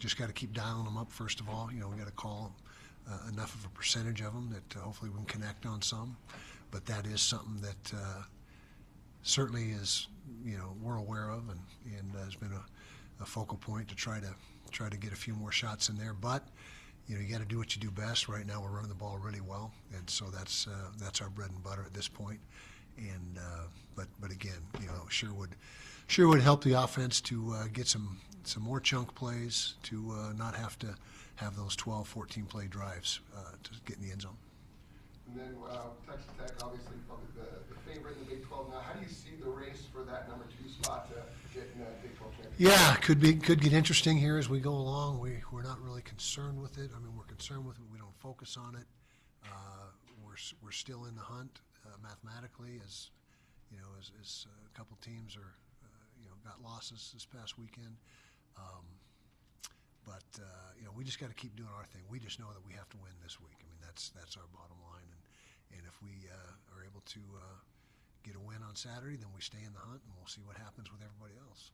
just got to keep dialing them up. First of all, we got to call enough of a percentage of them that hopefully we can connect on some. But that is something that certainly is we're aware of and has been a focal point to try to get a few more shots in there. But you got to do what you do best. Right now, we're running the ball really well, and so that's our bread and butter at this point. And but again, sure would help the offense to get some more chunk plays, to not have to have those 12, 14 play drives to get in the end zone. And then Texas Tech, obviously, probably the favorite in the Big 12 now. How do you see the race for that number 2 spot to get in that Big 12 championship? Yeah, could get interesting here as we go along. We're not really concerned with it. I mean, we're concerned with it. We don't focus on it. We're still in the hunt mathematically, as a couple teams are got losses this past weekend. But we just got to keep doing our thing. We just know that we have to win this week. I mean, that's our bottom line. And if we are able to get a win on Saturday, then we stay in the hunt, and we'll see what happens with everybody else.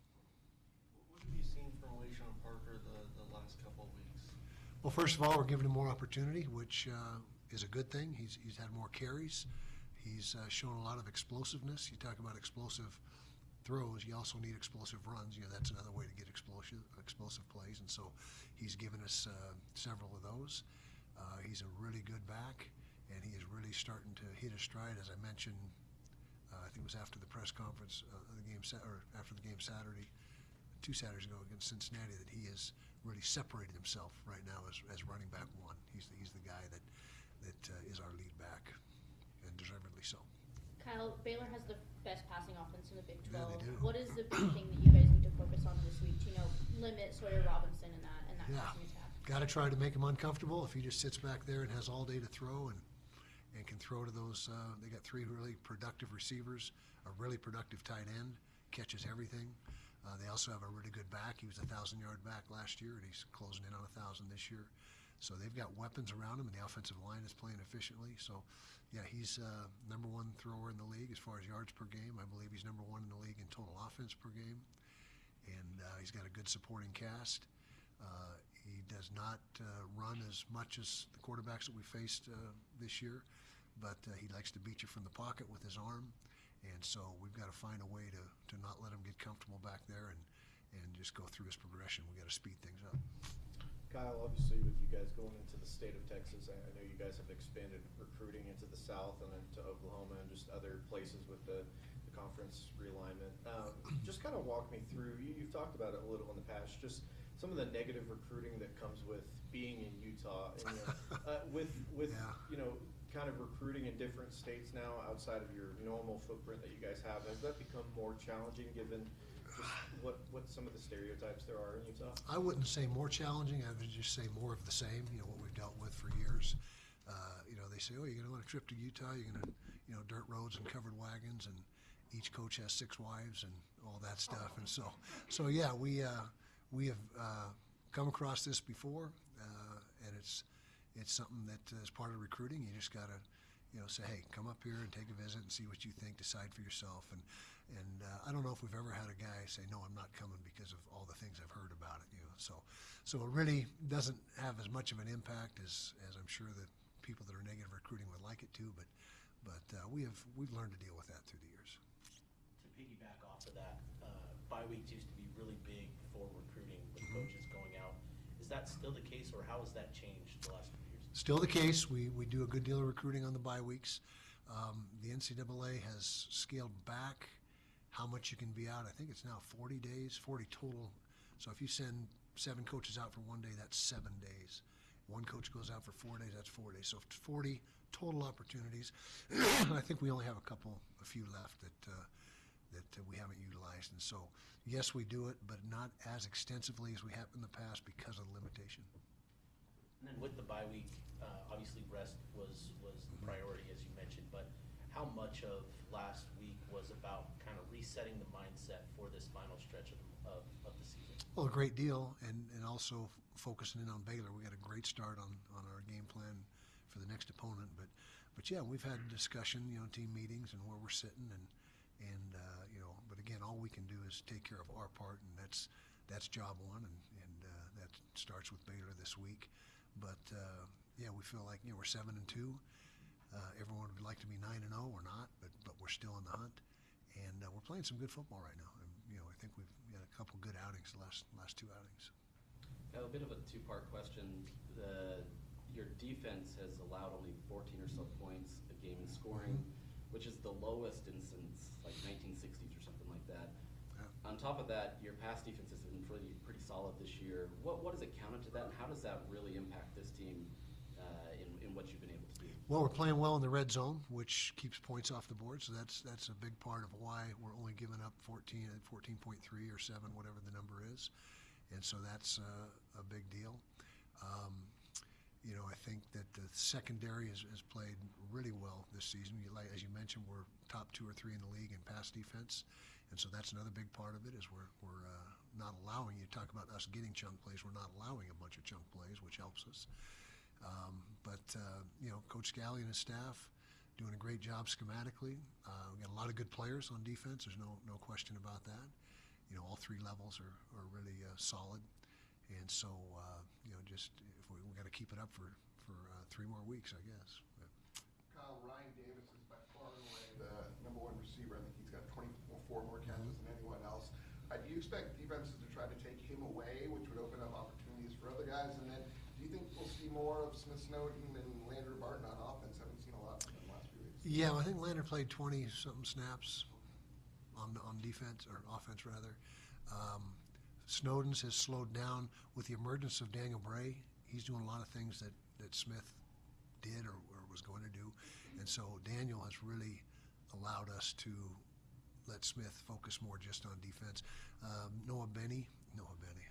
What have you seen from Wayshawn Parker the last couple of weeks? Well, first of all, we're giving him more opportunity, which is a good thing. He's had more carries. He's shown a lot of explosiveness. You talk about explosive throws, you also need explosive runs. That's another way to get explosive plays, and so he's given us several of those. He's a really good back, and he is really starting to hit his stride. As I mentioned, I think it was after the press conference, after the game Saturday, 2 Saturdays ago against Cincinnati, that he has really separated himself right now as running back 1. He's the guy that is our lead back, and deservedly so. Kyle, Baylor has the best passing offense in the Big 12. Yeah, they do. What is the big thing that you guys need to focus on this week to limit Sawyer Robinson and that passing attack? Got to try to make him uncomfortable. If he just sits back there and has all day to throw and can throw to those, they got 3 really productive receivers, a really productive tight end, catches everything. They also have a really good back. He was a 1,000-yard back last year, and he's closing in on 1,000 this year. So they've got weapons around him, and the offensive line is playing efficiently. So, yeah, he's number 1 thrower in the league as far as yards per game. I believe he's number 1 in the league in total offense per game. And he's got a good supporting cast. He does not run as much as the quarterbacks that we faced this year, but he likes to beat you from the pocket with his arm. And so we've got to find a way to not let him get comfortable back there and just go through his progression. We've got to speed things up. Kyle, obviously with you guys going into the state of Texas, I know you guys have expanded recruiting into the South and then to Oklahoma and just other places with the conference realignment. Just kind of walk me through, you've talked about it a little in the past, just some of the negative recruiting that comes with being in Utah and with kind of recruiting in different states now outside of your normal footprint that you guys have. Has that become more challenging given just what some of the stereotypes there are in Utah? I wouldn't say more challenging. I would just say more of the same, what we've dealt with for years. They say, you're going to want a trip to Utah, you're going to, dirt roads and covered wagons, and each coach has 6 wives and all that stuff. And so yeah, we have come across this before, and it's something that is part of recruiting. You just got to, say, hey, come up here and take a visit and see what you think, decide for yourself. And I don't know if we've ever had a guy say, no, I'm not coming because of all the things I've heard about it. So it really doesn't have as much of an impact as I'm sure that people that are negative recruiting would like it to. But we've learned to deal with that through the years. To piggyback off of that, bye weeks used to be really big for recruiting with coaches going out. Is that still the case, or how has that changed the last few years? Still the case. We do a good deal of recruiting on the bye weeks. The NCAA has scaled back how much you can be out. I think it's now 40 days, 40 total. So if you send 7 coaches out for 1 day, that's 7 days. 1 coach goes out for 4 days, that's 4 days. So 40 total opportunities. I think we only have a few left that we haven't utilized. And so, yes, we do it, but not as extensively as we have in the past because of the limitation. And then with the bye week, obviously rest was the priority, as you mentioned, but how much of last week was about kind of resetting the mindset for this final stretch of the season? Well, a great deal, and also focusing in on Baylor. We got a great start on our game plan for the next opponent, but yeah, we've had discussion, team meetings and where we're sitting, and but again, all we can do is take care of our part, and that's job one, and starts with Baylor this week. But yeah, we feel like we're 7-2. Everyone would like to be 9-0. We're not, but we're still in the hunt, and we're playing some good football right now. And I think we've got a couple good outings the last 2 outings. A bit of a two-part question. Your defense has allowed only 14 or so points a game in scoring, which is the lowest since like 1960s or something like that. Yeah. On top of that, your pass defense has been pretty solid this year. What has it counted to that, and how does that really impact this team in what you've been able to do? Well, we're playing well in the red zone, which keeps points off the board. So that's a big part of why we're only giving up 14 at 14.3 or 7, whatever the number is. And so that's a big deal. I think that the secondary has played really well this season. As you mentioned, we're top 2 or 3 in the league in pass defense, and so that's another big part of it. Is we're not allowing. You talk about us getting chunk plays. We're not allowing a bunch of chunk plays, which helps us. But Coach Scally and his staff doing a great job schematically. We got a lot of good players on defense. There's no question about that. All 3 levels are really solid, and so just if we got to keep it up for 3 more weeks, I guess. But. Kyle, Ryan Davis is by far and away the #1 receiver. I think he's got 24 more catches than anyone else. Do you expect defenses to try to take him away, which would open up opportunities for other guys? And then do you think we'll see more of Smith Snowden and Landry Barton on offense? Haven't seen a lot from them the last few weeks. Yeah, I think Lander played 20-something snaps on defense, or offense rather. Snowden's has slowed down with the emergence of Daniel Bray. He's doing a lot of things that Smith did or was going to do. And so Daniel has really allowed us to let Smith focus more just on defense. Noah Benny, I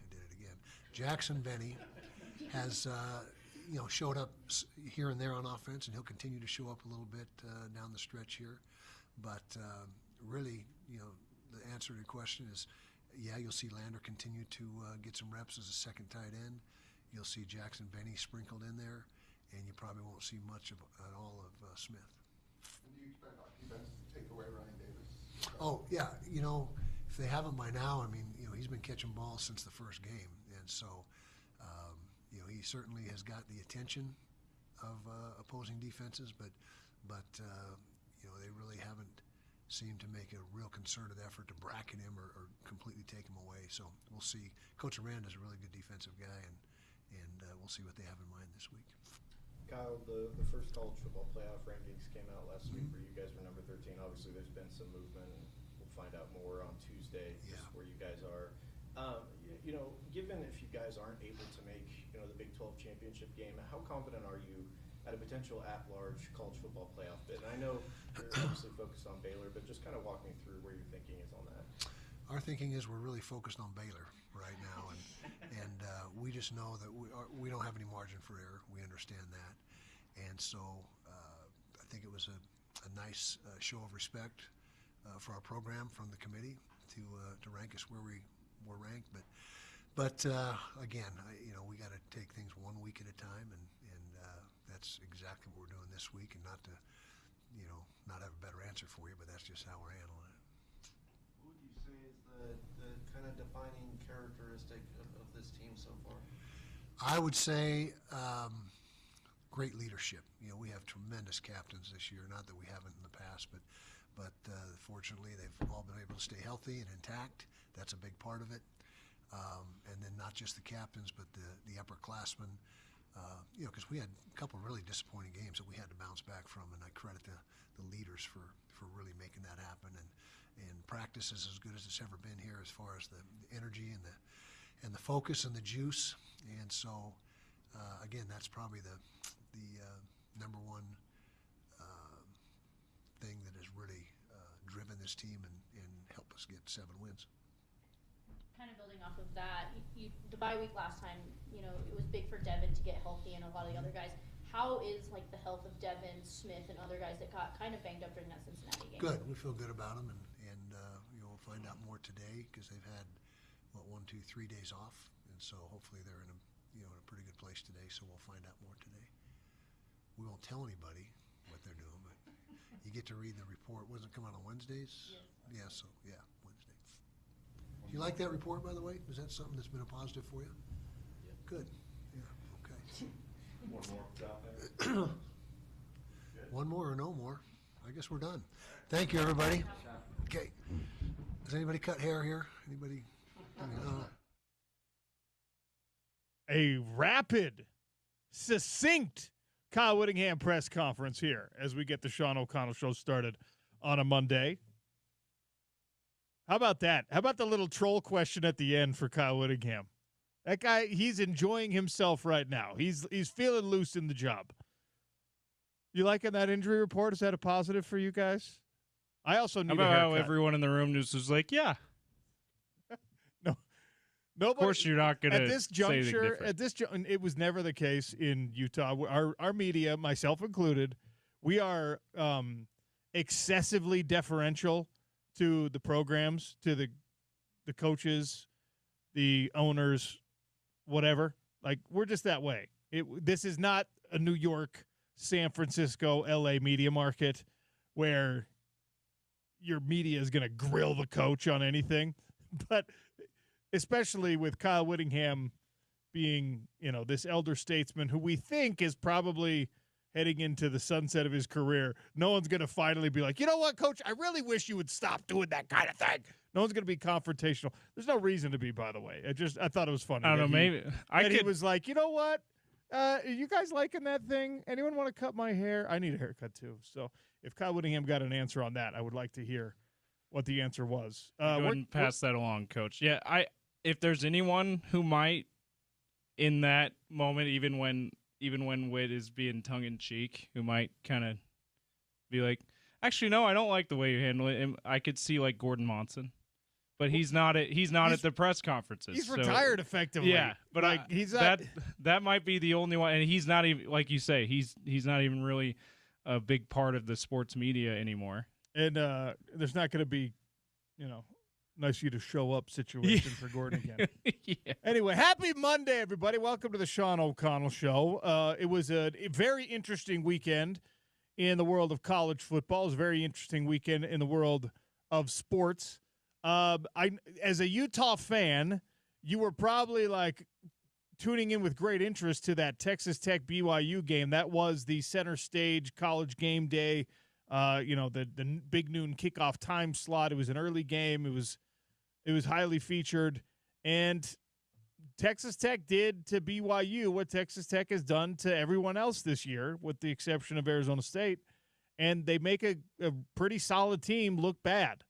did it again. Jackson Benny has showed up here and there on offense, and he'll continue to show up a little bit down the stretch here. But really, the answer to the question is, yeah, you'll see Lander continue to get some reps as a second tight end. You'll see Jackson Benny sprinkled in there, and you probably won't see much at all of Smith. And do you expect our defense to take away Ryan Davis? Oh, yeah. If they haven't by now, I mean, he's been catching balls since the first game. And so, he certainly has got the attention of opposing defenses, but they really haven't seemed to make a real concerted effort to bracket him or completely take him away. So we'll see. Coach Aranda's a really good defensive guy, and we'll see what they have in mind this week. Kyle, the first college football playoff rankings came out last week where you guys were number 13. Obviously, there's been some movement, and we'll find out more on Tuesday just where you guys are. Given if you guys aren't able to make the Big 12 championship game, how confident are you at a potential at-large college football playoff bid? And I know you're obviously focused on Baylor, but just kind of walk me through where your thinking is on that. Our thinking is we're really focused on Baylor right now, and we just know that we don't have any margin for error. We understand that, and so I think it was a nice show of respect for our program from the committee to rank us where we were ranked. But again, we got to take things 1 week at a time, and that's exactly what we're doing this week. And not to not have a better answer for you, but that's just how we're handling it. What would you say is the kind of defining characteristic of this team so far? I would say great leadership. We have tremendous captains this year. Not that we haven't in the past, but fortunately they've all been able to stay healthy and intact. That's a big part of it. And then not just the captains, but the upperclassmen. Because we had a couple of really disappointing games that we had to bounce back from, and I credit the leaders for really making that happen. And practice is as good as it's ever been here as far as the energy and the focus and the juice. And so, again, that's probably the number one thing that has really driven this team and helped us get 7 wins. Kind of building off of that, the bye week last time, it was big for Devin to get healthy and a lot of the other guys. How is the health of Devin, Smith, and other guys that got kind of banged up during that Cincinnati game? Good. We feel good about them, and we'll find out more today because they've had 1, 2, 3 days off, and so hopefully they're in a pretty good place today. So we'll find out more today. We won't tell anybody what they're doing, but you get to read the report. Wasn't it come out on Wednesdays? Yes. Yeah. Wednesday. Do you like that report, by the way? Is that something that's been a positive for you? Good. Yeah, okay. One more out there. One more or no more. I guess we're done. Thank you, everybody. Okay. Does anybody cut hair here? Anybody? A rapid, succinct Kyle Whittingham press conference here as we get the Sean O'Connell Show started on a Monday. How about that? How about the little troll question at the end for Kyle Whittingham? That guy, he's enjoying himself right now. He's feeling loose in the job. You liking that injury report? Is that a positive for you guys? I also need How a about how haircut. everyone in the room just was like, yeah, No, of course you're not going to at this say anything juncture. different. At this, it was never the case in Utah. Our media, myself included, we are excessively deferential to the programs, to the coaches, the owners, whatever. Like, we're just that way. This is not a New York, San Francisco, LA media market where your media is going to grill the coach on anything. But especially with Kyle Whittingham being, this elder statesman who we think is probably heading into the sunset of his career, no one's going to finally be like, you know what, coach, I really wish you would stop doing that kind of thing. No one's going to be confrontational. There's no reason to be, by the way. I thought it was funny. I don't know, maybe he was like, you know what? Are you guys liking that thing? Anyone want to cut my hair? I need a haircut too. So if Kyle Whittingham got an answer on that, I would like to hear what the answer was. Go ahead and pass that along, Coach. Yeah, if there's anyone who might, in that moment, even when Witt is being tongue in cheek, who might kind of be like, actually, no, I don't like the way you handle it. And I could see like Gordon Monson, but he's not at the press conferences. He's so, retired effectively. Yeah, but like, he's not, that might be the only one, and he's not even, like you say, he's not even really a big part of the sports media anymore. And there's not going to be, nice you to show up situation for Gordon again. Yeah. Anyway, happy Monday, everybody. Welcome to the Sean O'Connell Show. It was a very interesting weekend in the world of college football. It was a very interesting weekend in the world of sports. As a Utah fan, you were probably like tuning in with great interest to that Texas Tech BYU game. That was the center stage college game day. The big noon kickoff time slot. It was an early game. It was highly featured, and Texas Tech did to BYU what Texas Tech has done to everyone else this year, with the exception of Arizona State, and they make a pretty solid team look bad.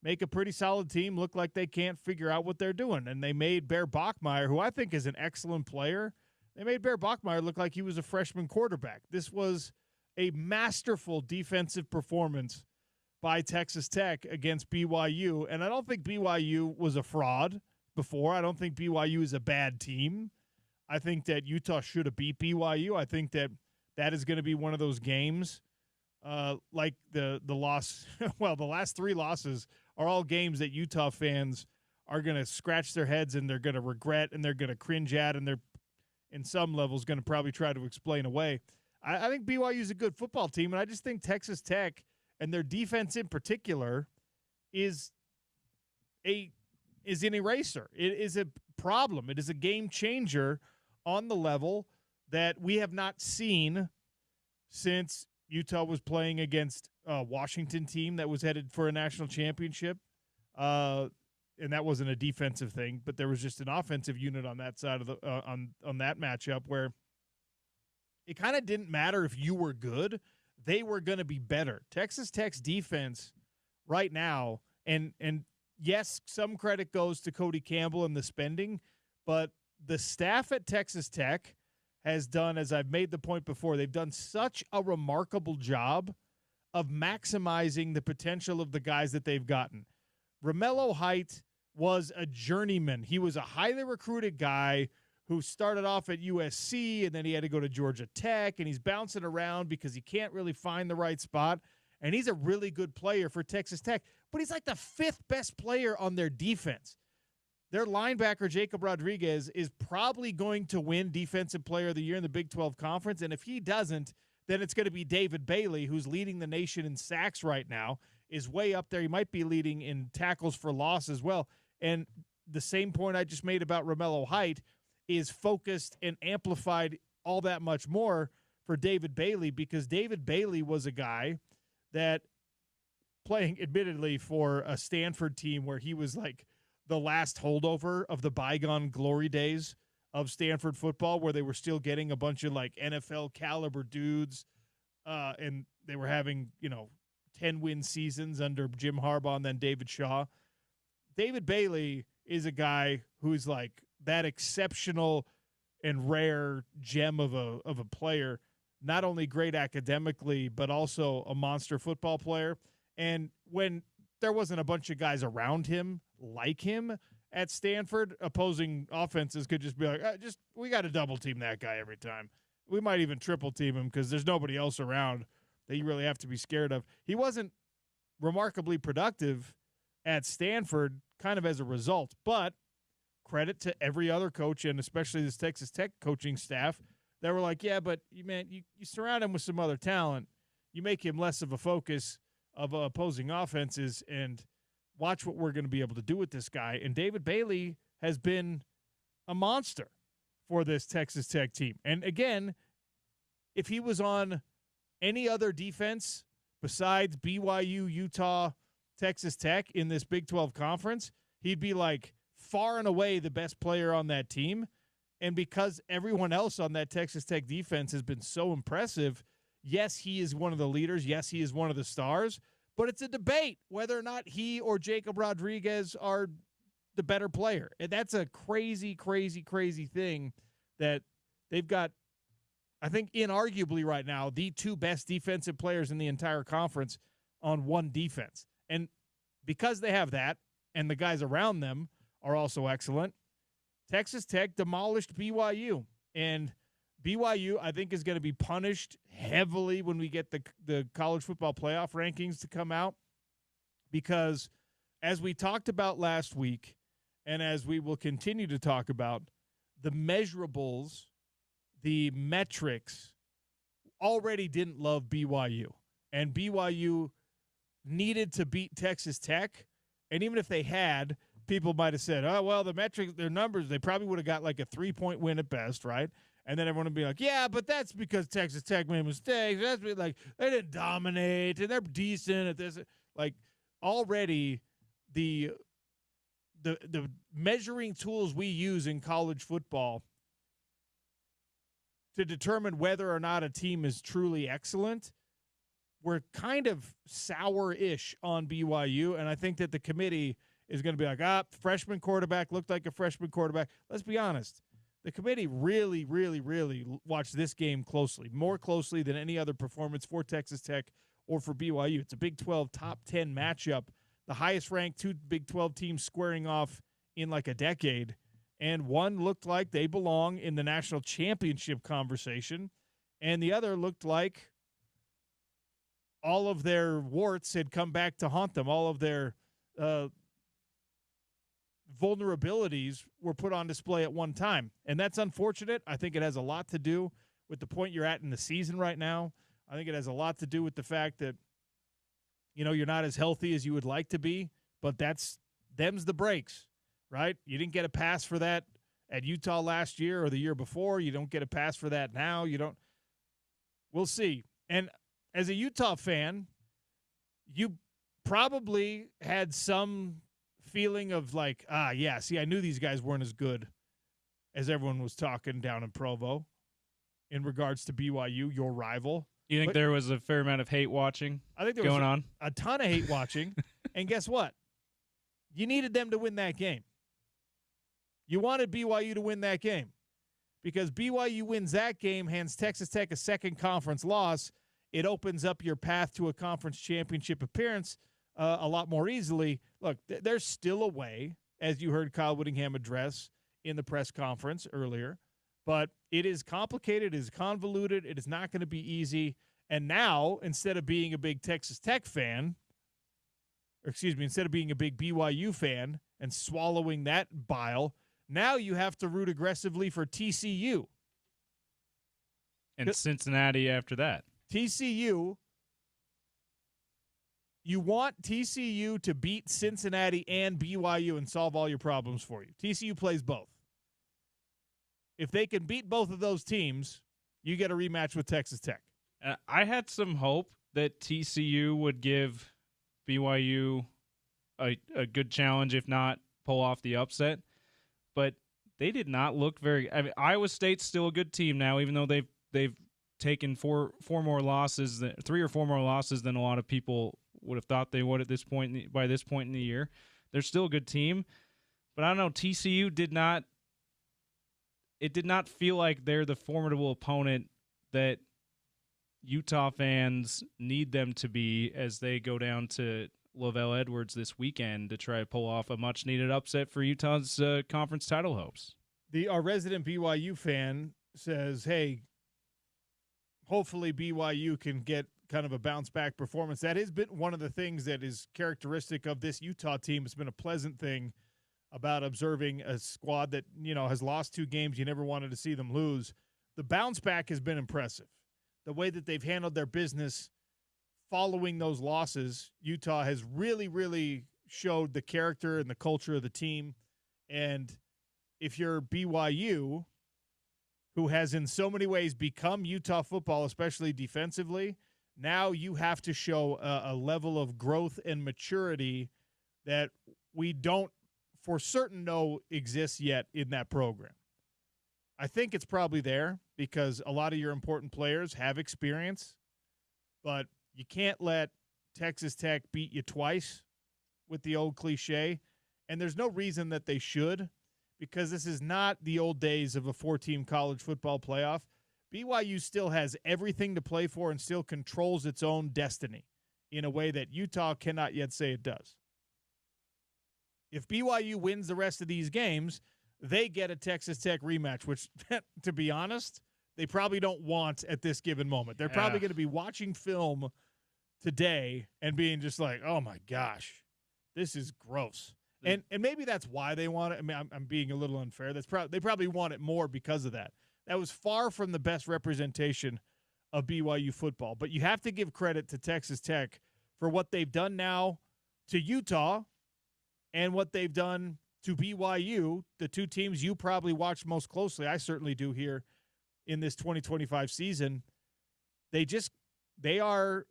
Make a pretty solid team look like they can't figure out what they're doing, and they made Bear Bachmeier, who I think is an excellent player, they made Bear Bachmeier look like he was a freshman quarterback. This was a masterful defensive performance by Texas Tech against BYU, and I don't think BYU was a fraud before. I don't think BYU is a bad team. I think that Utah should have beat BYU. I think that is going to be one of those games like the loss. Well, the last three losses are all games that Utah fans are going to scratch their heads and they're going to regret and they're going to cringe at, and they're in some levels going to probably try to explain away. I think BYU is a good football team, and I just think Texas Tech and their defense in particular is an eraser. It is a problem. It is a game changer on the level that we have not seen since Utah was playing against a Washington team that was headed for a national championship. And that wasn't a defensive thing, but there was just an offensive unit on that side of the on that matchup where it kind of didn't matter if you were good. They were going to be better. Texas Tech's defense right now, and yes, some credit goes to Cody Campbell and the spending, but the staff at Texas Tech has done, as I've made the point before, they've done such a remarkable job of maximizing the potential of the guys that they've gotten. Romello Height was a journeyman. He was a highly recruited guy who started off at USC, and then he had to go to Georgia Tech, and he's bouncing around because he can't really find the right spot. And he's a really good player for Texas Tech, but he's like the fifth best player on their defense. Their linebacker, Jacob Rodriguez, is probably going to win Defensive Player of the Year in the Big 12 Conference, and if he doesn't, then it's going to be David Bailey, who's leading the nation in sacks right now, is way up there. He might be leading in tackles for loss as well. And the same point I just made about Romello Height, is focused and amplified all that much more for David Bailey, because David Bailey was a guy that, playing admittedly for a Stanford team where he was like the last holdover of the bygone glory days of Stanford football, where they were still getting a bunch of like NFL caliber dudes, and they were having, 10-win seasons under Jim Harbaugh and then David Shaw. David Bailey is a guy who's like that exceptional and rare gem of a player, not only great academically, but also a monster football player. And when there wasn't a bunch of guys around him like him at Stanford, opposing offenses could just be like, we got to double team that guy every time. We might even triple team him because there's nobody else around that you really have to be scared of. He wasn't remarkably productive at Stanford kind of as a result, but credit to every other coach, and especially this Texas Tech coaching staff, that were like, yeah, but you surround him with some other talent. You make him less of a focus of opposing offenses, and watch what we're going to be able to do with this guy. And David Bailey has been a monster for this Texas Tech team. And again, if he was on any other defense besides BYU, Utah, Texas Tech in this Big 12 conference, he'd be like far and away the best player on that team. And because everyone else on that Texas Tech defense has been so impressive, yes, he is one of the leaders. Yes, he is one of the stars. But it's a debate whether or not he or Jacob Rodriguez are the better player. And that's a crazy, crazy, crazy thing that they've got, I think, inarguably right now, the two best defensive players in the entire conference on one defense. And because they have that, and the guys around them are also excellent, Texas Tech demolished BYU. And BYU, I think, is going to be punished heavily when we get the college football playoff rankings to come out, because as we talked about last week, and as we will continue to talk about, the measurables, the metrics already didn't love BYU. And BYU needed to beat Texas Tech. And even if they had, people might have said, oh, well, the metrics, their numbers, they probably would have got like a 3-point win at best, right? And then everyone would be like, yeah, but that's because Texas Tech made mistakes. That's like they didn't dominate, and they're decent at this. Like, already the measuring tools we use in college football to determine whether or not a team is truly excellent, we're kind of sour-ish on BYU. And I think that the committee is going to be like, freshman quarterback looked like a freshman quarterback. Let's be honest. The committee really, really, really watched this game closely, more closely than any other performance for Texas Tech or for BYU. It's a Big 12 top 10 matchup, the highest-ranked two Big 12 teams squaring off in like a decade, and one looked like they belong in the national championship conversation, and the other looked like all of their warts had come back to haunt them, all of their vulnerabilities were put on display at one time. And that's unfortunate. I think it has a lot to do with the point you're at in the season right now. I think it has a lot to do with the fact that, you're not as healthy as you would like to be, but them's the breaks, right? You didn't get a pass for that at Utah last year or the year before. You don't get a pass for that now. We'll see. And as a Utah fan, you probably had some feeling of like, I knew these guys weren't as good as everyone was talking down in Provo in regards to BYU, your rival. You think there was a fair amount of hate watching I think there going was on? A ton of hate watching. And guess what? You needed them to win that game. You wanted BYU to win that game because BYU wins that game, hands Texas Tech a second conference loss. It opens up your path to a conference championship appearance a lot more easily. Look, there's still a way, as you heard Kyle Whittingham address in the press conference earlier, but it is complicated, it is convoluted, it is not going to be easy. And now, instead of being a big Texas Tech fan, instead of being a big BYU fan and swallowing that bile, now you have to root aggressively for TCU. And Cincinnati after that. TCU, you want TCU to beat Cincinnati and BYU and solve all your problems for you. TCU plays both. if they can beat both of those teams, you get a rematch with Texas Tech. I had some hope that TCU would give BYU a good challenge, if not pull off the upset. But they did not look very. I mean, Iowa State's still a good team now, even though they've taken three or four more losses than a lot of people would have thought they would at this point. By this point in the year, they're still a good team. But I don't know. TCU did not. It did not feel like they're the formidable opponent that Utah fans need them to be as they go down to Lavelle Edwards this weekend to try to pull off a much-needed upset for Utah's conference title hopes. Our resident BYU fan says, hey, hopefully BYU can get kind of a bounce-back performance. That has been one of the things that is characteristic of this Utah team. It's been a pleasant thing about observing a squad that, has lost 2 games you never wanted to see them lose. The bounce-back has been impressive. The way that they've handled their business following those losses, Utah has really, really showed the character and the culture of the team. And if you're BYU, who has in so many ways become Utah football, especially defensively, now you have to show a level of growth and maturity that we don't for certain know exists yet in that program. I think it's probably there because a lot of your important players have experience, but you can't let Texas Tech beat you twice with the old cliche, and there's no reason that they should because this is not the old days of a 4-team college football playoff. BYU still has everything to play for and still controls its own destiny in a way that Utah cannot yet say it does. If BYU wins the rest of these games, they get a Texas Tech rematch, which, to be honest, they probably don't want at this given moment. They're probably going to be watching film today and being just like, oh, my gosh, this is gross. And maybe that's why they want it. I mean, I'm being a little unfair. They probably want it more because of that. That was far from the best representation of BYU football. But you have to give credit to Texas Tech for what they've done now to Utah and what they've done to BYU, the 2 teams you probably watch most closely. I certainly do here in this 2025 season. They are,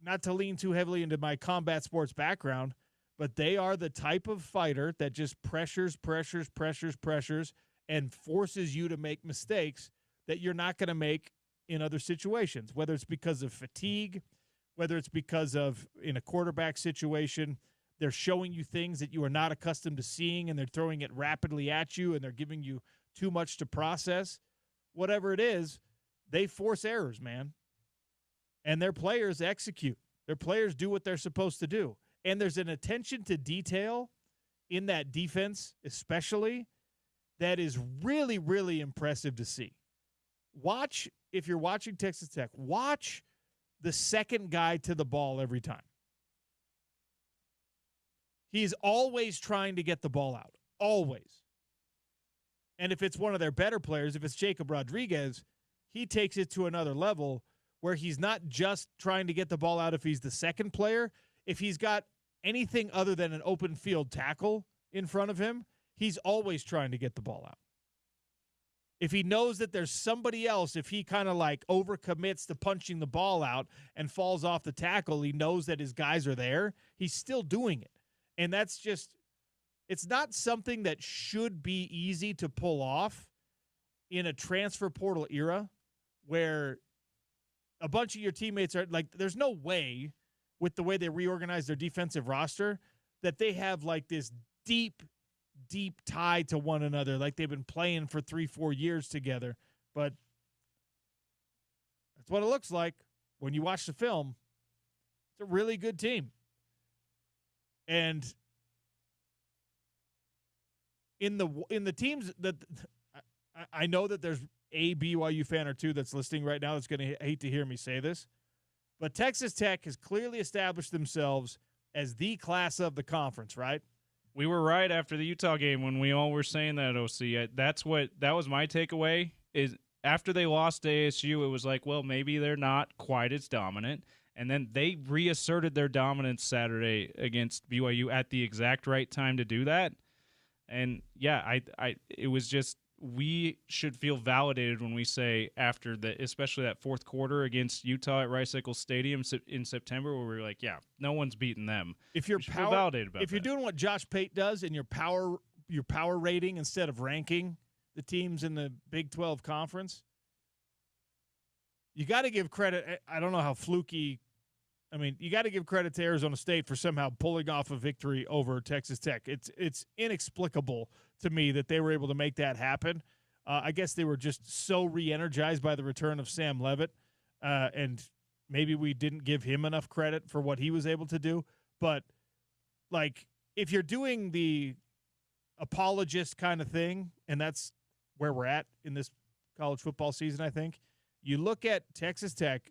not to lean too heavily into my combat sports background, but they are the type of fighter that just pressures, and forces you to make mistakes that you're not going to make in other situations, whether it's because of fatigue, whether it's because of in a quarterback situation, they're showing you things that you are not accustomed to seeing and they're throwing it rapidly at you and they're giving you too much to process. Whatever it is, they force errors, man. And their players execute. Their players do what they're supposed to do. And there's an attention to detail in that defense, especially, that is really, really impressive to see. Watch, if you're watching Texas Tech, watch the second guy to the ball every time. He's always trying to get the ball out. Always. And if it's one of their better players, if it's Jacob Rodriguez, he takes it to another level where he's not just trying to get the ball out if he's the second player. If he's got anything other than an open field tackle in front of him, he's always trying to get the ball out. If he knows that there's somebody else, if he kind of like overcommits to punching the ball out and falls off the tackle, he knows that his guys are there. He's still doing it. And that's just, it's not something that should be easy to pull off in a transfer portal era where a bunch of your teammates are like, there's no way with the way they reorganize their defensive roster that they have like this deep tie to one another, like they've been playing for 3-4 years together. But that's what it looks like when you watch the film. It's a really good team. And in the teams that I know that there's a BYU fan or two that's listening right now that's going to hate to hear me say this, but Texas Tech has clearly established themselves as the class of the conference, right? We were right after the Utah game when we all were saying that, OC. That was my takeaway, is after they lost to ASU, it was like, well, maybe they're not quite as dominant. And then they reasserted their dominance Saturday against BYU at the exact right time to do that. And yeah, it was just, we should feel validated when we say after the, especially that fourth quarter against Utah at Rice Eccles Stadium in September, where we were like, yeah, no one's beating them. If you're We should feel validated about if you're that. doing what Josh Pate does in your power rating instead of ranking the teams in the Big 12 conference, you got to give credit. I don't know how fluky. I mean, you got to give credit to Arizona State for somehow pulling off a victory over Texas Tech. It's inexplicable to me that they were able to make that happen. I guess they were just so re-energized by the return of Sam Leavitt, and maybe we didn't give him enough credit for what he was able to do. But, like, if you're doing the apologist kind of thing, and that's where we're at in this college football season, I think, you look at Texas Tech,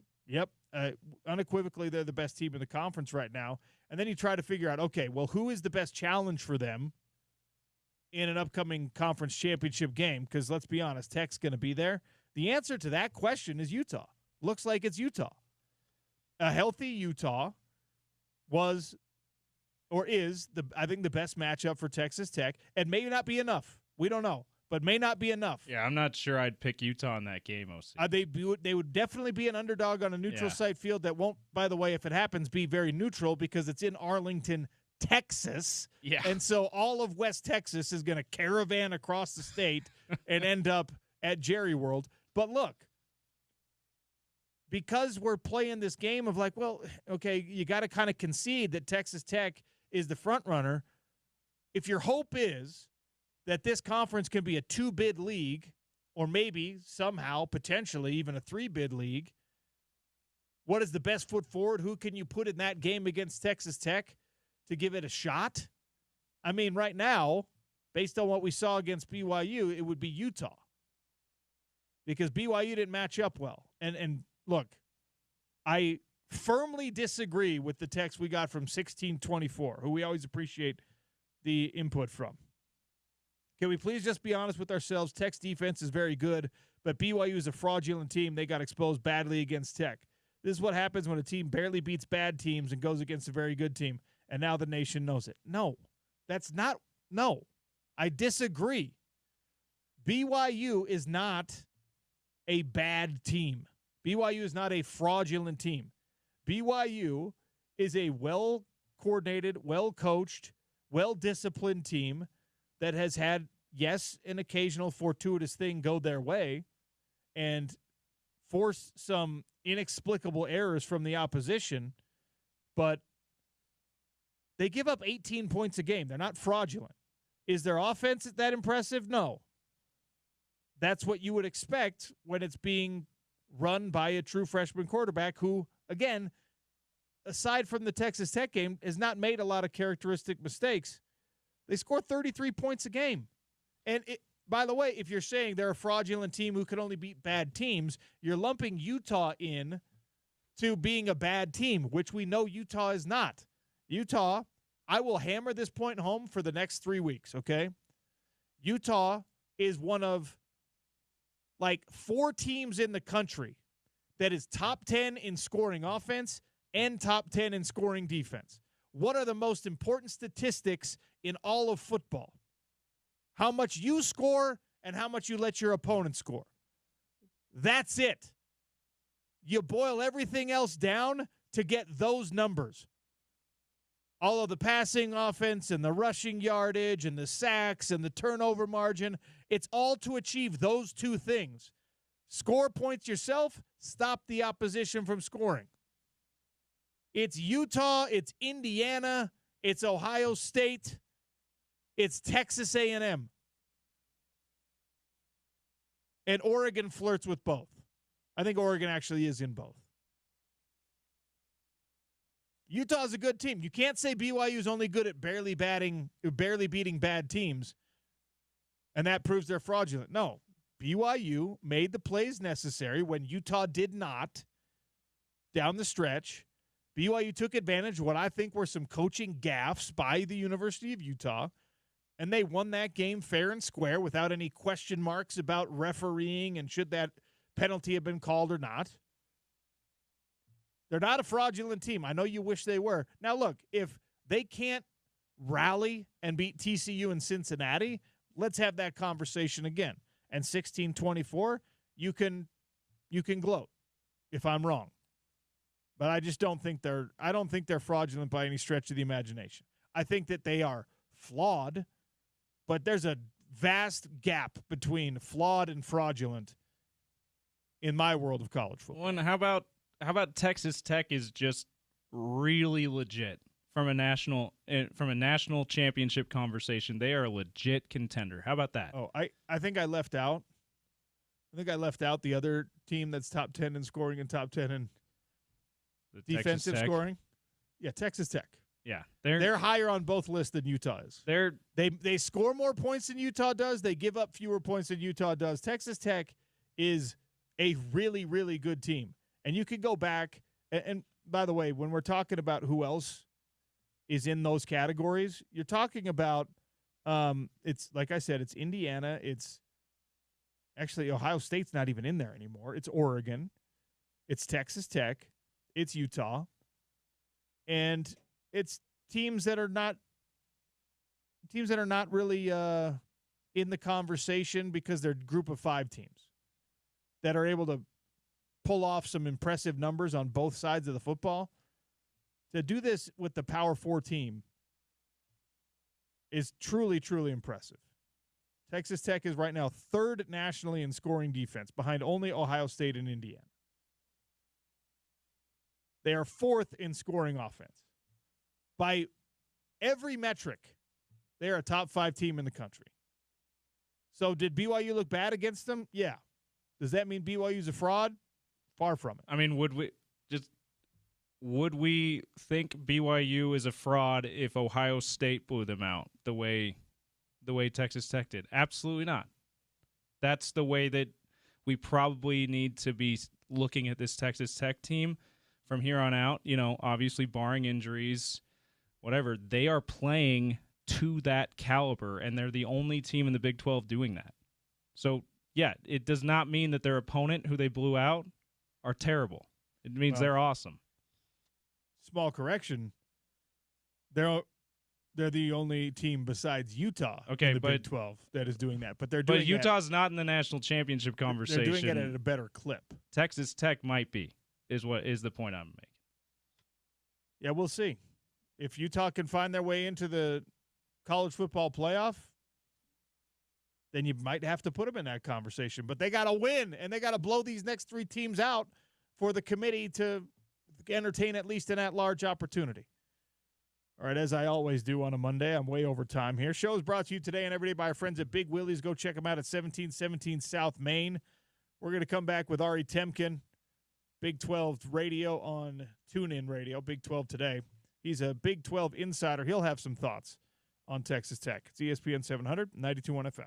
unequivocally they're the best team in the conference right now, and then you try to figure out, okay, well, who is the best challenge for them in an upcoming conference championship game? Because let's be honest, Tech's going to be there. The answer to that question is Utah. Looks like it's Utah. A healthy Utah was or is, I think, the best matchup for Texas Tech, and may not be enough. We don't know, but may not be enough. Yeah, I'm not sure I'd pick Utah in that game, OC. They would definitely be an underdog on a neutral Yeah. site field that won't, by the way, if it happens, be very neutral because it's in Arlington, Texas. Yeah. And so all of West Texas is going to caravan across the state and end up at Jerry World. But look, because we're playing this game of like, well, okay, you got to kind of concede that Texas Tech is the front runner. If your hope is that this conference can be a 2-bid league, or maybe somehow potentially even a 3-bid league, what is the best foot forward? Who can you put in that game against Texas Tech to give it a shot? I mean, right now, based on what we saw against BYU, it would be Utah, because BYU didn't match up well. And look, I firmly disagree with the text we got from 1624, who we always appreciate the input from. Can we please just be honest with ourselves? Tech's defense is very good, but BYU is a fraudulent team. They got exposed badly against Tech. This is what happens when a team barely beats bad teams and goes against a very good team, and now the nation knows it. No, that's not – no. I disagree. BYU is not a bad team. BYU is not a fraudulent team. BYU is a well-coordinated, well-coached, well-disciplined team that has had, yes, an occasional fortuitous thing go their way and force some inexplicable errors from the opposition, but they give up 18 points a game. They're not fraudulent. Is their offense that impressive? No. That's what you would expect when it's being run by a true freshman quarterback who, again, aside from the Texas Tech game, has not made a lot of characteristic mistakes. They score 33 points a game. And, by the way, if you're saying they're a fraudulent team who could only beat bad teams, you're lumping Utah in to being a bad team, which we know Utah is not. Utah, I will hammer this point home for the next 3 weeks, okay? Utah is one of, like, 4 teams in the country that is top 10 in scoring offense and top 10 in scoring defense. What are the most important statistics in all of football? How much you score and how much you let your opponent score. That's it. You boil everything else down to get those numbers. All of the passing offense and the rushing yardage and the sacks and the turnover margin, it's all to achieve those 2 things. Score points yourself, stop the opposition from scoring. It's Utah, it's Indiana, it's Ohio State, it's Texas A&M. And Oregon flirts with both. I think Oregon actually is in both. Utah's a good team. You can't say BYU is only good at barely beating bad teams, and that proves they're fraudulent. No, BYU made the plays necessary when Utah did not down the stretch. BYU took advantage of what I think were some coaching gaffes by the University of Utah, and they won that game fair and square without any question marks about refereeing and should that penalty have been called or not. They're not a fraudulent team. I know you wish they were. Now, look, if they can't rally and beat TCU and Cincinnati, let's have that conversation again. And 16-24, you can gloat if I'm wrong. But I just don't think they're fraudulent by any stretch of the imagination. I think that they are flawed, but there's a vast gap between flawed and fraudulent in my world of college football. One, how about Texas Tech is just really legit from a national championship conversation. They are a legit contender. How about that? Oh, I think I left out. I think I left out the other team that's top 10 in scoring and top 10 in The defensive Texas Tech? scoring. Yeah, Texas Tech. Yeah, They're higher on both lists than Utah is. They score more points than Utah does. They give up fewer points than Utah does. Texas Tech is a really, really good team. And you can go back. And by the way, when we're talking about who else is in those categories, you're talking about it's like I said, it's Indiana. It's actually Ohio State's not even in there anymore. It's Oregon. It's Texas Tech. It's Utah. And it's teams that are not really in the conversation because they're a group of 5 teams that are able to pull off some impressive numbers on both sides of the football. To do this with the Power 4 team is truly, truly impressive. Texas Tech is right now 3rd nationally in scoring defense, behind only Ohio State and Indiana. They are 4th in scoring offense. By every metric, they are a top 5 team in the country. So did BYU look bad against them? Yeah. Does that mean BYU's a fraud? Far from it. I mean, would we think BYU is a fraud if Ohio State blew them out the way Texas Tech did? Absolutely not. That's the way that we probably need to be looking at this Texas Tech team from here on out. You know, obviously barring injuries, whatever, they are playing to that caliber, and they're the only team in the Big 12 doing that. So, yeah, it does not mean that their opponent, who they blew out, are terrible. It means they're awesome. Small correction. They're the only team besides Utah in the Big 12 that is doing that. But they're doing Utah's not in the national championship conversation. They're doing it at a better clip. Texas Tech might be, is the point I'm making. Yeah, we'll see. If Utah can find their way into the college football playoff, then you might have to put them in that conversation. But they got to win, and they got to blow these next 3 teams out for the committee to entertain at least an at-large opportunity. All right, as I always do on a Monday, I'm way over time here. Show is brought to you today and every day by our friends at Big Willie's. Go check them out at 1717 South Main. We're going to come back with Ari Temkin, Big 12 radio on TuneIn Radio, Big 12 Today. He's a Big 12 insider. He'll have some thoughts on Texas Tech. It's ESPN 700, 92.1 FM.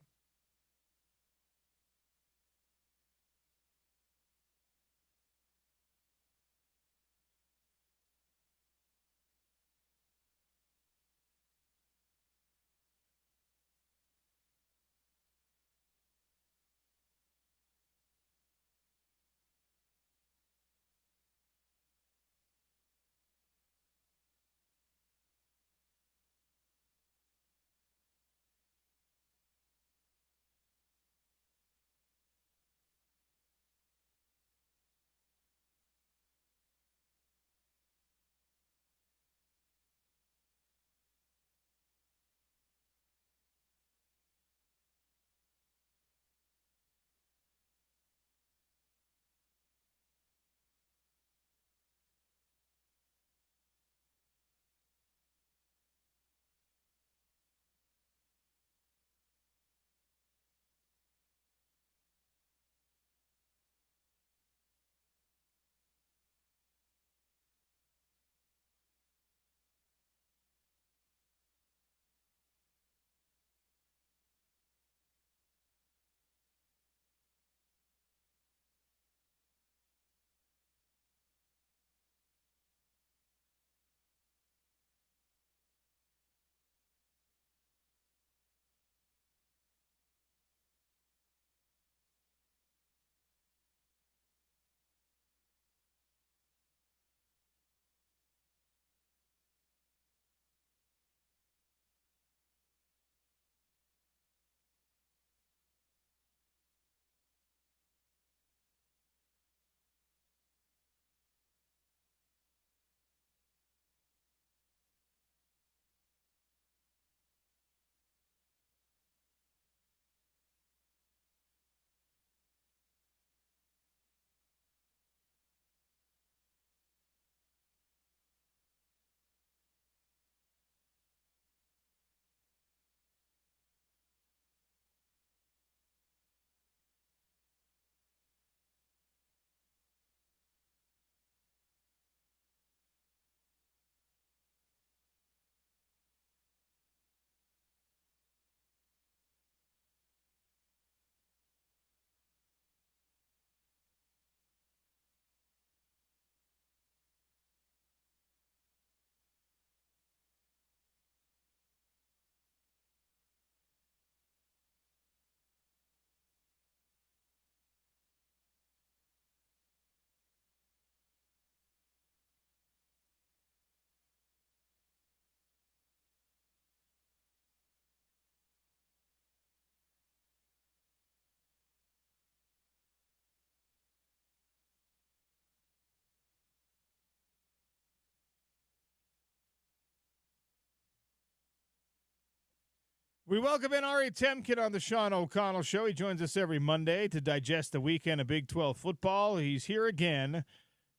We welcome in Ari Temkin on the Sean O'Connell Show. He joins us every Monday to digest the weekend of Big 12 football. He's here again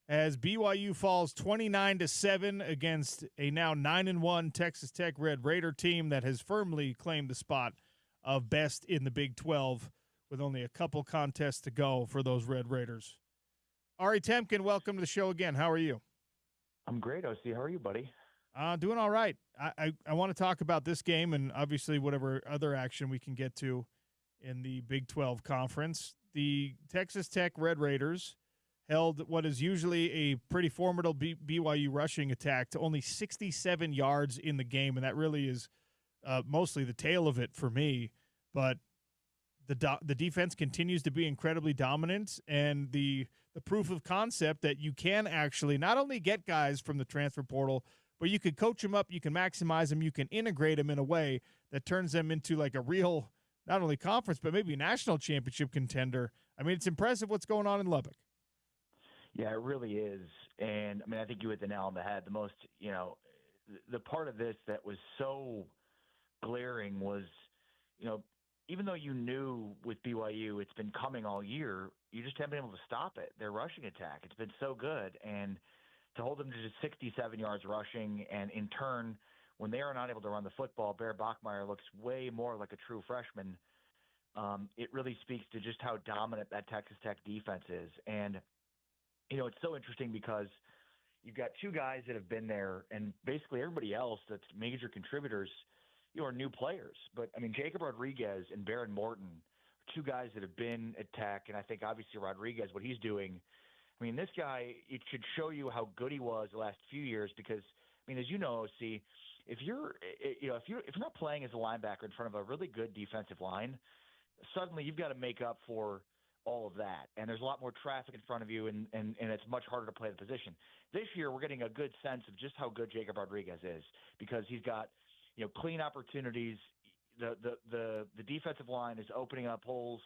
as BYU falls 29-7 against a now 9-1 Texas Tech Red Raider team that has firmly claimed the spot of best in the Big 12 with only a couple contests to go for those Red Raiders. Ari Temkin, welcome to the show again. How are you? I'm great, OC. How are you, buddy? Doing all right. I want to talk about this game and obviously whatever other action we can get to in the Big 12 conference. The Texas Tech Red Raiders held what is usually a pretty formidable BYU rushing attack to only 67 yards in the game, and that really is mostly the tail of it for me. But the defense continues to be incredibly dominant, and the proof of concept that you can actually not only get guys from the transfer portal, but you could coach them up, you can maximize them, you can integrate them in a way that turns them into like a real, not only conference, but maybe national championship contender. I mean, it's impressive what's going on in Lubbock. Yeah, it really is. And, I mean, I think you hit the nail on the head. The most, the part of this that was so glaring was, even though you knew with BYU it's been coming all year, you just haven't been able to stop it. Their rushing attack, it's been so good. And to hold them to just 67 yards rushing, and in turn, when they are not able to run the football, Bear Bachmeier looks way more like a true freshman. It really speaks to just how dominant that Texas Tech defense is. And, it's so interesting because you've got two guys that have been there, and basically everybody else that's major contributors, are new players. But, I mean, Jacob Rodriguez and Baron Morton are two guys that have been at Tech, and I think obviously Rodriguez, what he's doing, I mean, this guy, it should show you how good he was the last few years because, I mean, as you know, OC, if you're not playing as a linebacker in front of a really good defensive line, suddenly you've got to make up for all of that. And there's a lot more traffic in front of you, and it's much harder to play the position. This year, we're getting a good sense of just how good Jacob Rodriguez is because he's got, clean opportunities. The defensive line is opening up holes,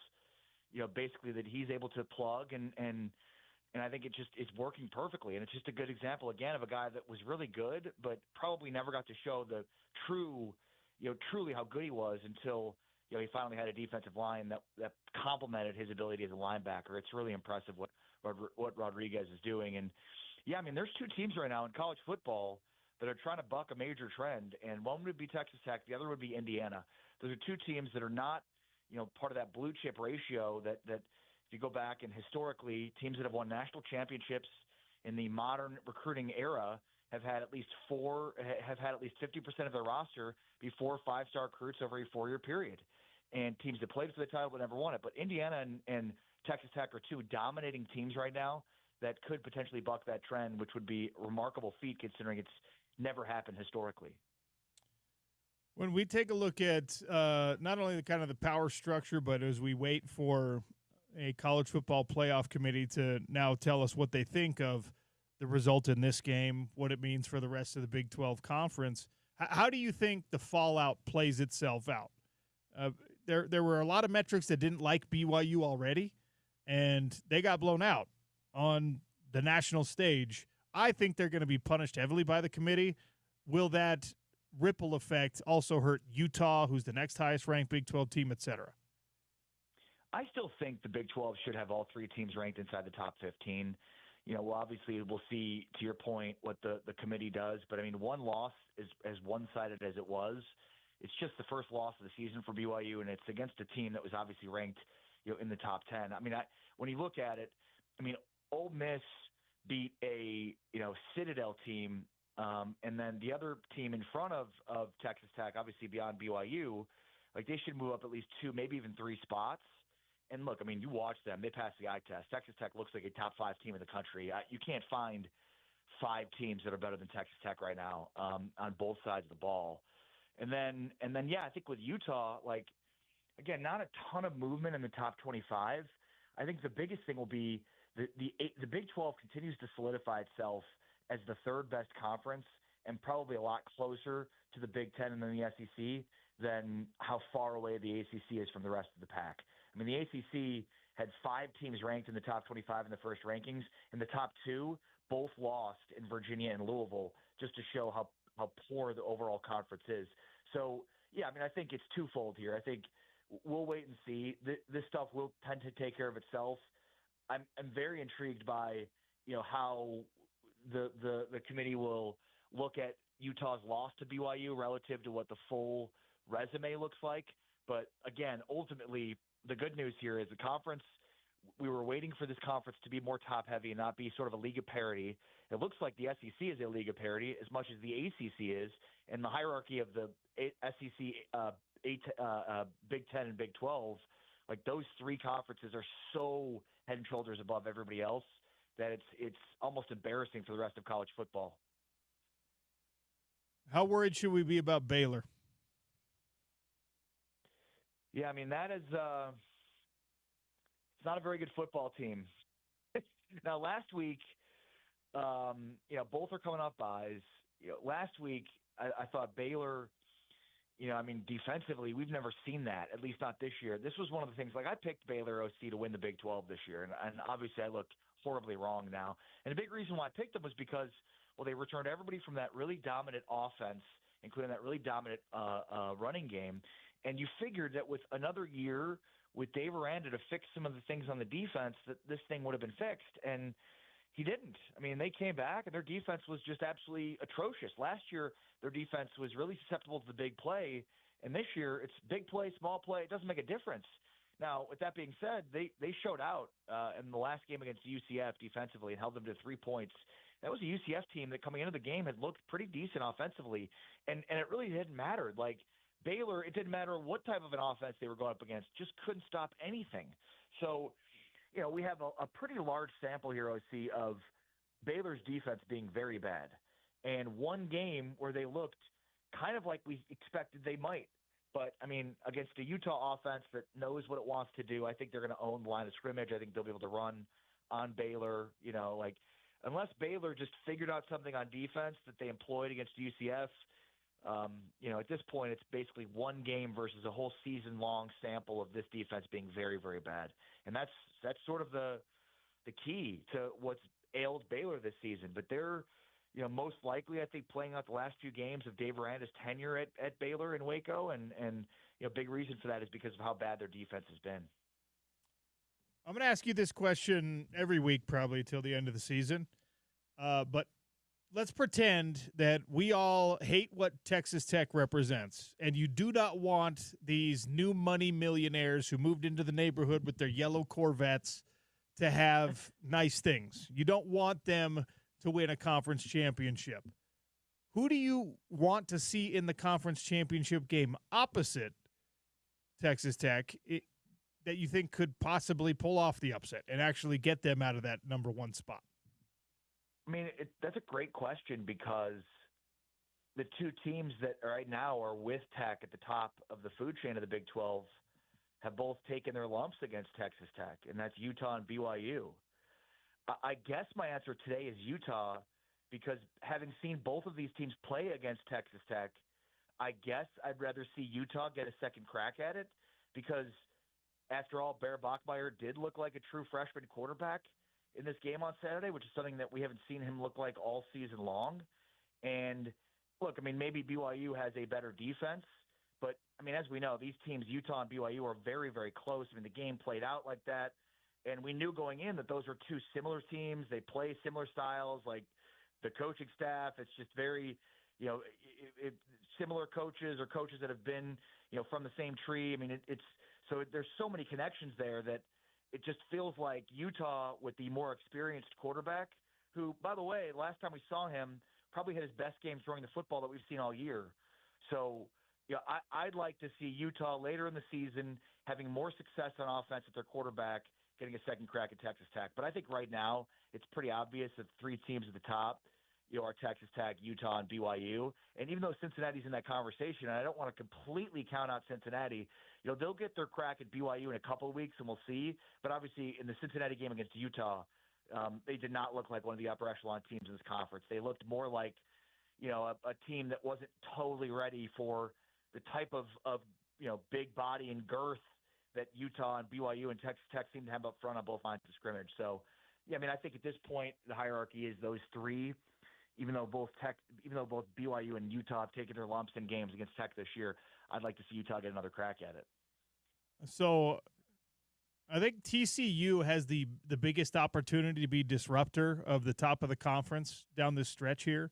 basically that he's able to plug and I think it's working perfectly. And it's just a good example, again, of a guy that was really good, but probably never got to show the truly how good he was until, he finally had a defensive line that complemented his ability as a linebacker. It's really impressive what Rodriguez is doing. And, yeah, I mean, there's two teams right now in college football that are trying to buck a major trend, and one would be Texas Tech, the other would be Indiana. Those are two teams that are not, part of that blue chip ratio that if you go back and historically, teams that have won national championships in the modern recruiting era have had at least 50% of their roster be 4 or 5-star recruits over a 4-year period. And teams that played for the title but never won it. But Indiana and Texas Tech are two dominating teams right now that could potentially buck that trend, which would be a remarkable feat considering it's never happened historically. When we take a look at not only the kind of the power structure, but as we wait for a college football playoff committee to now tell us what they think of the result in this game, what it means for the rest of the Big 12 conference, how do you think the fallout plays itself out? There were a lot of metrics that didn't like BYU already, and they got blown out on the national stage. I think they're going to be punished heavily by the committee. Will that ripple effect also hurt Utah, who's the next highest ranked Big 12 team, et cetera? I still think the Big 12 should have all three teams ranked inside the top 15. Obviously we'll see, to your point, what the committee does. But, I mean, one loss is as one-sided as it was. It's just the first loss of the season for BYU, and it's against a team that was obviously ranked, in the top 10. I mean, when you look at it, I mean, Ole Miss beat a, Citadel team, and then the other team in front of Texas Tech, obviously beyond BYU, like they should move up at least 2, maybe even 3 spots. And look, I mean, you watch them; they pass the eye test. Texas Tech looks like a top 5 team in the country. You can't find 5 teams that are better than Texas Tech right now on both sides of the ball. And then, yeah, I think with Utah, like, again, not a ton of movement in the top 25. I think the biggest thing will be the Big 12 continues to solidify itself as the 3rd best conference and probably a lot closer to the Big 10 and then the SEC than how far away the ACC is from the rest of the pack. I mean, the ACC had 5 teams ranked in the top 25 in the first rankings, and the top 2 both lost in Virginia and Louisville, just to show how poor the overall conference is. So, Yeah, I mean, I think it's twofold here. I think we'll wait and see. This stuff will tend to take care of itself. I'm very intrigued by, how the committee will look at Utah's loss to BYU relative to what the full resume looks like. But again, ultimately, the good news here is the conference. We were waiting for this conference to be more top heavy and not be sort of a league of parity. It looks like the SEC is a league of parity as much as the ACC is, and the hierarchy of the SEC, Big Ten, and Big 12. Like those three conferences are so head and shoulders above everybody else that it's almost embarrassing for the rest of college football. How worried should we be about Baylor? Yeah, I mean that is it's not a very good football team. Now, last week, both are coming off buys. Last week, I thought Baylor. Defensively, we've never seen that, at least not this year. This was one of the things, like I picked Baylor OC to win the Big 12 this year, and obviously I look horribly wrong now. And a big reason why I picked them was because, well, they returned everybody from that really dominant offense, including that really dominant running game. And you figured that with another year with Dave Aranda to fix some of the things on the defense, that this thing would have been fixed. And he didn't. I mean, they came back, and their defense was just absolutely atrocious. Last year, their defense was really susceptible to the big play, and this year, it's big play, small play. It doesn't make a difference. Now, with that being said, they showed out in the last game against UCF defensively and held them to 3 points. That was a UCF team that coming into the game had looked pretty decent offensively, and it really didn't matter. Like Baylor, it didn't matter what type of an offense they were going up against, just couldn't stop anything. So, we have a pretty large sample here, OC, of Baylor's defense being very bad. And one game where they looked kind of like we expected they might. But, I mean, against a Utah offense that knows what it wants to do, I think they're going to own the line of scrimmage. I think they'll be able to run on Baylor. Unless Baylor just figured out something on defense that they employed against UCF, at this point, it's basically one game versus a whole season-long sample of this defense being very, very bad. And that's sort of the key to what's ailed Baylor this season. But they're, most likely, I think, playing out the last few games of Dave Aranda's tenure at Baylor and Waco. And big reason for that is because of how bad their defense has been. I'm going to ask you this question every week probably till the end of the season. But let's pretend that we all hate what Texas Tech represents, and you do not want these new money millionaires who moved into the neighborhood with their yellow Corvettes to have nice things. You don't want them to win a conference championship. Who do you want to see in the conference championship game opposite Texas Tech that you think could possibly pull off the upset and actually get them out of that number one spot? I mean, that's a great question because the two teams that right now are with Tech at the top of the food chain of the Big 12 have both taken their lumps against Texas Tech, and that's Utah and BYU. I guess my answer today is Utah because having seen both of these teams play against Texas Tech, I guess I'd rather see Utah get a second crack at it because, after all, Bear Bachmeier did look like a true freshman quarterback in this game on Saturday, which is something that we haven't seen him look like all season long. And look, I mean, maybe BYU has a better defense, but I mean, as we know, these teams, Utah and BYU, are very, very close. I mean, the game played out like that, and we knew going in that those were two similar teams. They play similar styles, like the coaching staff. It's just very, similar coaches or coaches that have been, from the same tree. I mean, so there's so many connections there that it just feels like Utah with the more experienced quarterback, who, by the way, last time we saw him, probably had his best game throwing the football that we've seen all year. So, I'd like to see Utah later in the season having more success on offense at their quarterback, getting a second crack at Texas Tech. But I think right now it's pretty obvious that three teams at the top, are Texas Tech, Utah, and BYU. And even though Cincinnati's in that conversation, and I don't want to completely count out Cincinnati, they'll get their crack at BYU in a couple of weeks, and we'll see. But obviously, in the Cincinnati game against Utah, they did not look like one of the upper echelon teams in this conference. They looked more like, a team that wasn't totally ready for the type of big body and girth that Utah and BYU and Texas Tech seem to have up front on both lines of scrimmage. So, yeah, I mean, I think at this point the hierarchy is those three. even though both BYU and Utah have taken their lumps in games against Tech this year, I'd like to see Utah get another crack at it. So I think TCU has the biggest opportunity to be disruptor of the top of the conference down this stretch here,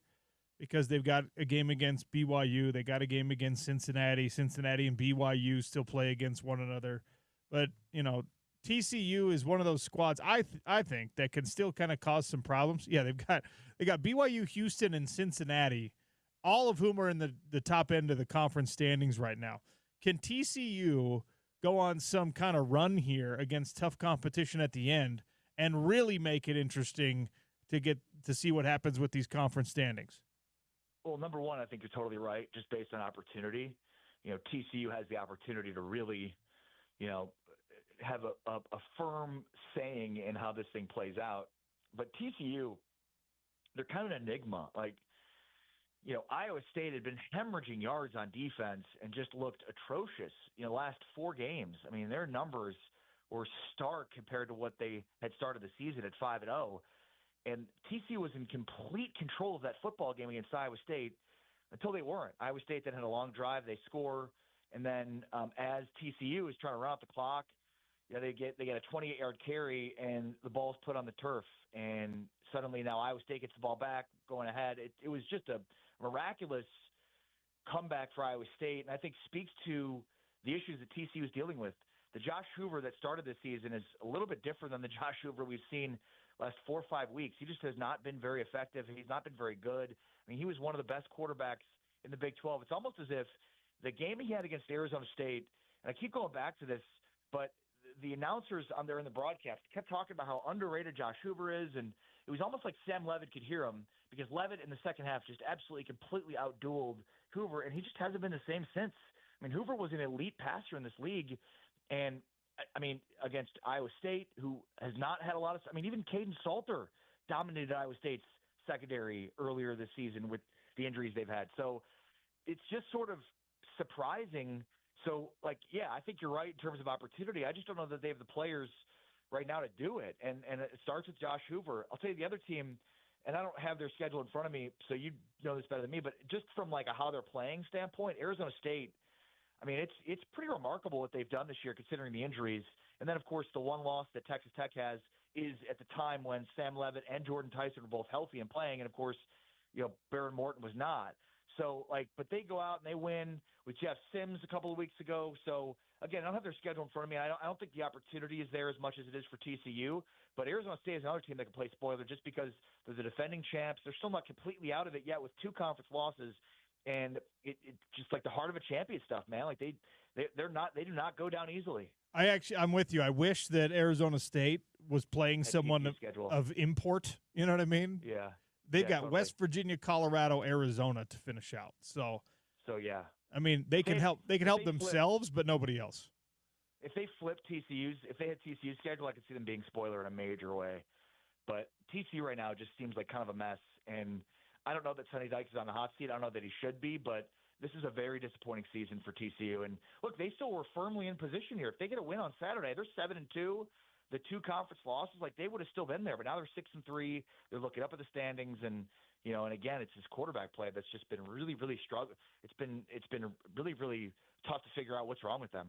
because they've got a game against BYU. They got a game against Cincinnati. Cincinnati and BYU still play against one another. But, TCU is one of those squads I think that can still kind of cause some problems. Yeah, they got BYU, Houston, and Cincinnati, all of whom are in the top end of the conference standings right now. Can TCU go on some kind of run here against tough competition at the end and really make it interesting to get to see what happens with these conference standings? Well, number one, I think you're totally right, just based on opportunity. TCU has the opportunity to really, have a firm saying in how this thing plays out. But TCU, they're kind of an enigma. Iowa State had been hemorrhaging yards on defense and just looked atrocious, last 4 games. I mean, their numbers were stark compared to what they had started the season at 5-0. And TCU was in complete control of that football game against Iowa State until they weren't. Iowa State then had a long drive, they score, and then as TCU is trying to run out the clock, they get a 28-yard carry, and the ball's put on the turf, and suddenly now Iowa State gets the ball back, going ahead. It was just a miraculous comeback for Iowa State, and I think speaks to the issues that TCU is dealing with. The Josh Hoover that started this season is a little bit different than the Josh Hoover we've seen last 4 or 5 weeks. He just has not been very effective. He's not been very good. I mean, he was one of the best quarterbacks in the Big 12. It's almost as if the game he had against Arizona State, and I keep going back to this, but the announcers on there in the broadcast kept talking about how underrated Josh Hoover is, and it was almost like Sam Levitt could hear him, because Levitt in the second half just absolutely completely outdueled Hoover, and he just hasn't been the same since. I mean, Hoover was an elite passer in this league, and I mean, against Iowa State, who has not had a lot of – I mean, even Caden Salter dominated Iowa State's secondary earlier this season with the injuries they've had. So it's just sort of surprising. So, I think you're right in terms of opportunity. I just don't know that they have the players right now to do it. And it starts with Josh Hoover. I'll tell you the other team, and I don't have their schedule in front of me, so you know this better than me, but just from a how they're playing standpoint, Arizona State, I mean, it's pretty remarkable what they've done this year considering the injuries. And then, of course, the one loss that Texas Tech has is at the time when Sam Levitt and Jordan Tyson were both healthy and playing, and, of course, Baron Morton was not. So, but they go out and they win with Jeff Sims a couple of weeks ago. So, again, I don't have their schedule in front of me. I don't think the opportunity is there as much as it is for TCU. But Arizona State is another team that can play spoiler just because they're the defending champs. They're still not completely out of it yet with 2 conference losses. And it's just the heart of a champion stuff, man. They do not go down easily. I'm with you. I wish that Arizona State was playing someone of import. You know what I mean? Yeah. They've got totally. West Virginia, Colorado, Arizona to finish out. So yeah. I mean, they can help themselves, but nobody else. If they had TCU's schedule, I could see them being spoiler in a major way. But TCU right now just seems like kind of a mess. And I don't know that Sonny Dykes is on the hot seat. I don't know that he should be, but this is a very disappointing season for TCU. And look, they still were firmly in position here. If they get a win on Saturday, they're 7-2. The 2 conference losses, they would have still been there, but now they're 6-3. They're looking up at the standings, and and again, it's his quarterback play that's just been really, really struggling. It's been really, really tough to figure out what's wrong with them.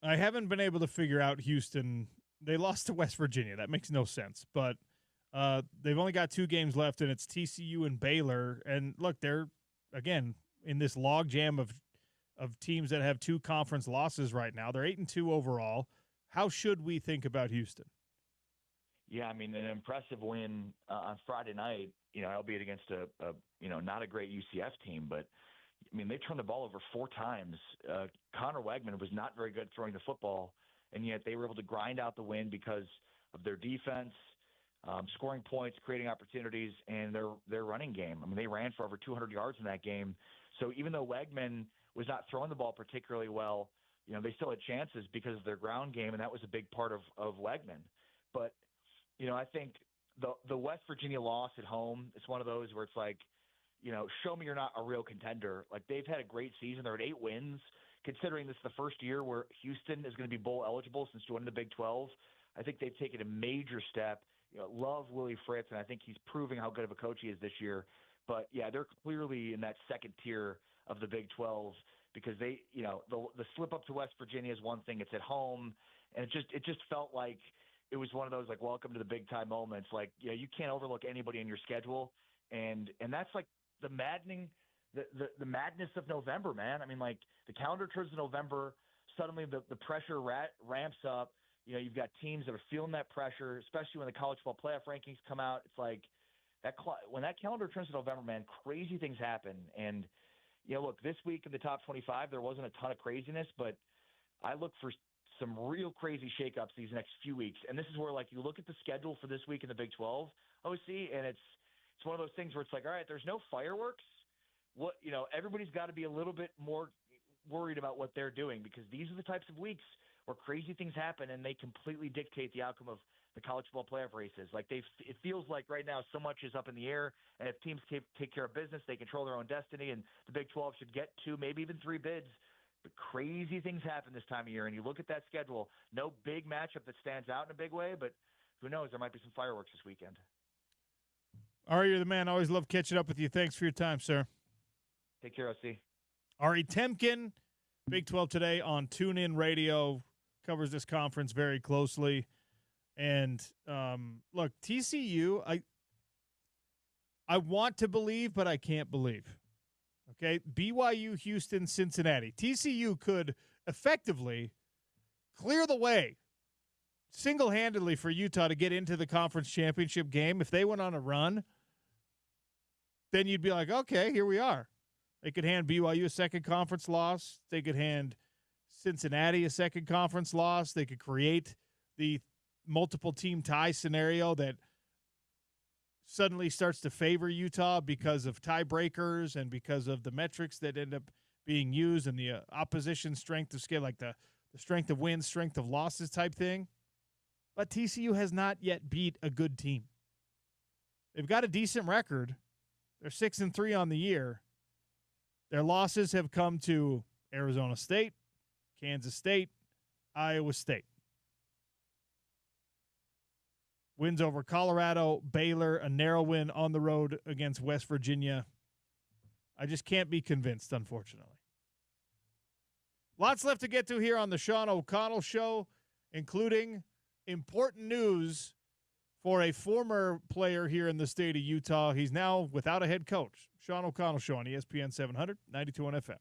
I haven't been able to figure out Houston. They lost to West Virginia. That makes no sense, but they've only got 2 games left, and it's TCU and Baylor. And look, they're again in this logjam of teams that have 2 conference losses right now. They're 8-2 overall. How should we think about Houston? Yeah, I mean, an impressive win on Friday night, albeit against a not a great UCF team, but I mean, they turned the ball over 4 times. Connor Wegman was not very good throwing the football, and yet they were able to grind out the win because of their defense, scoring points, creating opportunities, and their running game. I mean, they ran for over 200 yards in that game. So even though Wegman was not throwing the ball particularly well, they still had chances because of their ground game, and that was a big part of Wegman. But, I think the West Virginia loss at home is one of those where it's show me you're not a real contender. They've had a great season. They're at 8 wins. Considering this is the first year where Houston is going to be bowl eligible since joining the Big 12, I think they've taken a major step love Willie Fritz, and I think he's proving how good of a coach he is this year. But yeah, they're clearly in that second tier of the Big 12 because they, the slip up to West Virginia is one thing. It's at home, and it just felt like it was one of those like welcome to the big time moments. Like, you can't overlook anybody in your schedule, and that's like the the madness of November, man. I mean, like the calendar turns to November, suddenly the pressure ramps up. You've got teams that are feeling that pressure, especially when the college football playoff rankings come out. It's like when that calendar turns to November, man, crazy things happen. And look, this week in the top 25, there wasn't a ton of craziness, but I look for some real crazy shakeups these next few weeks. And this is where, like, you look at the schedule for this week in the Big 12 OC, and it's one of those things where it's like, all right, there's no fireworks. Everybody's got to be a little bit more worried about what they're doing because these are the types of weeks where crazy things happen and they completely dictate the outcome of the college football playoff races. Like it feels like right now so much is up in the air, and if teams take care of business, they control their own destiny, and the Big 12 should get 2, maybe even 3 bids. But crazy things happen this time of year, and you look at that schedule, no big matchup that stands out in a big way, but who knows, there might be some fireworks this weekend. Ari, you're the man. Always love catching up with you. Thanks for your time, sir. Take care, OC. Ari Temkin, Big 12 Today on TuneIn Radio, covers this conference very closely. And look, TCU, I want to believe, but I can't believe. Okay, BYU, Houston, Cincinnati. TCU could effectively clear the way single-handedly for Utah to get into the conference championship game. If they went on a run, then you'd be like, okay, here we are. They could hand BYU a second conference loss. They could hand Cincinnati a second conference loss. They could create the multiple team tie scenario that suddenly starts to favor Utah because of tiebreakers and because of the metrics that end up being used and the opposition strength of scale, like the strength of wins, strength of losses type thing. But TCU has not yet beat a good team. They've got a decent record. They're 6-3 on the year. Their losses have come to Arizona State, Kansas State, Iowa State. Wins over Colorado, Baylor, a narrow win on the road against West Virginia. I just can't be convinced, unfortunately. Lots left to get to here on the Sean O'Connell Show, including important news for a former player here in the state of Utah. He's now without a head coach. Sean O'Connell Show on ESPN 700, 92 FM.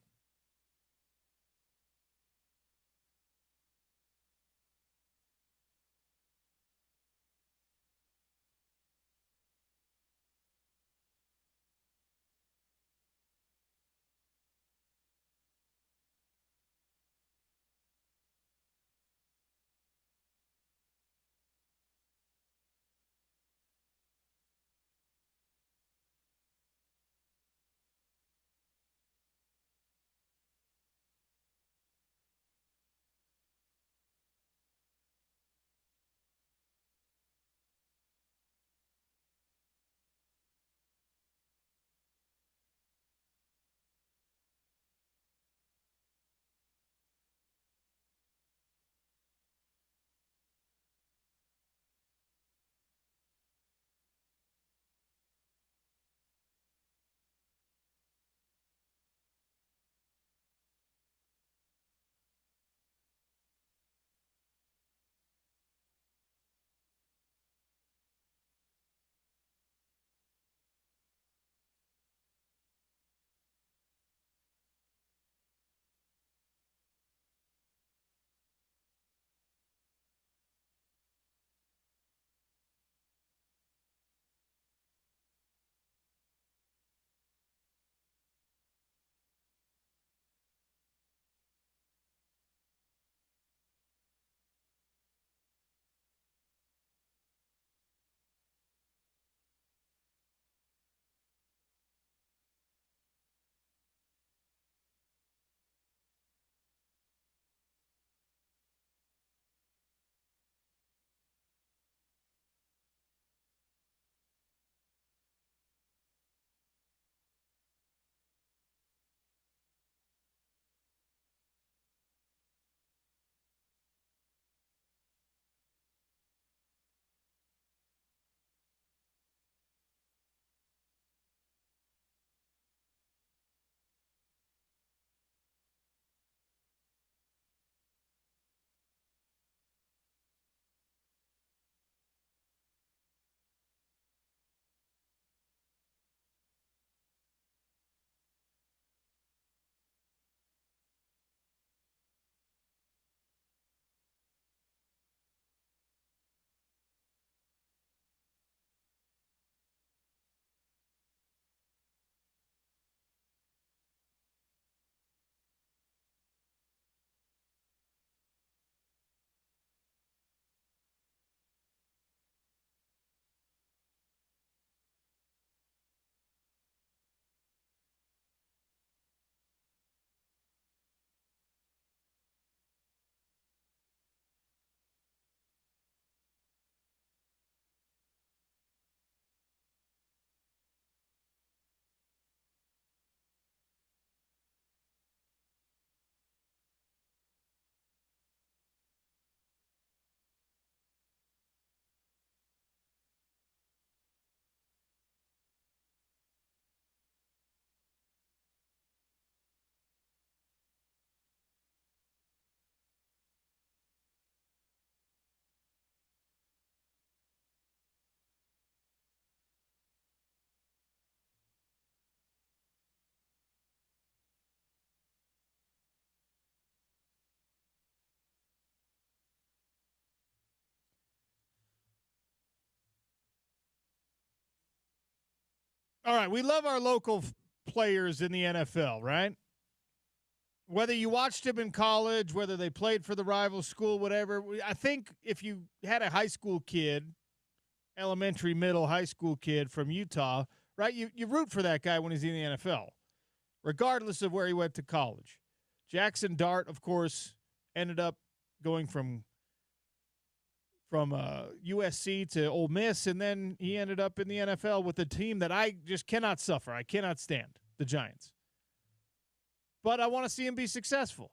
All right, we love our local players in the NFL, right? Whether you watched them in college, whether they played for the rival school, whatever. I think if you had a high school kid, elementary, middle, high school kid from Utah, right, you root for that guy when he's in the NFL, regardless of where he went to college. Jackson Dart, of course, ended up going from USC to Ole Miss, and then he ended up in the NFL with a team that I just cannot suffer. I cannot stand, the Giants. But I want to see him be successful.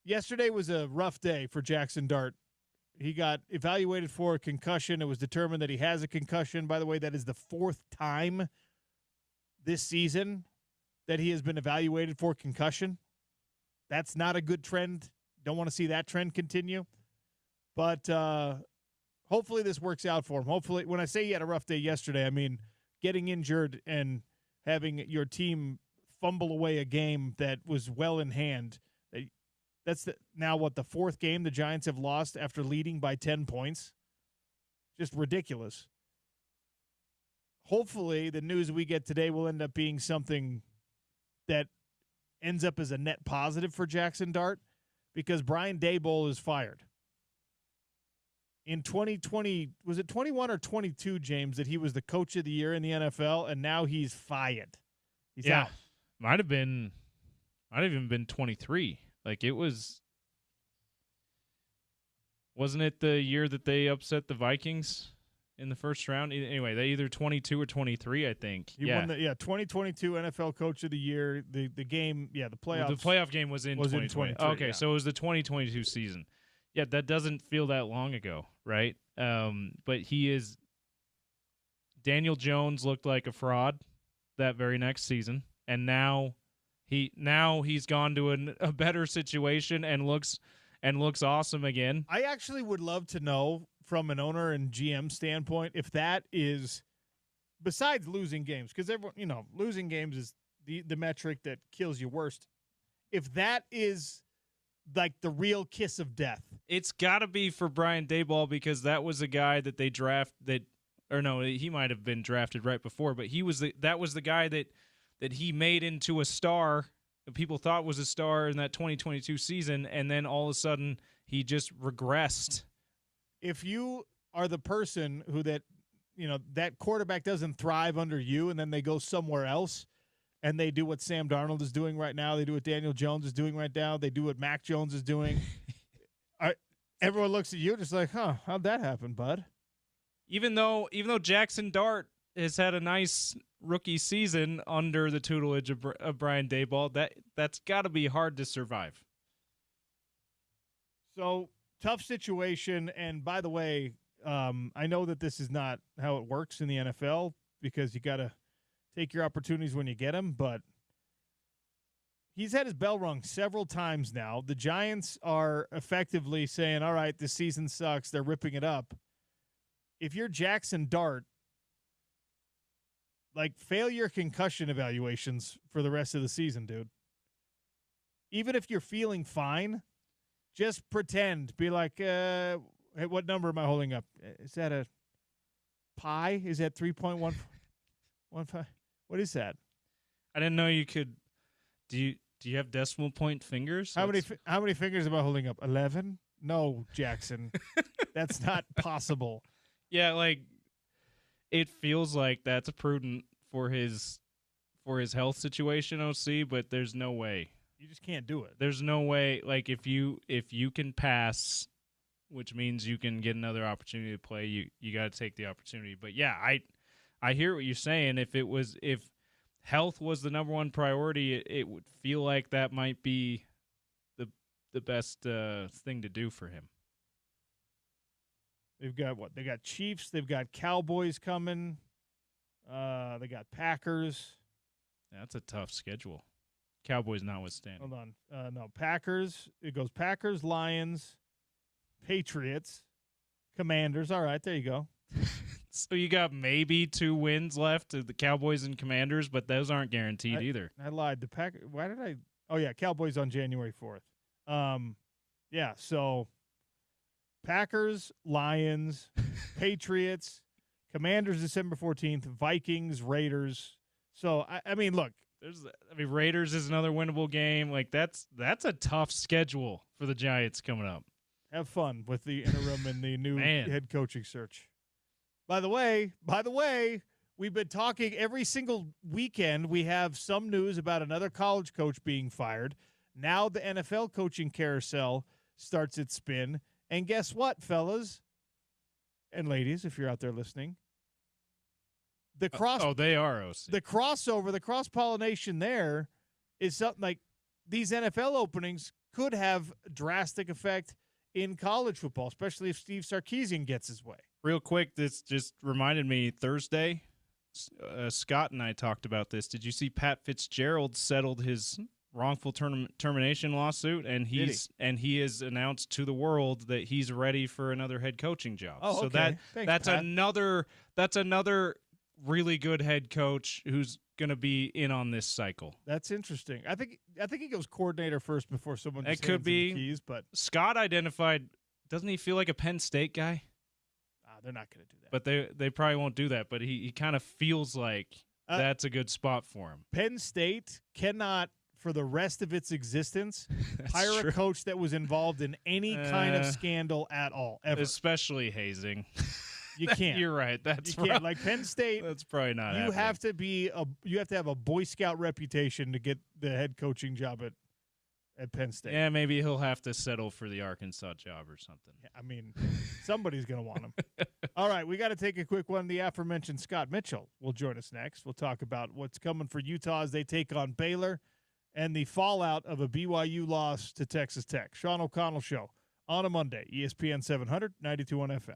Yesterday was a rough day for Jackson Dart. He got evaluated for a concussion. It was determined that he has a concussion. By the way, that is the 4th time this season that he has been evaluated for concussion. That's not a good trend. Don't want to see that trend continue. But hopefully this works out for him. Hopefully, when I say he had a rough day yesterday, I mean getting injured and having your team fumble away a game that was well in hand. That's now the 4th game the Giants have lost after leading by 10 points. Just ridiculous. Hopefully the news we get today will end up being something that ends up as a net positive for Jackson Dart, because Brian Daboll is fired. In 2020, was it 21 or 22, James, that he was the coach of the year in the NFL, and now he's fired. He's out. Might have even been 23. Like, it wasn't it the year that they upset the Vikings in the first round? Anyway, they either 22 or 23, I think. He won the 2022 NFL Coach of the Year. The game, the playoffs. Well, the playoff game was in 2020. Okay, yeah. so it was the 2022 season. Yeah, that doesn't feel that long ago, right? But he is – Daniel Jones looked like a fraud that very next season, and now he's gone to a better situation and looks awesome again. I actually would love to know from an owner and GM standpoint if that is, besides losing games, because everyone, losing games is the metric that kills you worst. If that is like the real kiss of death. It's got to be for Brian Daboll, because that was a guy that they he might have been drafted right before, but that was the guy that he made into a star, that people thought was a star in that 2022 season, and then all of a sudden he just regressed. If you are the person who that quarterback doesn't thrive under you, and then they go somewhere else and they do what Sam Darnold is doing right now, they do what Daniel Jones is doing right now, they do what Mac Jones is doing, everyone looks at you just like, how'd that happen, bud? Even though Jackson Dart has had a nice rookie season under the tutelage of Brian Daboll, that's got to be hard to survive. So, tough situation, and by the way, I know that this is not how it works in the NFL, because you got to take your opportunities when you get them, but he's had his bell rung several times now. The Giants are effectively saying, all right, this season sucks, they're ripping it up. If you're Jackson Dart, fail your concussion evaluations for the rest of the season, dude. Even if you're feeling fine, just pretend. Be like, hey, what number am I holding up? Is that a pi? Is that 3.115? What is that? I didn't know you could. Do you have decimal point fingers? How many fingers am I holding up? 11? No, Jackson. That's not possible. Yeah, it feels like that's prudent for his health situation, OC, but there's no way. You just can't do it. There's no way. If you can pass, which means you can get another opportunity to play, you got to take the opportunity. But yeah, I hear what you're saying. If health was the number one priority, it would feel like that might be the best thing to do for him. They've got what? They got Chiefs. They've got Cowboys coming. They got Packers. That's a tough schedule. Cowboys notwithstanding. Hold on. No, Packers. It goes Packers, Lions, Patriots, Commanders. All right, there you go. So you got maybe 2 wins left to the Cowboys and Commanders, but those aren't guaranteed either. I lied. The Packers. Why did I? Oh yeah, Cowboys on January 4th. Yeah. So Packers, Lions, Patriots, Commanders December 14th, Vikings, Raiders. So, I mean, look, Raiders is another winnable game. Like that's a tough schedule for the Giants coming up. have fun with the interim and the new Man. head coaching search. By the way, we've been talking every single weekend. We have some news about another college coach being fired. Now the NFL coaching carousel starts its spin. And guess what, fellas and ladies, if you're out there listening? They are OC. The crossover, the cross-pollination there is something like these NFL openings could have a drastic effect in college football, especially if Steve Sarkisian gets his way. Real quick, this just reminded me Thursday, Scott and I talked about this. Did you see Pat Fitzgerald settled his wrongful termination lawsuit, and he has announced to the world that he's ready for another head coaching job. Oh, so okay. Thanks, Pat. That's another really good head coach who's going to be in on this cycle. That's interesting. I think he goes coordinator first before someone just It could hands him be the keys, but Scott identified. Doesn't he feel like a Penn State guy? they're not going to do that. But they probably won't do that. But he kind of feels like that's a good spot for him. Penn State cannot, for the rest of its existence, hire a coach that was involved in any kind of scandal at all, ever. Especially hazing. You can't. You're right. That's you can't. Like Penn State, that's probably not. You have to have a Boy Scout reputation to get the head coaching job at Penn State. Yeah, maybe he'll have to settle for the Arkansas job or something. I mean, somebody's going to want him. All right, we got to take a quick one. The aforementioned Scott Mitchell will join us next. We'll talk about what's coming for Utah as they take on Baylor and the fallout of a BYU loss to Texas Tech. Sean O'Connell Show on a Monday, ESPN 700, 92.1 FM.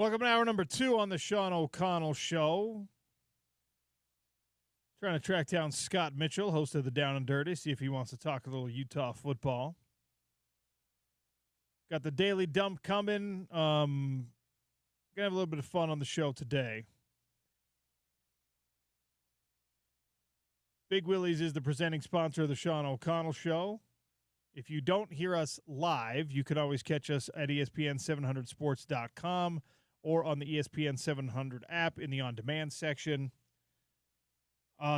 Welcome to hour number 2 on the Sean O'Connell Show. Trying to track down Scott Mitchell, host of the Down and Dirty, see if he wants to talk a little Utah football. Got the Daily Dump coming. Gonna have a little bit of fun on the show today. Big Willie's is the presenting sponsor of the Sean O'Connell Show. If you don't hear us live, you can always catch us at ESPN700sports.com or on the ESPN 700 app in the on-demand section.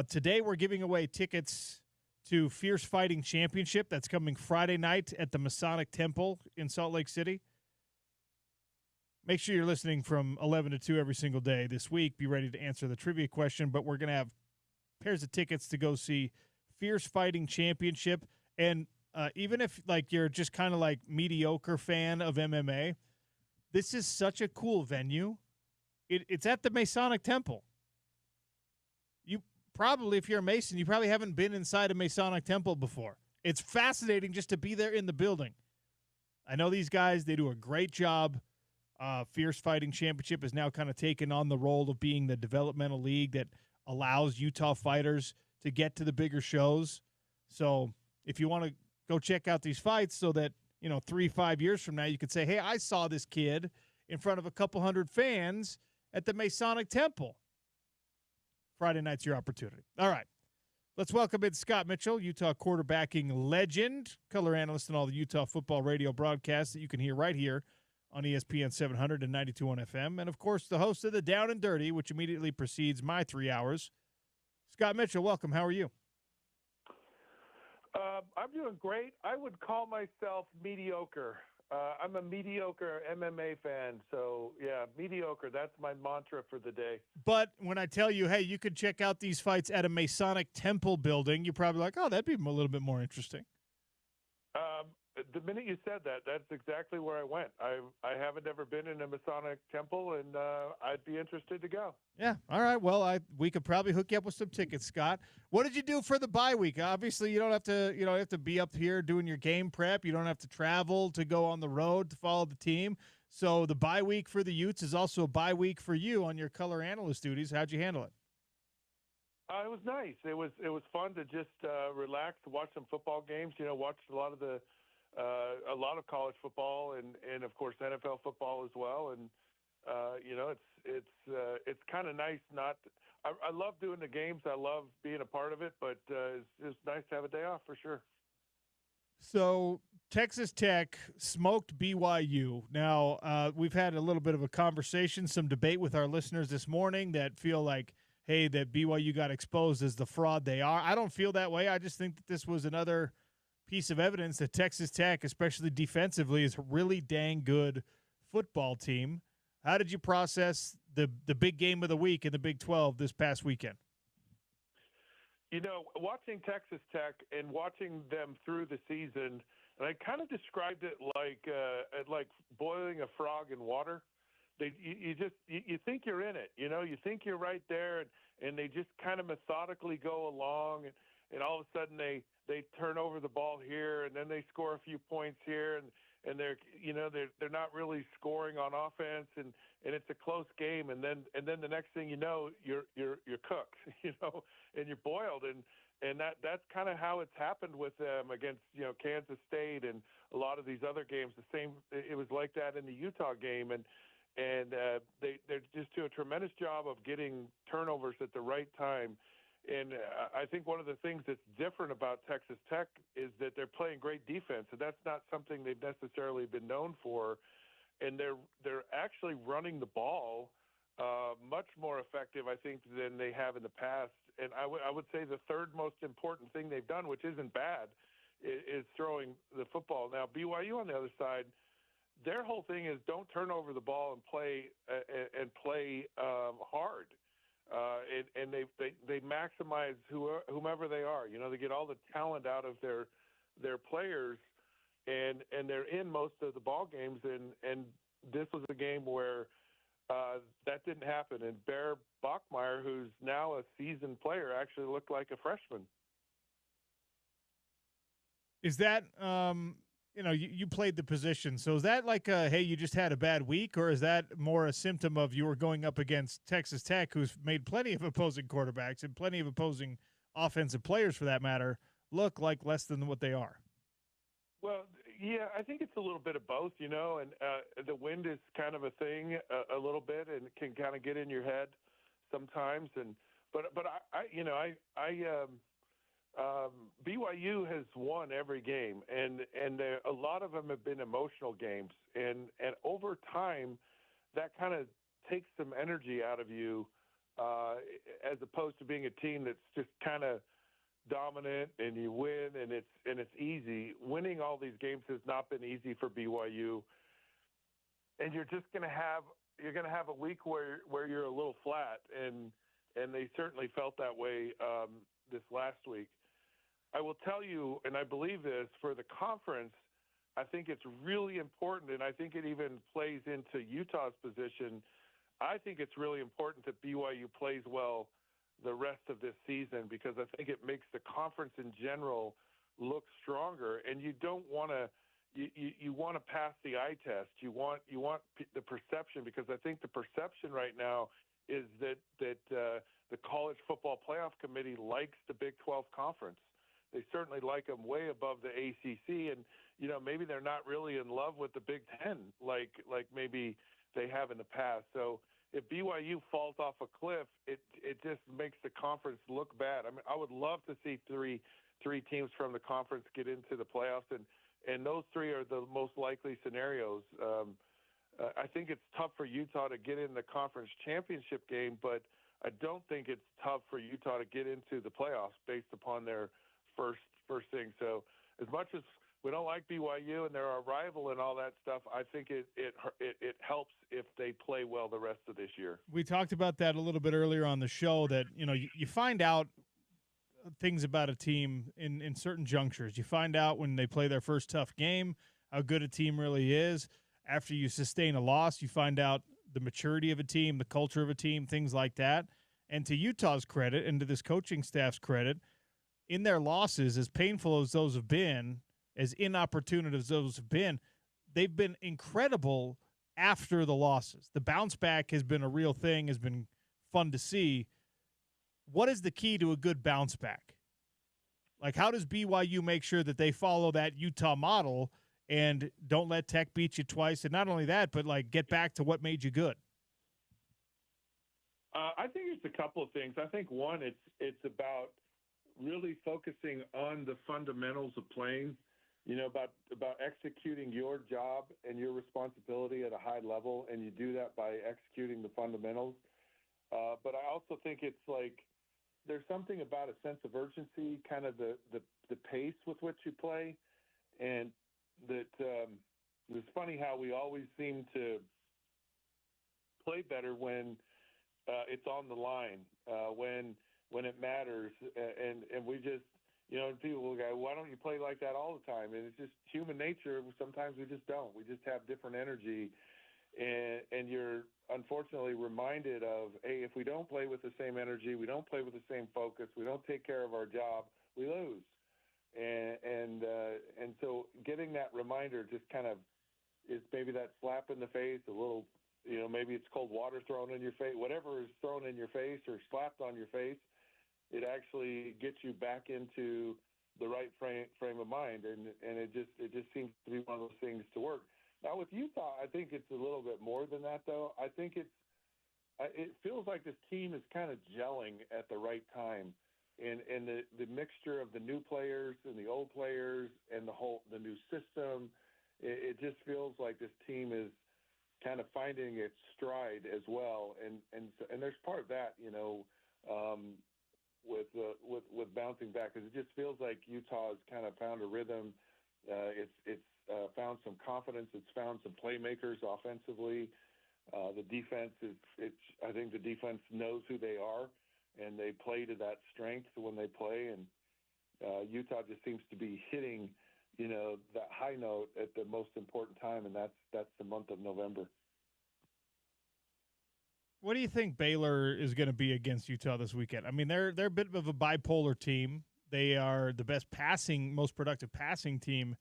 Today we're giving away tickets to Fierce Fighting Championship. That's coming Friday night at the Masonic Temple in Salt Lake City. Make sure you're listening from 11 to 2 every single day this week. Be ready to answer the trivia question, but we're going to have pairs of tickets to go see Fierce Fighting Championship. And even if you're just kind of like mediocre fan of MMA, this is such a cool venue. It's at the Masonic Temple. You probably, if you're a Mason, you probably haven't been inside a Masonic Temple before. It's fascinating just to be there in the building. I know these guys, they do a great job. Fierce Fighting Championship has now kind of taken on the role of being the developmental league that allows Utah fighters to get to the bigger shows. So if you want to go check out these fights so that, 3-5 years from now, you could say, hey, I saw this kid in front of a couple hundred fans at the Masonic Temple. Friday night's your opportunity. All right. Let's welcome in Scott Mitchell, Utah quarterbacking legend, color analyst in all the Utah football radio broadcasts that you can hear right here on ESPN 700 and 92.1 FM. And, of course, the host of the Down and Dirty, which immediately precedes my 3 hours. Scott Mitchell, welcome. How are you? I'm doing great. I would call myself mediocre. I'm a mediocre MMA fan, so yeah, mediocre. That's my mantra for the day. But when I tell you, hey, you could check out these fights at a Masonic Temple building, you're probably like, oh, that'd be a little bit more interesting. The minute you said that, that's exactly where I went. I haven't ever been in a Masonic Temple, and I'd be interested to go. Yeah. All right. Well, we could probably hook you up with some tickets, Scott. What did you do for the bye week? Obviously, you don't have to be up here doing your game prep. You don't have to travel to go on the road to follow the team. So the bye week for the Utes is also a bye week for you on your color analyst duties. How'd you handle it? It was nice. It was fun to just relax, watch some football games. Watched a lot of college football and of course NFL football as well. And it's kind of nice. I love doing the games. I love being a part of it, but it's nice to have a day off for sure. So Texas Tech smoked BYU. Now we've had a little bit of a conversation, some debate with our listeners this morning that feel like, hey, that BYU got exposed as the fraud they are. I don't feel that way. I just think that this was another piece of evidence that Texas Tech, especially defensively, is a really dang good football team. How did you process the big game of the week in the Big 12 this past weekend? Watching Texas Tech and watching them through the season, and I kind of described it like boiling a frog in water. You think you're in it, you think you're right there, and they just kind of methodically go along, and all of a sudden they turn over the ball here, and then they score a few points here, and they're not really scoring on offense, and it's a close game, and then the next thing you know, you're cooked, and you're boiled, and that's kind of how it's happened with them against Kansas State and a lot of these other games. It was like that in the Utah game, and they're just do a tremendous job of getting turnovers at the right time. And I think one of the things that's different about Texas Tech is that they're playing great defense, and that's not something they've necessarily been known for. And they're actually running the ball much more effective, I think, than they have in the past. And I would say the third most important thing they've done, which isn't bad, is throwing the football. Now, BYU on the other side, their whole thing is don't turn over the ball and play hard. And they maximize whomever they are. They get all the talent out of their players, and they're in most of the ball games. And this was a game where that didn't happen. And Bear Bachmeier, who's now a seasoned player, actually looked like a freshman. Is that you played the position. So is that like hey, you just had a bad week, or is that more a symptom of you were going up against Texas Tech, who's made plenty of opposing quarterbacks and plenty of opposing offensive players, for that matter, look like less than what they are? Well, yeah, I think it's a little bit of both, and the wind is kind of a thing a little bit, and it can kind of get in your head sometimes. But BYU has won every game, and a lot of them have been emotional games, and over time, that kind of takes some energy out of you, as opposed to being a team that's just kind of dominant and you win and it's easy. Winning all these games has not been easy for BYU, and you're gonna have a week where you're a little flat, and they certainly felt that way this last week. I will tell you, and I believe this, for the conference, I think it's really important, and I think it even plays into Utah's position. I think it's really important that BYU plays well the rest of this season, because I think it makes the conference in general look stronger. And you don't want to you want to pass the eye test. You want the perception, because I think the perception right now is that the College Football Playoff Committee likes the Big 12 conference. They certainly like them way above the ACC, and maybe they're not really in love with the Big 10 like maybe they have in the past. So if BYU falls off a cliff, it just makes the conference look bad. I mean, I would love to see three teams from the conference get into the playoffs, and those three are the most likely scenarios. I think it's tough for Utah to get in the conference championship game, but I don't think it's tough for Utah to get into the playoffs based upon their first thing. So as much as we don't like BYU and they're our rival and all that stuff, I think it helps if they play well the rest of this year. We talked about that a little bit earlier on the show, that you find out things about a team in certain junctures. You find out when they play their first tough game how good a team really is. After you sustain a loss, you find out the maturity of a team, the culture of a team, things like that. And to Utah's credit, and to this coaching staff's credit, in their losses, as painful as those have been, as inopportune as those have been, they've been incredible after the losses. The bounce back has been a real thing, has been fun to see. What is the key to a good bounce back? Like, how does BYU make sure that they follow that Utah model and don't let Tech beat you twice? And not only that, but get back to what made you good. I think it's a couple of things. I think one, it's about really focusing on the fundamentals of playing, about executing your job and your responsibility at a high level, and you do that by executing the fundamentals. But I also think it's there's something about a sense of urgency, kind of the pace with which you play, and that it's funny how we always seem to play better when it's on the line, when it matters, and we just, people will go, why don't you play like that all the time? And it's just human nature. Sometimes we just don't. We just have different energy, and you're unfortunately reminded of, hey, if we don't play with the same energy, we don't play with the same focus, we don't take care of our job, we lose. And so getting that reminder just kind of is maybe that slap in the face, a little, maybe it's cold water thrown in your face, whatever is thrown in your face or slapped on your face, it actually gets you back into the right frame of mind, and it just seems to be one of those things to work. Now with Utah, I think it's a little bit more than that, though. I think it feels like this team is kind of gelling at the right time, and the mixture of the new players and the old players and the new system, it just feels like this team is kind of finding its stride as well, and there's part of that, with bouncing back, because it just feels like Utah has kind of found a rhythm. It's found some confidence. It's found some playmakers offensively. The defense I think the defense knows who they are, and they play to that strength when they play. And Utah just seems to be hitting, that high note at the most important time, and that's the month of November. What do you think Baylor is going to be against Utah this weekend? I mean, they're a bit of a bipolar team. They are the best most productive passing team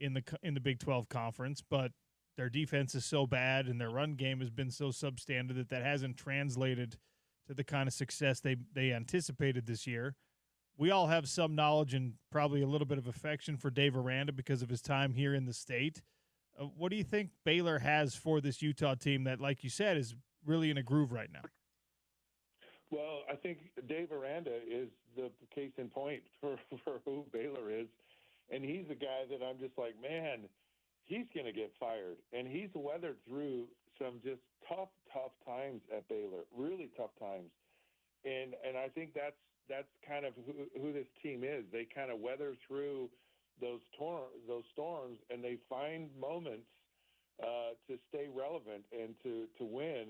in the Big 12 conference, but their defense is so bad and their run game has been so substandard that hasn't translated to the kind of success they anticipated this year. We all have some knowledge and probably a little bit of affection for Dave Aranda because of his time here in the state. What do you think Baylor has for this Utah team that, like you said, is really in a groove right now? Well, I think Dave Aranda is the case in point for who Baylor is. And he's a guy that I'm just like, man, he's going to get fired. And he's weathered through some just tough times at Baylor, really tough times. And I think that's kind of who this team is. They kind of weather through those storms, and they find moments to stay relevant and to win.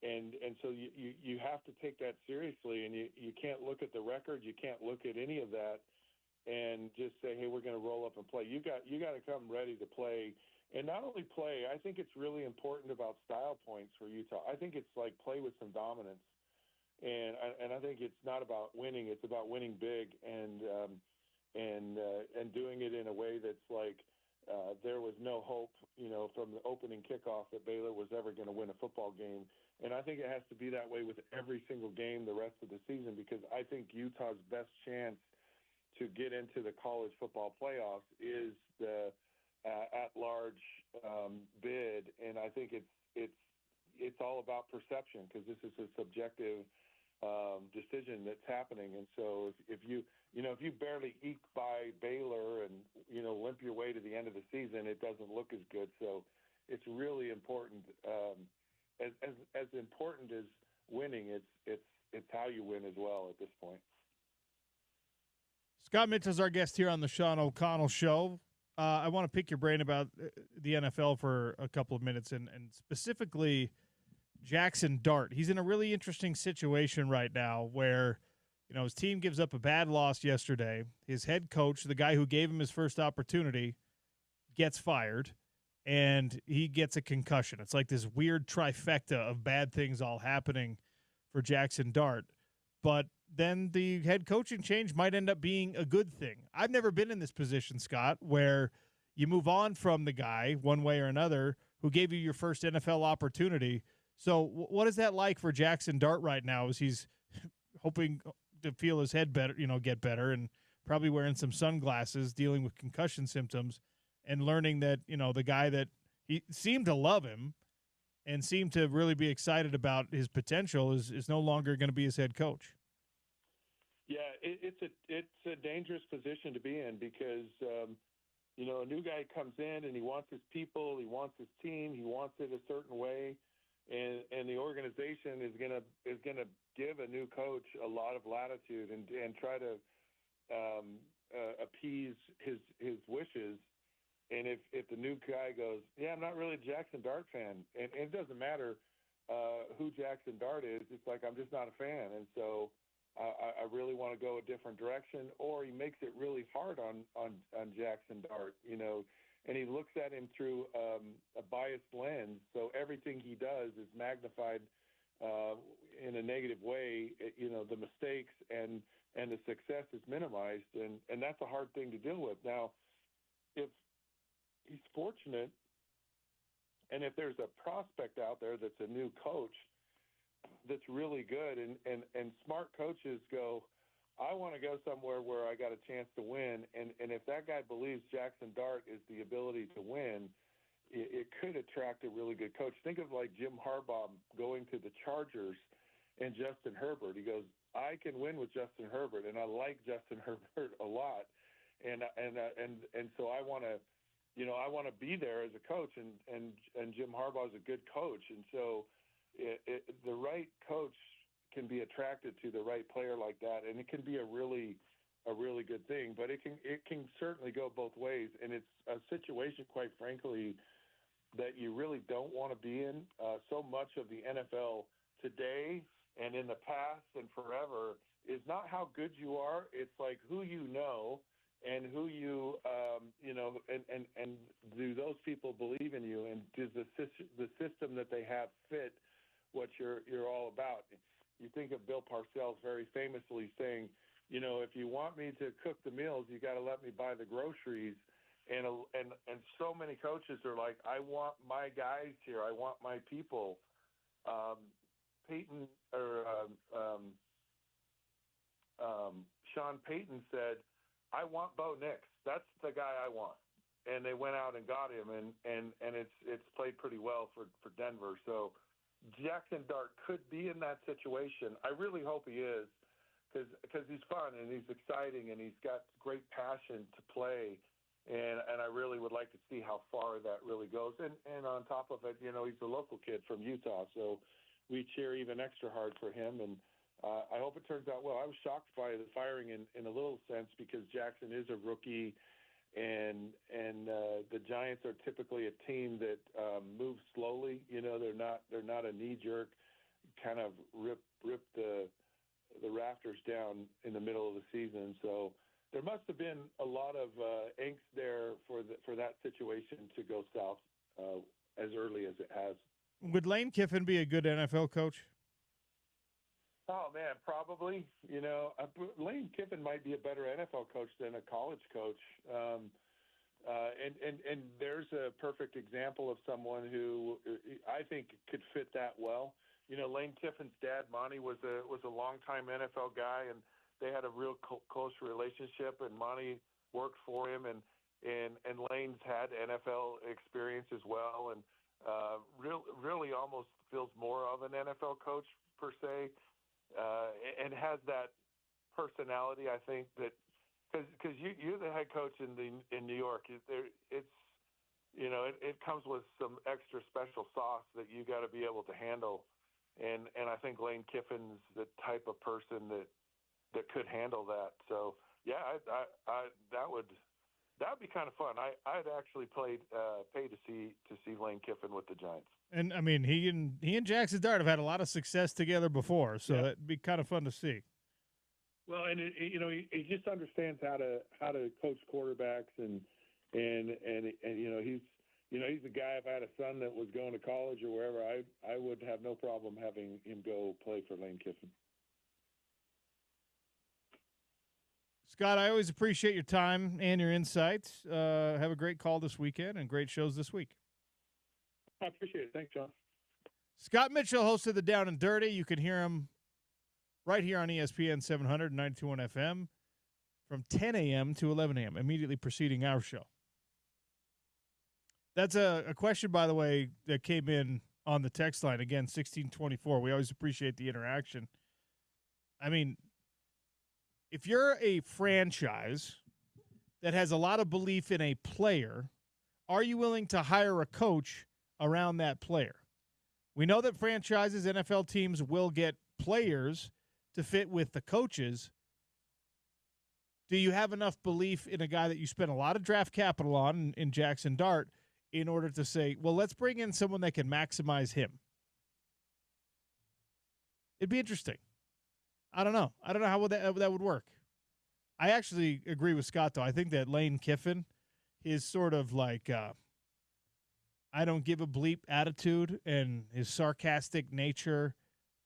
And so you have to take that seriously, and you can't look at the record, you can't look at any of that, and just say, hey, we're going to roll up and play. You got to come ready to play, and not only play. I think it's really important about style points for Utah. I think it's like play with some dominance. And I think it's not about winning; it's about winning big and doing it in a way that's like there was no hope, from the opening kickoff that Baylor was ever going to win a football game. And I think it has to be that way with every single game the rest of the season, because I think Utah's best chance to get into the college football playoffs is the at-large bid, and I think it's all about perception, because this is a subjective decision that's happening. And so if you barely eke by Baylor and limp your way to the end of the season, it doesn't look as good. So it's really important. As important as winning, it's how you win as well at this point. Scott Mitchell is our guest here on the Sean O'Connell Show. I want to pick your brain about the NFL for a couple of minutes, and specifically Jackson Dart. He's in a really interesting situation right now where, his team gives up a bad loss yesterday. His head coach, the guy who gave him his first opportunity, gets fired, and he gets a concussion. It's like this weird trifecta of bad things all happening for Jackson Dart. But then the head coaching change might end up being a good thing. I've never been in this position, Scott, where you move on from the guy one way or another who gave you your first NFL opportunity. So what is that like for Jackson Dart right now as he's hoping to feel his head better, get better, and probably wearing some sunglasses, dealing with concussion symptoms, and learning that, the guy that he seemed to love him and seemed to really be excited about his potential is no longer going to be his head coach? Yeah, it's a dangerous position to be in because, a new guy comes in and he wants his people, he wants his team, he wants it a certain way. And the organization is gonna give a new coach a lot of latitude and try to appease his wishes. And if the new guy goes, yeah, I'm not really a Jackson Dart fan, and it doesn't matter who Jackson Dart is, it's like I'm just not a fan, and so I really want to go a different direction. Or he makes it really hard on Jackson Dart, and he looks at him through a biased lens. So everything he does is magnified in a negative way. The mistakes and the success is minimized, and that's a hard thing to deal with. Now, if he's fortunate, and if there's a prospect out there that's a new coach that's really good, and smart coaches go, I want to go somewhere where I got a chance to win. And if that guy believes Jackson Dart is the ability to win, it could attract a really good coach. Think of like Jim Harbaugh going to the Chargers and Justin Herbert. He goes, I can win with Justin Herbert, and I like Justin Herbert a lot. And so I want to, I want to be there as a coach, and Jim Harbaugh is a good coach. And so the right coach can be attracted to the right player like that, and it can be a really good thing. But it can certainly go both ways, and it's a situation, quite frankly, that you really don't want to be in. So much of the NFL today and in the past and forever is not how good you are. It's like who you know and who you and do those people believe in you, and does the system that they have fit what you're all about. You think of Bill Parcells very famously saying, if you want me to cook the meals, you got to let me buy the groceries. and so many coaches are like, I want my guys here. I want my people. Peyton or Sean Payton said, I want Bo Nix. That's the guy I want. And they went out and got him, and it's played pretty well for Denver. So Jackson Dart could be in that situation. I really hope he is, because he's fun and he's exciting and he's got great passion to play. And I really would like to see how far that really goes. And on top of it, he's a local kid from Utah, so we cheer even extra hard for him. And I hope it turns out well. I was shocked by the firing in a little sense, because Jackson is a rookie, and the Giants are typically a team that moves slowly. They're not a knee jerk kind of rip the rafters down in the middle of the season. So there must have been a lot of angst there for that situation to go south as early as it has. Would Lane Kiffin be a good NFL coach? Oh man, probably. Lane Kiffin might be a better NFL coach than a college coach. And there's a perfect example of someone who I think could fit that well. Lane Kiffin's dad, Monty, was a longtime NFL guy, and they had a real close relationship. And Monty worked for him, and Lane's had NFL experience as well, and really almost feels more of an NFL coach per se, and has that personality. I think that because you're the head coach in New York, it comes with some extra special sauce that you got to be able to handle. And I think Lane Kiffin's the type of person that could handle that. So yeah, that would be kind of fun. I'd actually pay to see Lane Kiffin with the Giants. And I mean, he and Jackson Dart have had a lot of success together before, so that'd be kind of fun to see. Well, and he just understands how to coach quarterbacks, and he's a guy. If I had a son that was going to college or wherever, I would have no problem having him go play for Lane Kiffin. Scott, I always appreciate your time and your insights. Have a great call this weekend and great shows this week. I appreciate it. Thanks, John. Scott Mitchell, host of the Down and Dirty. You can hear him right here on ESPN 700 and 92.1 FM from 10 a.m. to 11 a.m., immediately preceding our show. That's a question, by the way, that came in on the text line. Again, 1624. We always appreciate the interaction. I mean, if you're a franchise that has a lot of belief in a player, are you willing to hire a coach around that player? We know that franchises, NFL teams will get players to fit with the coaches. Do you have enough belief in a guy that you spent a lot of draft capital on in Jackson Dart in order to say, well, let's bring in someone that can maximize him? It'd be interesting. I don't know how that would work. I actually agree with Scott, though. I think that Lane Kiffin, his sort of like I don't give a bleep attitude and his sarcastic nature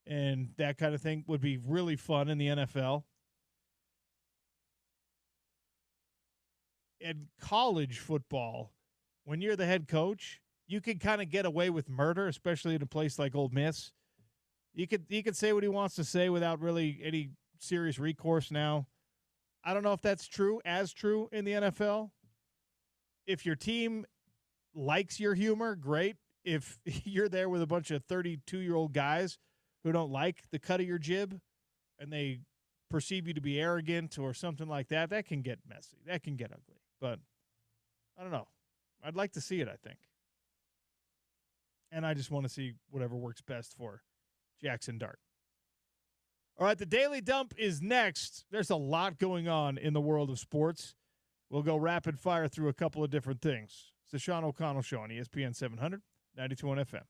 and that kind of thing would be really fun in the NFL. In college football, when you're the head coach, you can kind of get away with murder, especially in a place like Ole Miss. He could say what he wants to say without really any serious recourse now. I don't know if that's true in the NFL. If your team likes your humor, great. If you're there with a bunch of 32-year-old guys who don't like the cut of your jib and they perceive you to be arrogant or something like that, that can get messy. That can get ugly. But I don't know. I'd like to see it, I think. And I just want to see whatever works best for Jackson Dart. All right, the Daily Dump is next. There's a lot going on in the world of sports. We'll go rapid fire through a couple of different things. It's the Sean O'Connell Show on ESPN 700, 92.1 FM.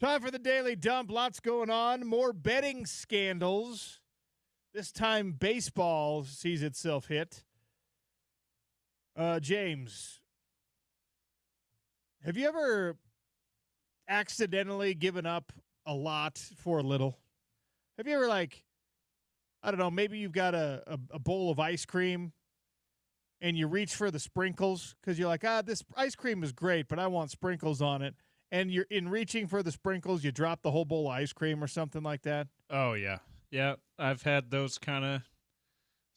Time for the Daily Dump. Lots going on. More betting scandals. This time, baseball sees itself hit. James, have you ever accidentally given up a lot for a little? Have you ever, like, I don't know, maybe you've got a bowl of ice cream and you reach for the sprinkles because you're like, this ice cream is great, but I want sprinkles on it. And you're in reaching for the sprinkles, you drop the whole bowl of ice cream or something like that? Oh, yeah. Yeah, I've had those kind of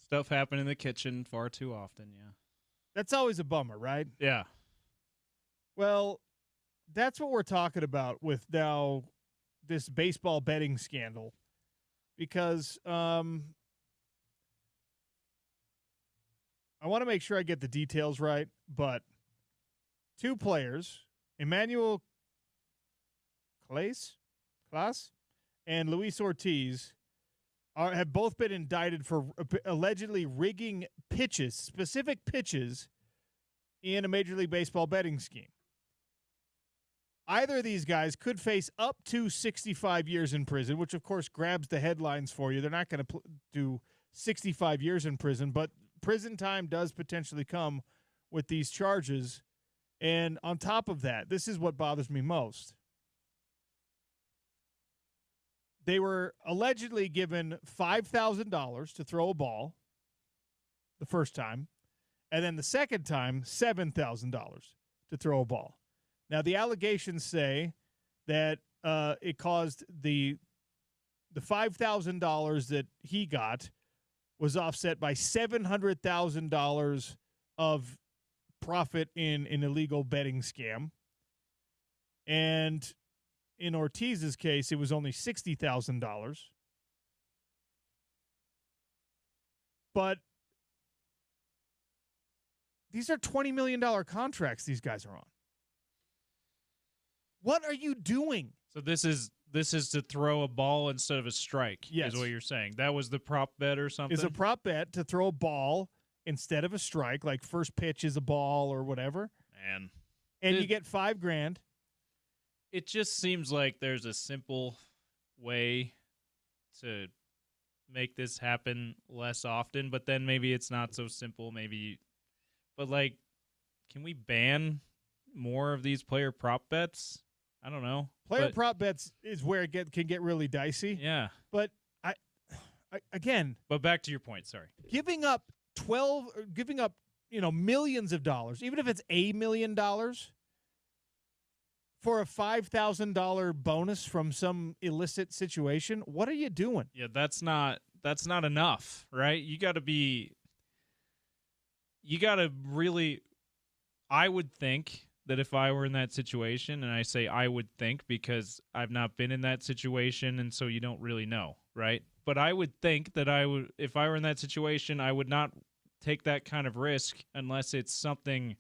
stuff happen in the kitchen far too often, yeah. That's always a bummer, right? Yeah. Well, that's what we're talking about with now this baseball betting scandal. Because I want to make sure I get the details right, but two players, Emmanuel Clase and Luis Ortiz, have both been indicted for allegedly rigging pitches, specific pitches, in a Major League Baseball betting scheme. Either of these guys could face up to 65 years in prison, which, of course, grabs the headlines for you. They're not going to do 65 years in prison, but prison time does potentially come with these charges. And on top of that, this is what bothers me most. They were allegedly given $5,000 to throw a ball the first time, and then the second time, $7,000 to throw a ball. Now, the allegations say that it caused the $5,000 that he got was offset by $700,000 of profit in an illegal betting scam. And in Ortiz's case, it was only $60,000. But these are $20 million contracts these guys are on. What are you doing? So this is to throw a ball instead of a strike, yes, is what you're saying. That was the prop bet or something? It's a prop bet to throw a ball instead of a strike, like first pitch is a ball or whatever. Man. And you get $5,000. It just seems like there's a simple way to make this happen less often, but then maybe it's not so simple. But like, can we ban more of these player prop bets? I don't know. Player prop bets is where it can get really dicey. Yeah. But again. But back to your point. Sorry. Giving up millions of dollars, even if it's $1 million, for a $5,000 bonus from some illicit situation. What are you doing? Yeah, that's not enough, right? You got to really, I would think that if I were in that situation, and I say I would think because I've not been in that situation, and so you don't really know, right? But I would think that if I were in that situation, I would not take that kind of risk unless it's something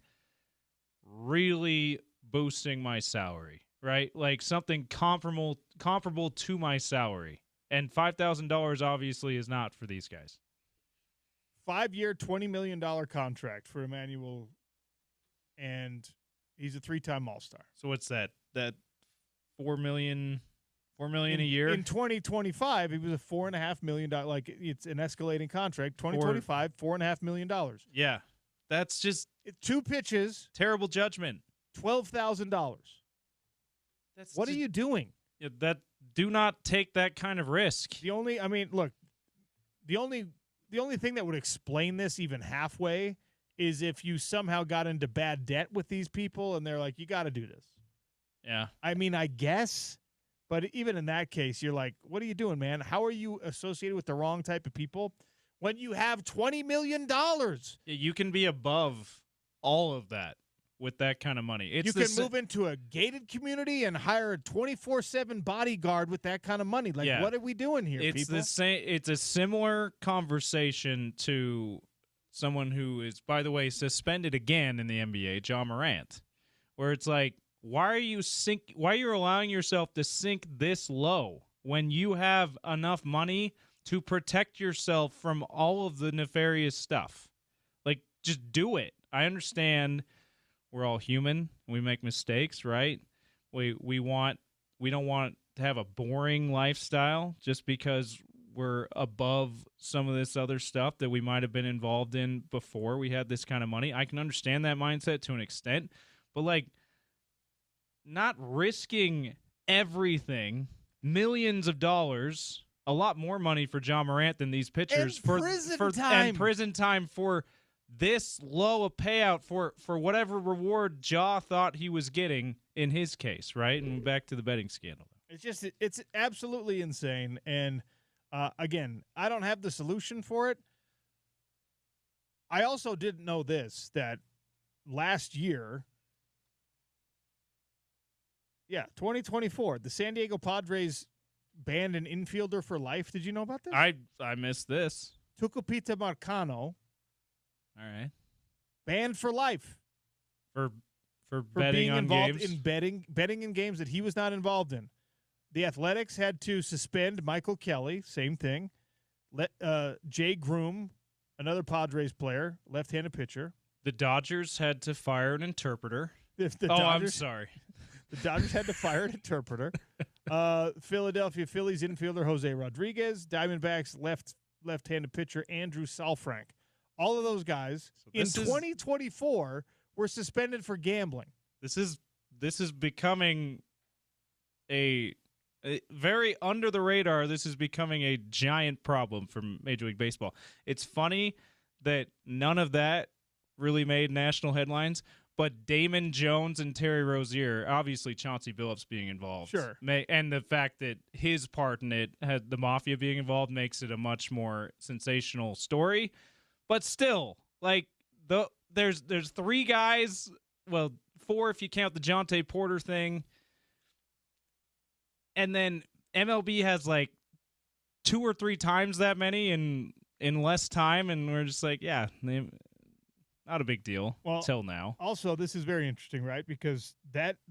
really boosting my salary, right? Like something comparable to my salary. And $5,000 obviously is not for these guys. 5-year, $20 million contract for Emmanuel, and he's a 3-time All-Star. So what's that? That $4 million a year? In 2025, it was a $4.5 million. Like, it's an escalating contract. 2025, $4.5 million. Yeah. That's just 2 pitches. Terrible judgment. $12,000. What are you doing? Yeah, do not take that kind of risk. The only thing that would explain this even halfway is if you somehow got into bad debt with these people and they're like, you got to do this. Yeah. I mean, I guess, but even in that case, you're like, what are you doing, man? How are you associated with the wrong type of people when you have $20 million? Yeah, you can be above all of that with that kind of money. You can move into a gated community and hire a 24/7 bodyguard with that kind of money. Like, what are we doing here, it's people? The same. It's a similar conversation to someone who is, by the way, suspended again in the NBA, John Morant, where it's like, why are you allowing yourself to sink this low when you have enough money to protect yourself from all of the nefarious stuff? Like, just do it. I understand we're all human. We make mistakes, right? We want we don't want to have a boring lifestyle just because we're above some of this other stuff that we might have been involved in before we had this kind of money. I can understand that mindset to an extent, but like not risking everything, millions of dollars, a lot more money for John Morant than these pitchers and prison time for this low a payout for whatever reward Jaw thought he was getting in his case, right? And back to the betting scandal. It's absolutely insane. And again, I don't have the solution for it. I also didn't know this, that last year, 2024, the San Diego Padres banned an infielder for life. Did you know about this? I missed this. Tucupita Marcano. All right. Banned for life. For being betting on involved games? in betting in games that he was not involved in. The Athletics had to suspend Michael Kelly, same thing. Jay Groom, another Padres player, left-handed pitcher. The Dodgers had to fire an interpreter. I'm sorry. The Dodgers had to fire an interpreter. Philadelphia Phillies infielder Jose Rodriguez, Diamondbacks left-handed pitcher Andrew Salfrank. All of those guys in 2024 were suspended for gambling. This is becoming a very under the radar. This is becoming a giant problem for Major League Baseball. It's funny that none of that really made national headlines, but Damon Jones and Terry Rozier, obviously Chauncey Billups being involved, sure, and the fact that his part in it had the mafia being involved makes it a much more sensational story. But still, like there's three guys, well, four if you count the Jonte Porter thing. And then MLB has like 2 or 3 times that many in less time, and we're just like, not a big deal till now. Also, this is very interesting, right? Because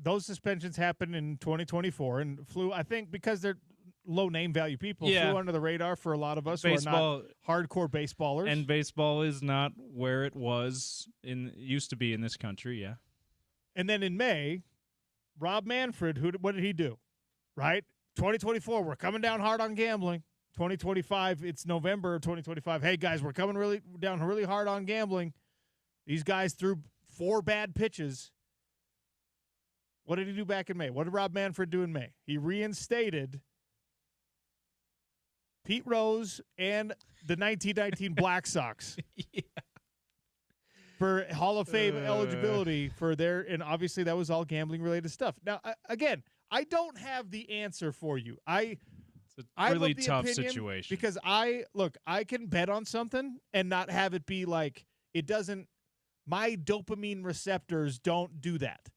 those suspensions happened in 2024 and flew, I think, because they're low name value people, flew under the radar for a lot of us who are not hardcore baseballers. And baseball is not where it used to be in this country, yeah. And then in May, Rob Manfred, what did he do? Right? 2024, we're coming down hard on gambling. 2025, it's November of 2025. Hey, guys, we're coming down really hard on gambling. These guys threw 4 bad pitches. What did he do back in May? What did Rob Manfred do in May? He reinstated Pete Rose and the 1919 Black Sox for Hall of Fame eligibility for and obviously that was all gambling-related stuff. Now, again, I don't have the answer for you. It's a really tough situation. Because I can bet on something and not have it be like it doesn't. My dopamine receptors don't do that.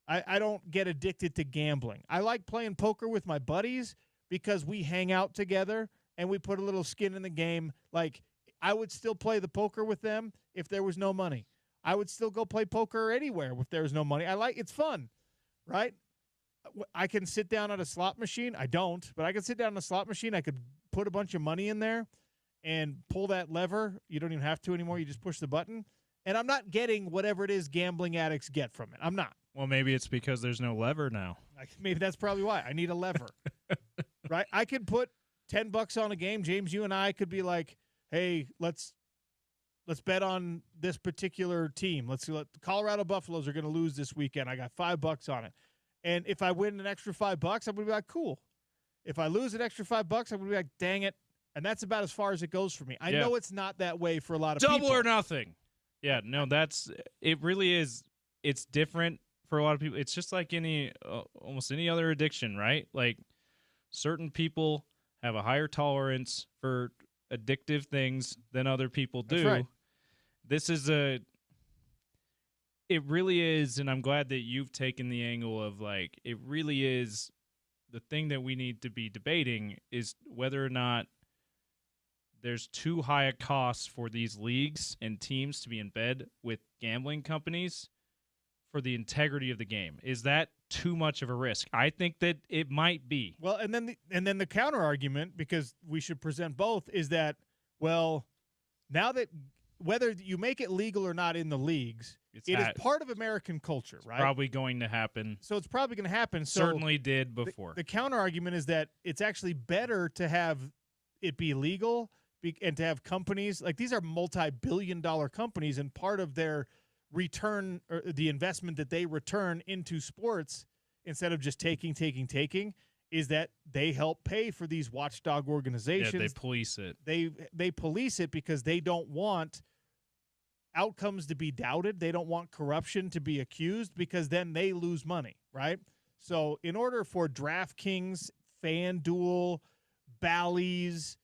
I don't get addicted to gambling. I like playing poker with my buddies because we hang out together and we put a little skin in the game. Like, I would still play the poker with them if there was no money. I would still go play poker anywhere if there was no money. It's fun, right? I can sit down at a slot machine. I don't, but I can sit down on a slot machine. I could put a bunch of money in there and pull that lever. You don't even have to anymore. You just push the button. And I'm not getting whatever it is gambling addicts get from it. I'm not. Well, maybe it's because there's no lever now. Maybe that's probably why. I need a lever. Right? I could put $10 on a game. James, you and I could be like, hey, let's bet on this particular team. Let's see. The Colorado Buffaloes are going to lose this weekend. I got $5 on it. And if I win an extra $5, I'm going to be like, cool. If I lose an extra $5, I'm going to be like, dang it. And that's about as far as it goes for me. I know it's not that way for a lot of people. Double or nothing. Yeah, no, it really is. It's different for a lot of people. It's just like almost any other addiction, right? Like certain people have a higher tolerance for addictive things than other people do. That's right. This is it really is, and I'm glad that you've taken the angle of like, it really is the thing that we need to be debating is whether or not there's too high a cost for these leagues and teams to be in bed with gambling companies for the integrity of the game. Is that too much of a risk? I think that it might be. Well, and then the counter argument, because we should present both, is that, well, now that whether you make it legal or not in the leagues, it is part of American culture, right? Probably going to happen. So it's probably going to happen. So Certainly did before. The counter argument is that it's actually better to have it be legal and to have companies like these are multi-billion-dollar companies, and part of their return or the investment that they return into sports instead of just taking is that they help pay for these watchdog organizations. Yeah, they police it. They police it because they don't want outcomes to be doubted. They don't want corruption to be accused because then they lose money, right? So in order for DraftKings, FanDuel, Bally's,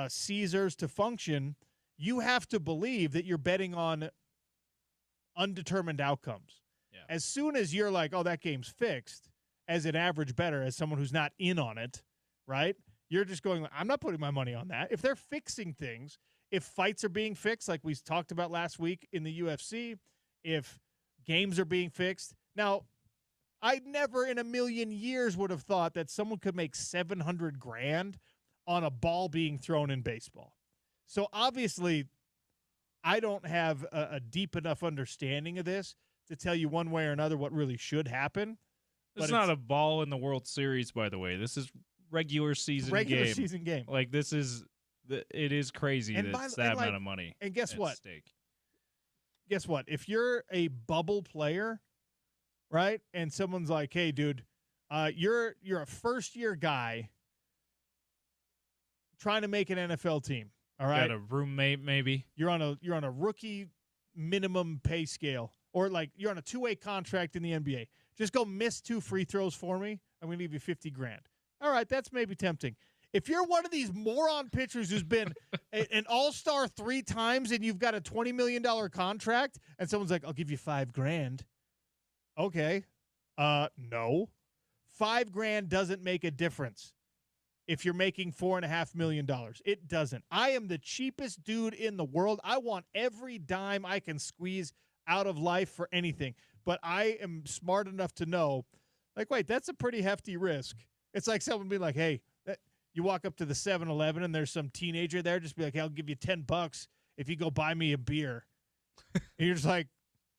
Caesars to function, you have to believe that you're betting on undetermined outcomes. Yeah. As soon as you're like, oh, that game's fixed, as an average bettor, as someone who's not in on it, right? You're just going, I'm not putting my money on that. If they're fixing things, if fights are being fixed, like we talked about last week in the UFC, if games are being fixed. Now, I never in a million years would have thought that someone could make $700,000 on a ball being thrown in baseball. So obviously, I don't have a deep enough understanding of this to tell you one way or another what really should happen. It's not a ball in the World Series, by the way. This is regular season game. Like, this is it is crazy that it's that amount of money. And guess what? Stake. Guess what? If you're a bubble player, right, and someone's like, "Hey, dude, you're a first-year guy trying to make an NFL team, all right? Got a roommate, maybe. You're on a rookie minimum pay scale, or like you're on a 2-way contract in the NBA. Just go miss 2 free throws for me. I'm going to give you $50,000. All right, that's maybe tempting. If you're one of these moron pitchers who's been an all-star 3 times and you've got a $20 million contract, and someone's like, I'll give you $5,000. Okay. No. $5,000 doesn't make a difference if you're making $4.5 million. It doesn't. I am the cheapest dude in the world. I want every dime I can squeeze out of life for anything. But I am smart enough to know, like, wait, that's a pretty hefty risk. It's like someone being like, hey, you walk up to the 7-Eleven and there's some teenager there, just be like, hey, I'll give you $10 if you go buy me a beer. And you're just like,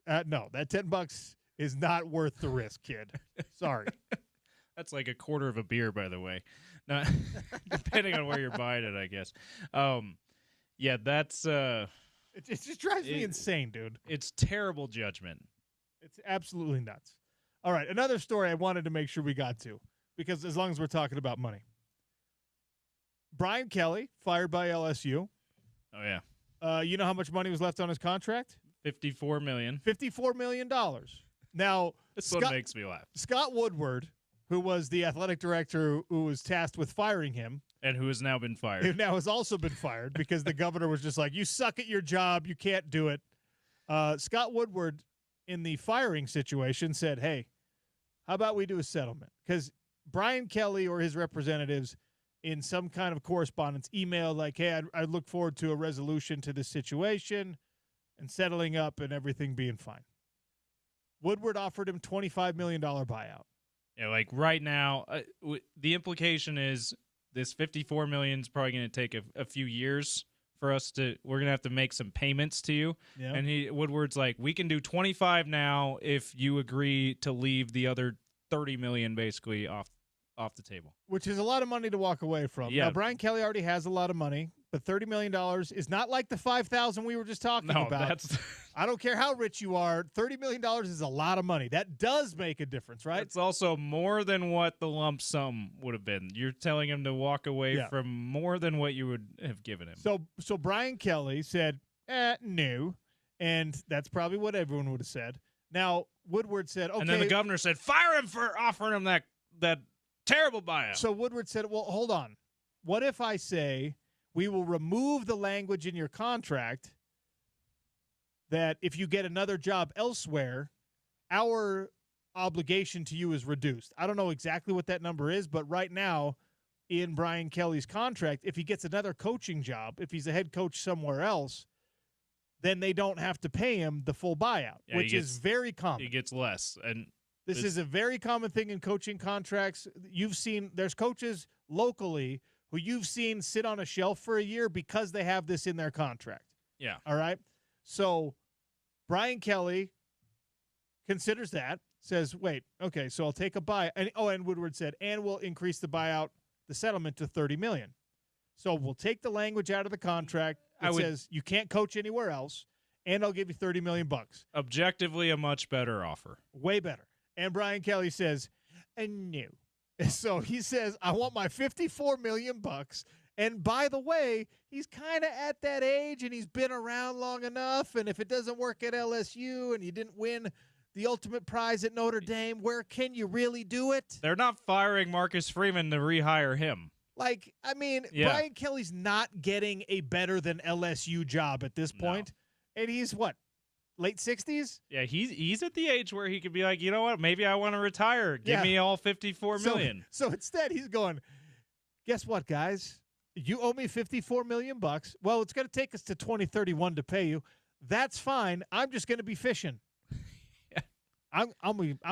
no, that $10 is not worth the risk, kid. Sorry. That's like a quarter of a beer, by the way. Not depending on where you're buying it, I guess. Yeah, that's it just drives me insane, dude. It's terrible judgment. It's absolutely nuts. All right, another story I wanted to make sure we got to, because as long as we're talking about money. Brian Kelly, fired by LSU. Oh, yeah. You know how much money was left on his contract? $54 million. $54 million. Now, this one makes me laugh. Scott Woodward, who was the athletic director who was tasked with firing him. And who has now been fired. Who now has also been fired because the governor was just like, you suck at your job. You can't do it. Scott Woodward, in the firing situation, said, hey, how about we do a settlement? Because Brian Kelly or his representatives in some kind of correspondence emailed like, hey, I look forward to a resolution to this situation and settling up and everything being fine. Woodward offered him $25 million buyout. Yeah, like right now, the implication is this $54 million is probably going to take a few years for us to. We're going to have to make some payments to you. Yeah. And Woodward's like, we can do 25 now if you agree to leave the other 30 million basically off the table. Which is a lot of money to walk away from. Yeah. Now, Brian Kelly already has a lot of money, but $30 million is not like the $5,000 we were just talking about. I don't care how rich you are. $30 million is a lot of money. That does make a difference, right? It's also more than what the lump sum would have been. You're telling him to walk away from more than what you would have given him. So Brian Kelly said, no. And that's probably what everyone would have said. Now, Woodward said, okay. And then the governor said, fire him for offering him that terrible buyout. So Woodward said, well, hold on. What if I say we will remove the language in your contract that if you get another job elsewhere, our obligation to you is reduced? I don't know exactly what that number is, but right now in Brian Kelly's contract, if he gets another coaching job, if he's a head coach somewhere else, then they don't have to pay him the full buyout, which is very common. He gets less. And this is a very common thing in coaching contracts. You've seen there's coaches locally who you've seen sit on a shelf for a year because they have this in their contract. Yeah. All right. So Brian Kelly considers that, says, wait, okay, so I'll take a buy. And Woodward said, and we'll increase the buyout, the settlement to $30 million. So we'll take the language out of the contract that says you can't coach anywhere else, and I'll give you $30 million. Objectively, a much better offer. Way better. And Brian Kelly says, no. So he says, I want my $54 million. And by the way, he's kind of at that age, and he's been around long enough. And if it doesn't work at LSU and you didn't win the ultimate prize at Notre Dame, where can you really do it? They're not firing Marcus Freeman to rehire him. Like, I mean, Yeah. Brian Kelly's not getting a better than LSU job at this point. And he's what, late 60s? Yeah, he's at the age where he could be like, you know what, maybe I want to retire. Give me all $54 million. So instead, he's going, guess what, guys? You owe me $54 million. Well, it's going to take us to 2031 to pay you. That's fine. I'm just going to be fishing. I'm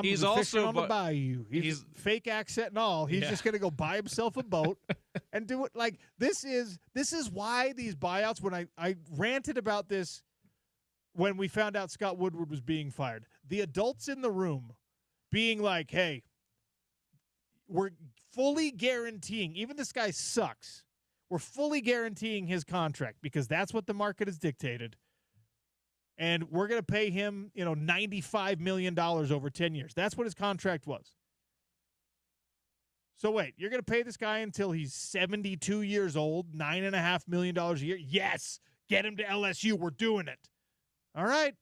He's fishing also on the bayou. He's fake accent and all. He's just going to go buy himself a boat and do it. Like, this is why these buyouts, when I ranted about this when we found out Scott Woodward was being fired, the adults in the room being like, hey, we're fully guaranteeing, even this guy sucks, we're fully guaranteeing his contract because that's what the market has dictated. And we're going to pay him, $95 million over 10 years. That's what his contract was. So wait, you're going to pay this guy until he's 72 years old, $9.5 million a year? Yes, get him to LSU. We're doing it. All right.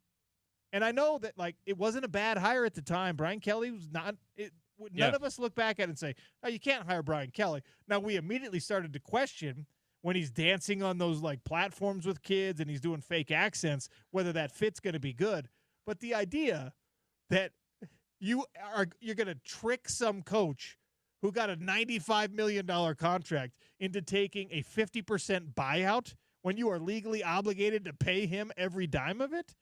And I know that, it wasn't a bad hire at the time. Brian Kelly was not – none of us look back at it and say, oh, you can't hire Brian Kelly. Now, we immediately started to question – when he's dancing on those platforms with kids and he's doing fake accents, whether that fit's going to be good. But the idea that you're going to trick some coach who got a $95 million contract into taking a 50% buyout when you are legally obligated to pay him every dime of it,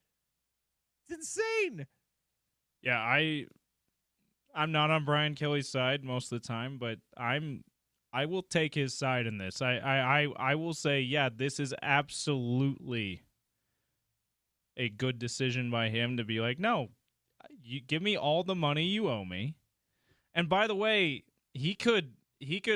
it's insane. Yeah, I'm not on Brian Kelly's side most of the time, but I will take his side in this. I will say, yeah, this is absolutely a good decision by him to be like, no, you give me all the money you owe me. And by the way, he could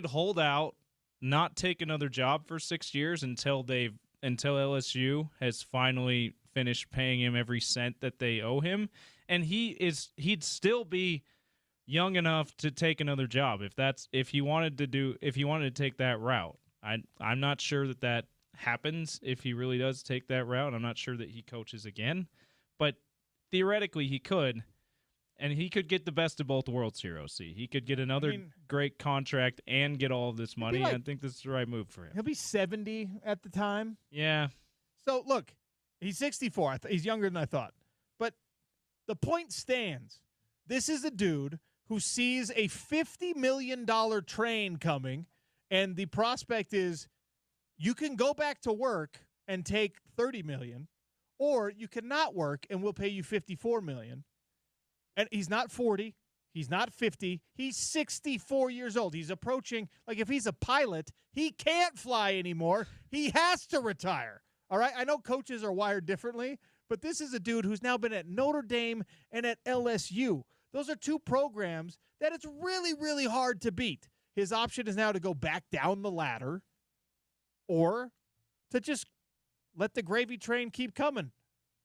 hold out, not take another job for 6 years until LSU has finally finished paying him every cent that they owe him, and he'd still be young enough to take another job if he wanted to take that route. I'm not sure that happens if he really does take that route. I'm not sure that he coaches again, but theoretically he could, and he could get the best of both worlds here, OC. He could get another great contract and get all of this money. I think this is the right move for him. He'll be 70 at the time. Yeah. So look, he's 64. He's younger than I thought, but the point stands. This is a dude who sees a $50 million train coming, and the prospect is you can go back to work and take $30 million, or you cannot work and we'll pay you $54 million. And he's not 40. He's not 50. He's 64 years old. He's approaching, if he's a pilot, he can't fly anymore. He has to retire. All right? I know coaches are wired differently, but this is a dude who's now been at Notre Dame and at LSU. Those are two programs that it's really, really hard to beat. His option is now to go back down the ladder or to just let the gravy train keep coming.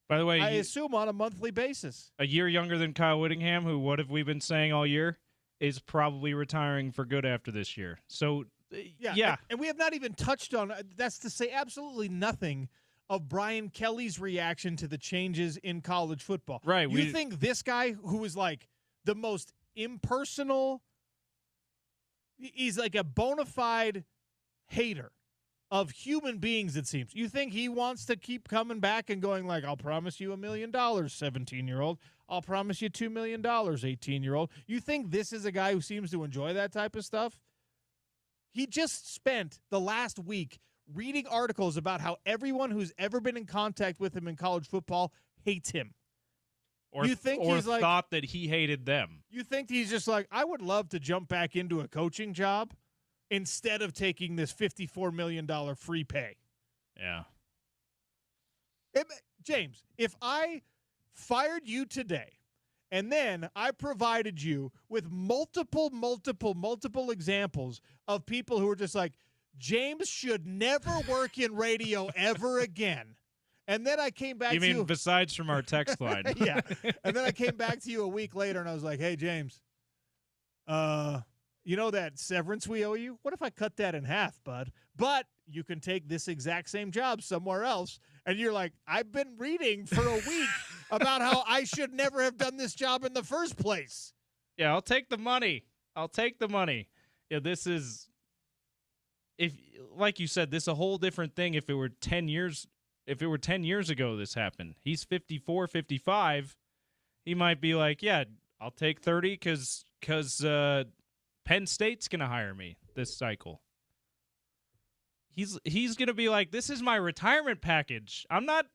By the way, I assume on a monthly basis. A year younger than Kyle Whittingham, who, what have we been saying all year, is probably retiring for good after this year. So, yeah. And we have not even touched on, that's to say absolutely nothing of Brian Kelly's reaction to the changes in college football. Right. You think this guy who is the most impersonal, he's like a bona fide hater of human beings, it seems. You think he wants to keep coming back and going I'll promise you $1 million, 17-year-old. I'll promise you $2 million, 18-year-old. You think this is a guy who seems to enjoy that type of stuff? He just spent the last week reading articles about how everyone who's ever been in contact with him in college football hates him. Or you think he's thought that he hated them. You think he's just I would love to jump back into a coaching job instead of taking this $54 million free pay. Yeah. James, if I fired you today and then I provided you with multiple examples of people who are just like, James should never work in radio ever again. And then I came back You mean besides from our text line? Yeah. And then I came back to you a week later and I was like, hey, James, you know that severance we owe you? What if I cut that in half, bud? But you can take this exact same job somewhere else. And you're like, I've been reading for a week about how I should never have done this job in the first place. Yeah, I'll take the money. Yeah, this is, if like you said, this is a whole different thing if it were 10 years. If it were 10 years ago this happened. He's 54, 55. He might be like, yeah, I'll take 30 because Penn State's going to hire me this cycle. He's going to be like, this is my retirement package. I'm not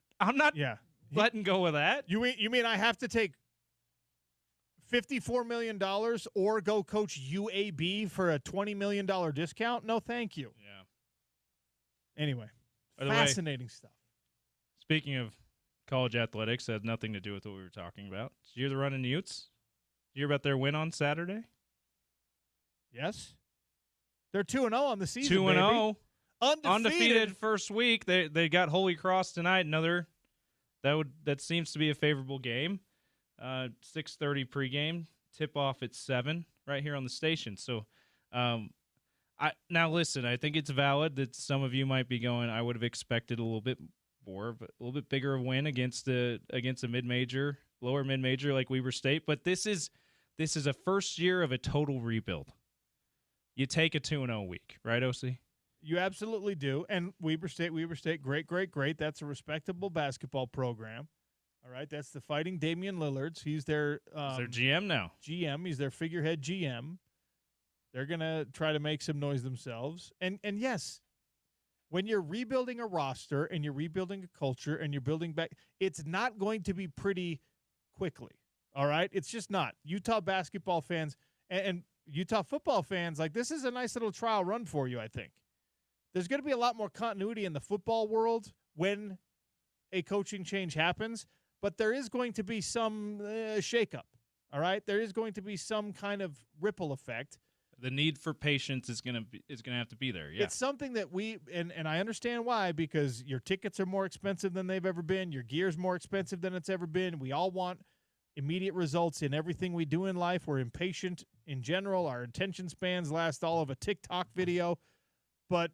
letting go of that. You mean I have to take $54 million or go coach UAB for a $20 million discount? No, thank you. Yeah. Anyway, By the way, fascinating stuff. Speaking of college athletics, that had nothing to do with what we were talking about. Did you hear the Runnin' Utes? Did you hear about their win on Saturday? Yes. They're 2-0 on the season, 2-0. Undefeated first week. They got Holy Cross tonight. That seems to be a favorable game. 6:30 pregame. Tip off at 7 right here on the station. So, now listen. I think it's valid that some of you might be going, I would have expected a little bit more, but a little bit bigger of win against a mid-major, lower mid-major like Weber State. But this is a first year of a total rebuild. You take a 2-0 week, right, OC? You absolutely do. And Weber State, great. That's a respectable basketball program. All right, that's the Fighting Damian Lillards. He's their GM now. GM. He's their figurehead GM. They're going to try to make some noise themselves. And yes, when you're rebuilding a roster and you're rebuilding a culture and you're building back, it's not going to be pretty quickly. All right? It's just not. Utah basketball fans and Utah football fans, like, this is a nice little trial run for you, I think. There's going to be a lot more continuity in the football world when a coaching change happens, but there is going to be some shakeup, all right? There is going to be some kind of ripple effect. The need for patience is going to have to be there, yeah. It's something that and I understand why, because your tickets are more expensive than they've ever been. Your gear's more expensive than it's ever been. We all want immediate results in everything we do in life. We're impatient in general. Our attention spans last all of a TikTok video. But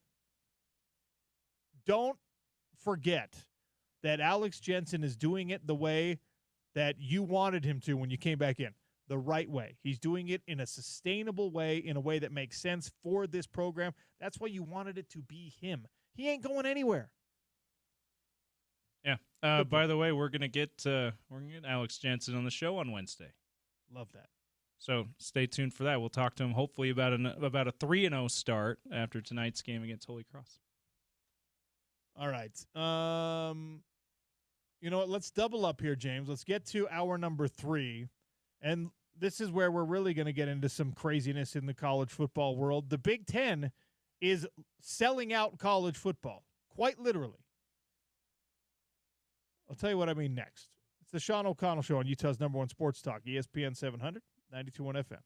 don't forget that Alex Jensen is doing it the way that you wanted him to when you came back in, the right way. He's doing it in a sustainable way, in a way that makes sense for this program. That's why you wanted it to be him. He ain't going anywhere. Yeah. By the way, we're gonna get Alex Jensen on the show on Wednesday. Love that. So stay tuned for that. We'll talk to him hopefully about a 3-0 start after tonight's game against Holy Cross. All right. You know what? Let's double up here, James. Let's get to hour number 3. And this is where we're really going to get into some craziness in the college football world. The Big Ten is selling out college football, quite literally. I'll tell you what I mean next. It's the Sean O'Connell Show on Utah's #1 sports talk, ESPN 700, 92.1 FM.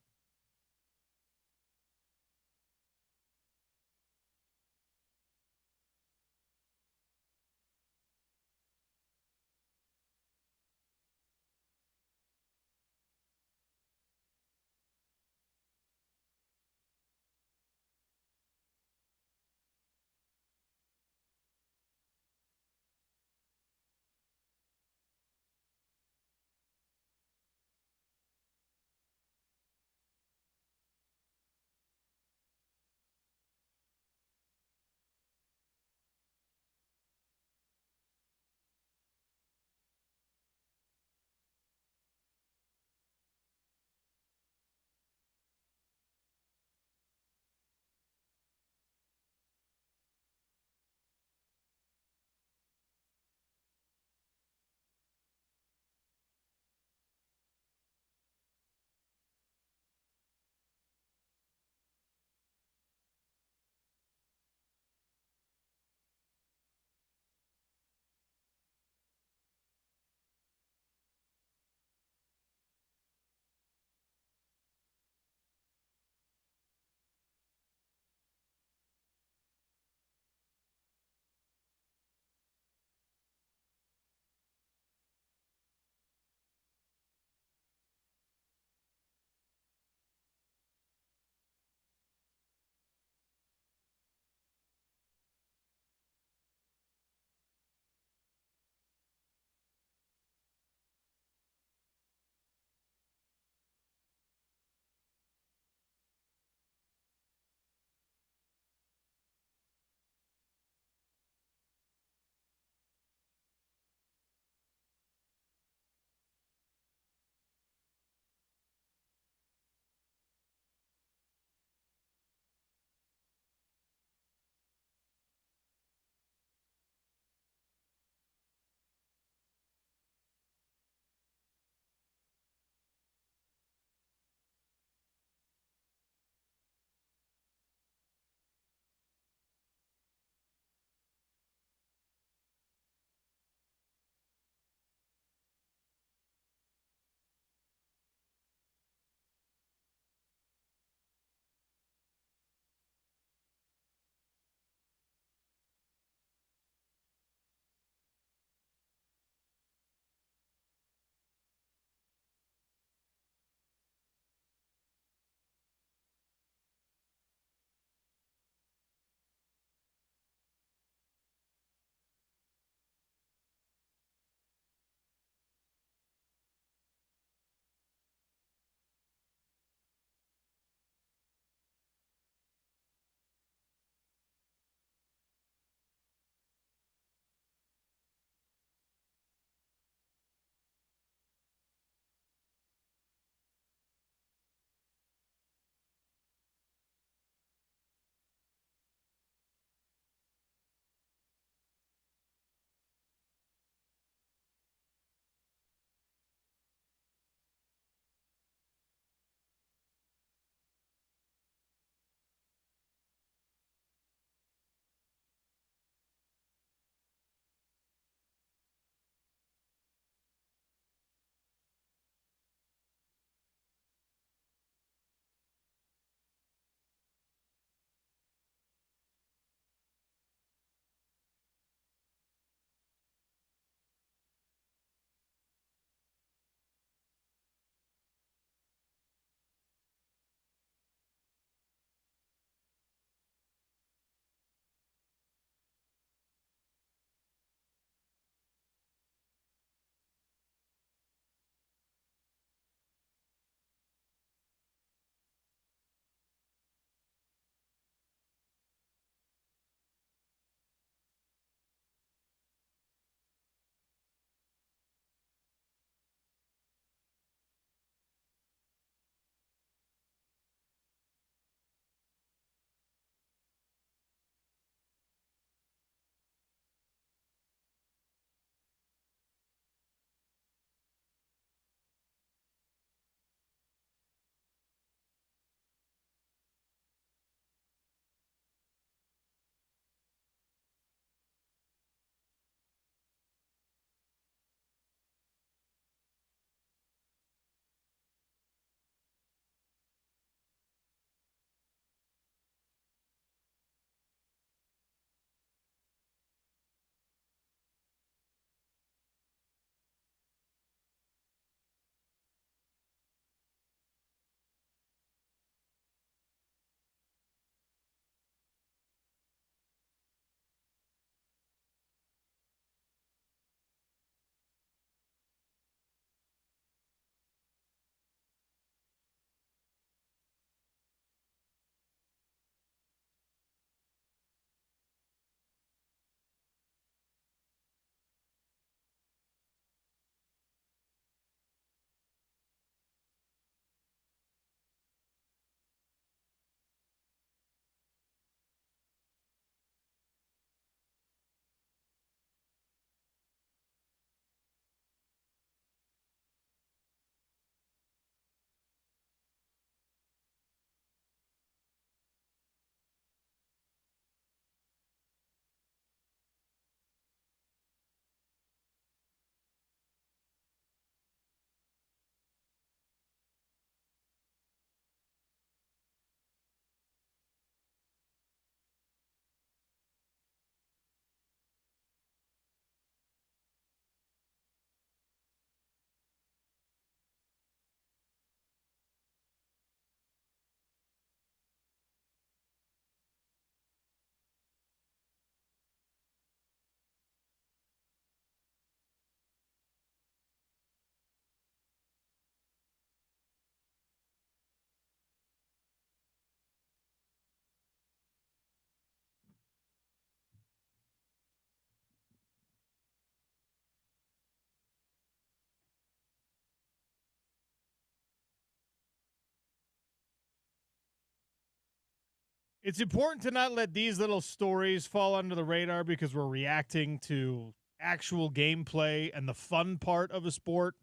It's important to not let these little stories fall under the radar because we're reacting to actual gameplay and the fun part of a sport.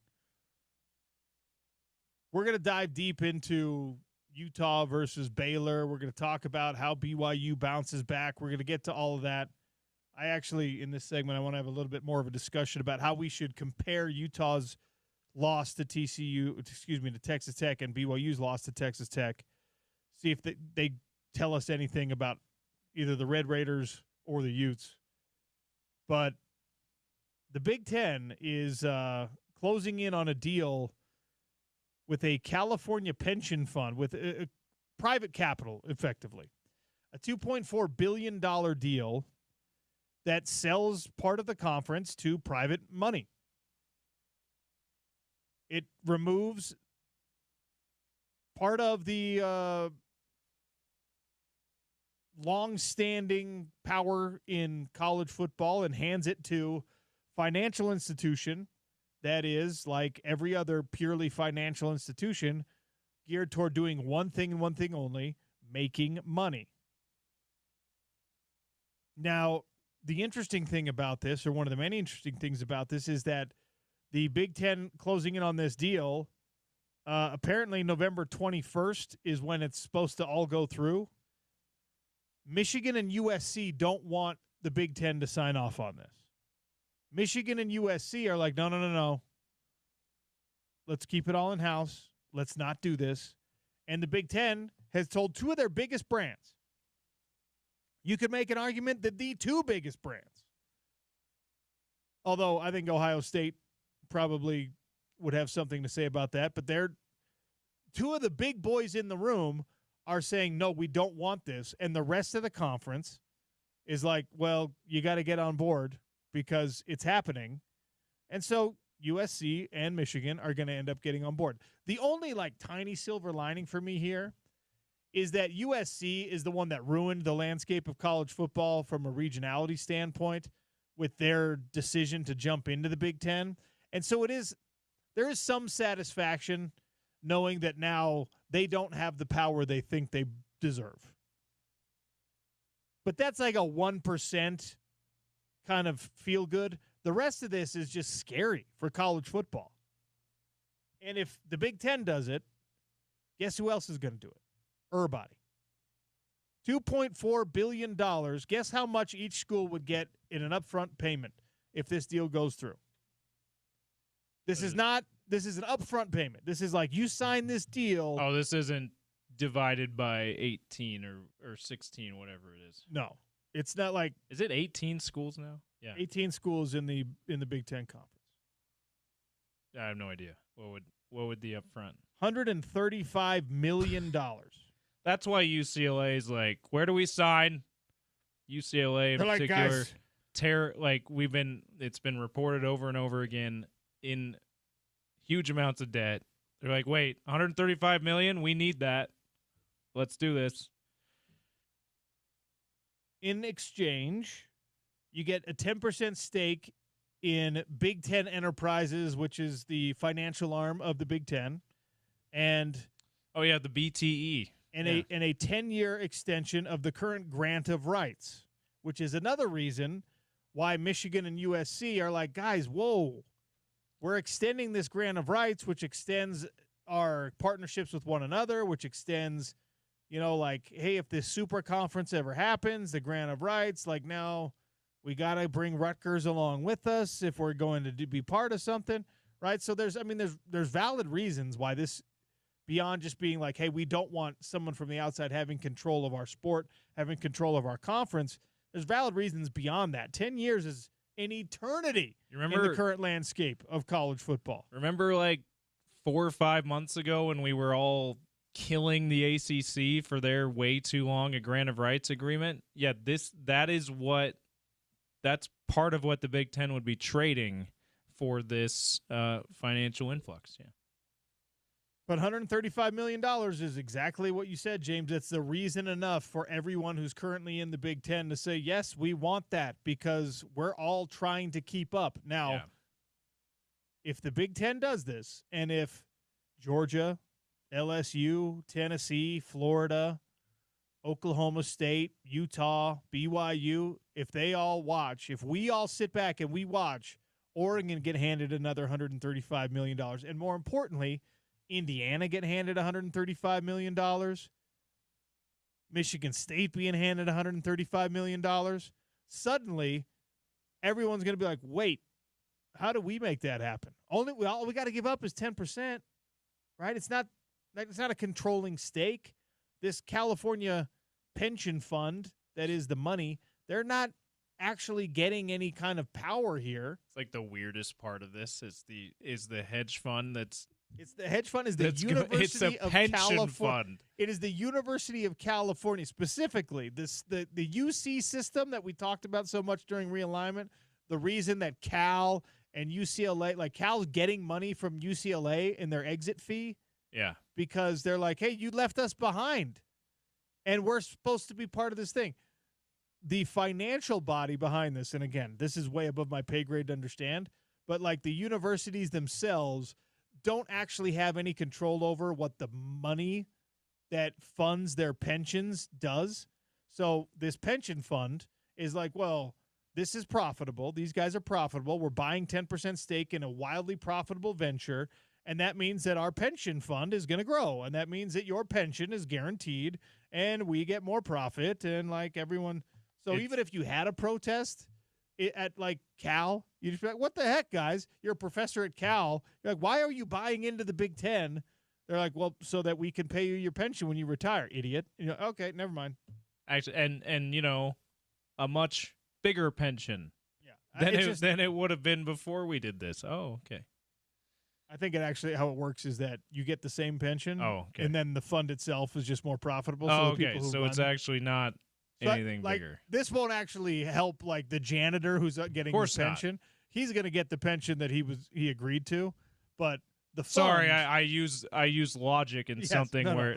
We're going to dive deep into Utah versus Baylor. We're going to talk about how BYU bounces back. We're going to get to all of that. I actually, in this segment, I want to have a little bit more of a discussion about how we should compare Utah's loss to to Texas Tech, and BYU's loss to Texas Tech. See if they tell us anything about either the Red Raiders or the Utes. But the Big Ten is closing in on a deal with a California pension fund, with a private capital, effectively. A $2.4 billion deal that sells part of the conference to private money. It removes part of the long-standing power in college football and hands it to financial institution that is, like every other purely financial institution, geared toward doing one thing and one thing only, making money. Now, the interesting thing about this, or one of the many interesting things about this, is that the Big Ten closing in on this deal, apparently November 21st is when it's supposed to all go through. Michigan and USC don't want the Big Ten to sign off on this. Michigan and USC are like, no. Let's keep it all in-house. Let's not do this. And the Big Ten has told two of their biggest brands. You could make an argument that the two biggest brands, although I think Ohio State probably would have something to say about that, but they're two of the big boys in the room are saying, no, we don't want this. And the rest of the conference is like, well, you got to get on board because it's happening. And so USC and Michigan are going to end up getting on board. The only tiny silver lining for me here is that USC is the one that ruined the landscape of college football from a regionality standpoint with their decision to jump into the Big Ten. And so there is some satisfaction knowing that now they don't have the power they think they deserve. But that's like a 1% kind of feel good. The rest of this is just scary for college football. And if the Big Ten does it, guess who else is going to do it? Everybody. $2.4 billion. Guess how much each school would get in an upfront payment if this deal goes through? This is an upfront payment. This is like you sign this deal. Oh, this isn't divided by 18 or 16, whatever it is. No. It's not like. Is it 18 schools now? Yeah. 18 schools in the Big Ten Conference. I have no idea. What would the upfront? $135 million. That's why UCLA is like, where do we sign? UCLA in They're particular, like, guys. It's been reported over and over again in huge amounts of debt. They're like, wait, $135 million? We need that. Let's do this. In exchange, you get a 10% stake in Big Ten Enterprises, which is the financial arm of the Big Ten, and the BTE. And a 10-year extension of the current grant of rights, which is another reason why Michigan and USC are like, guys, whoa, we're extending this grant of rights, which extends our partnerships with one another, which extends, hey, if this super conference ever happens, the grant of rights, now we got to bring Rutgers along with us if we're going to be part of something, right? So there's valid reasons why this, beyond just being like, hey, we don't want someone from the outside having control of our sport, having control of our conference. There's valid reasons beyond that. 10 years is an eternity in the current landscape of college football. Remember 4 or 5 months ago when we were all killing the ACC for their way too long a grant of rights agreement? Yeah, that's part of what the Big Ten would be trading for this financial influx, yeah. But $135 million is exactly what you said, James. It's the reason enough for everyone who's currently in the Big Ten to say, yes, we want that because we're all trying to keep up. Now, if the Big Ten does this, and if Georgia, LSU, Tennessee, Florida, Oklahoma State, Utah, BYU, if they all watch, if we all sit back and we watch Oregon get handed another $135 million, and more importantly, Indiana get handed $135 million, Michigan State being handed $135 million, suddenly everyone's going to be like, wait, how do we make that happen? All we got to give up is 10%, right? It's not a controlling stake. This California pension fund that is the money, they're not actually getting any kind of power here. It's like the weirdest part of this is the hedge fund that's It's the hedge fund is the University it's a of pension California. fund. It is the University of California, specifically the UC system that we talked about so much during realignment. The reason that Cal and UCLA, like Cal's getting money from UCLA in their exit fee, Yeah. because they're like, hey, you left us behind, and we're supposed to be part of this thing. The financial body behind this, and again, this is way above my pay grade to understand, but like the universities themselves don't actually have any control over what the money that funds their pensions does. So this pension fund is like, well, this is profitable. These guys are profitable. We're buying 10% stake in a wildly profitable venture, and that means that our pension fund is going to grow, and that means that your pension is guaranteed, and we get more profit, and like everyone. So even if you had a protest at like Cal, you'd just be like, what the heck, guys? You're a professor at Cal. You're like, why are you buying into the Big Ten? They're like, well, so that we can pay you your pension when you retire, idiot. And you're like, okay, never mind. Actually, and a much bigger pension Yeah. than it would have been before we did this. Oh, okay. I think it actually how it works is that you get the same pension. Oh, okay. And then the fund itself is just more profitable. Oh, so the okay. people who So it's run- actually not So, anything like, bigger. This won't actually help like the janitor who's getting his course not. pension. He's going to get the pension that he agreed to, but the fund, Sorry, I use logic in Yes, something no, no. where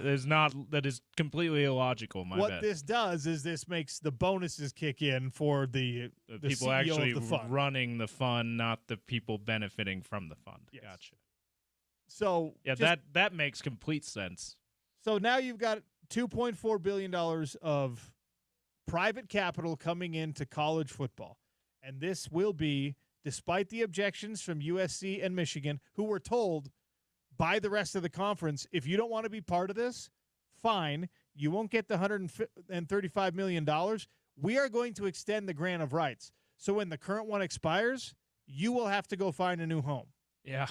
that is completely illogical. My what bad. this does is this makes the bonuses kick in for the People CEO actually of the fund. running the fund, not the people benefiting from the fund. Yes. Gotcha. So Yeah, just- that makes complete sense. So now you've got $2.4 billion of private capital coming into college football. And this will be, despite the objections from USC and Michigan, who were told by the rest of the conference, if you don't want to be part of this, fine, you won't get the $135 million. We are going to extend the grant of rights. So when the current one expires, you will have to go find a new home. Yeah,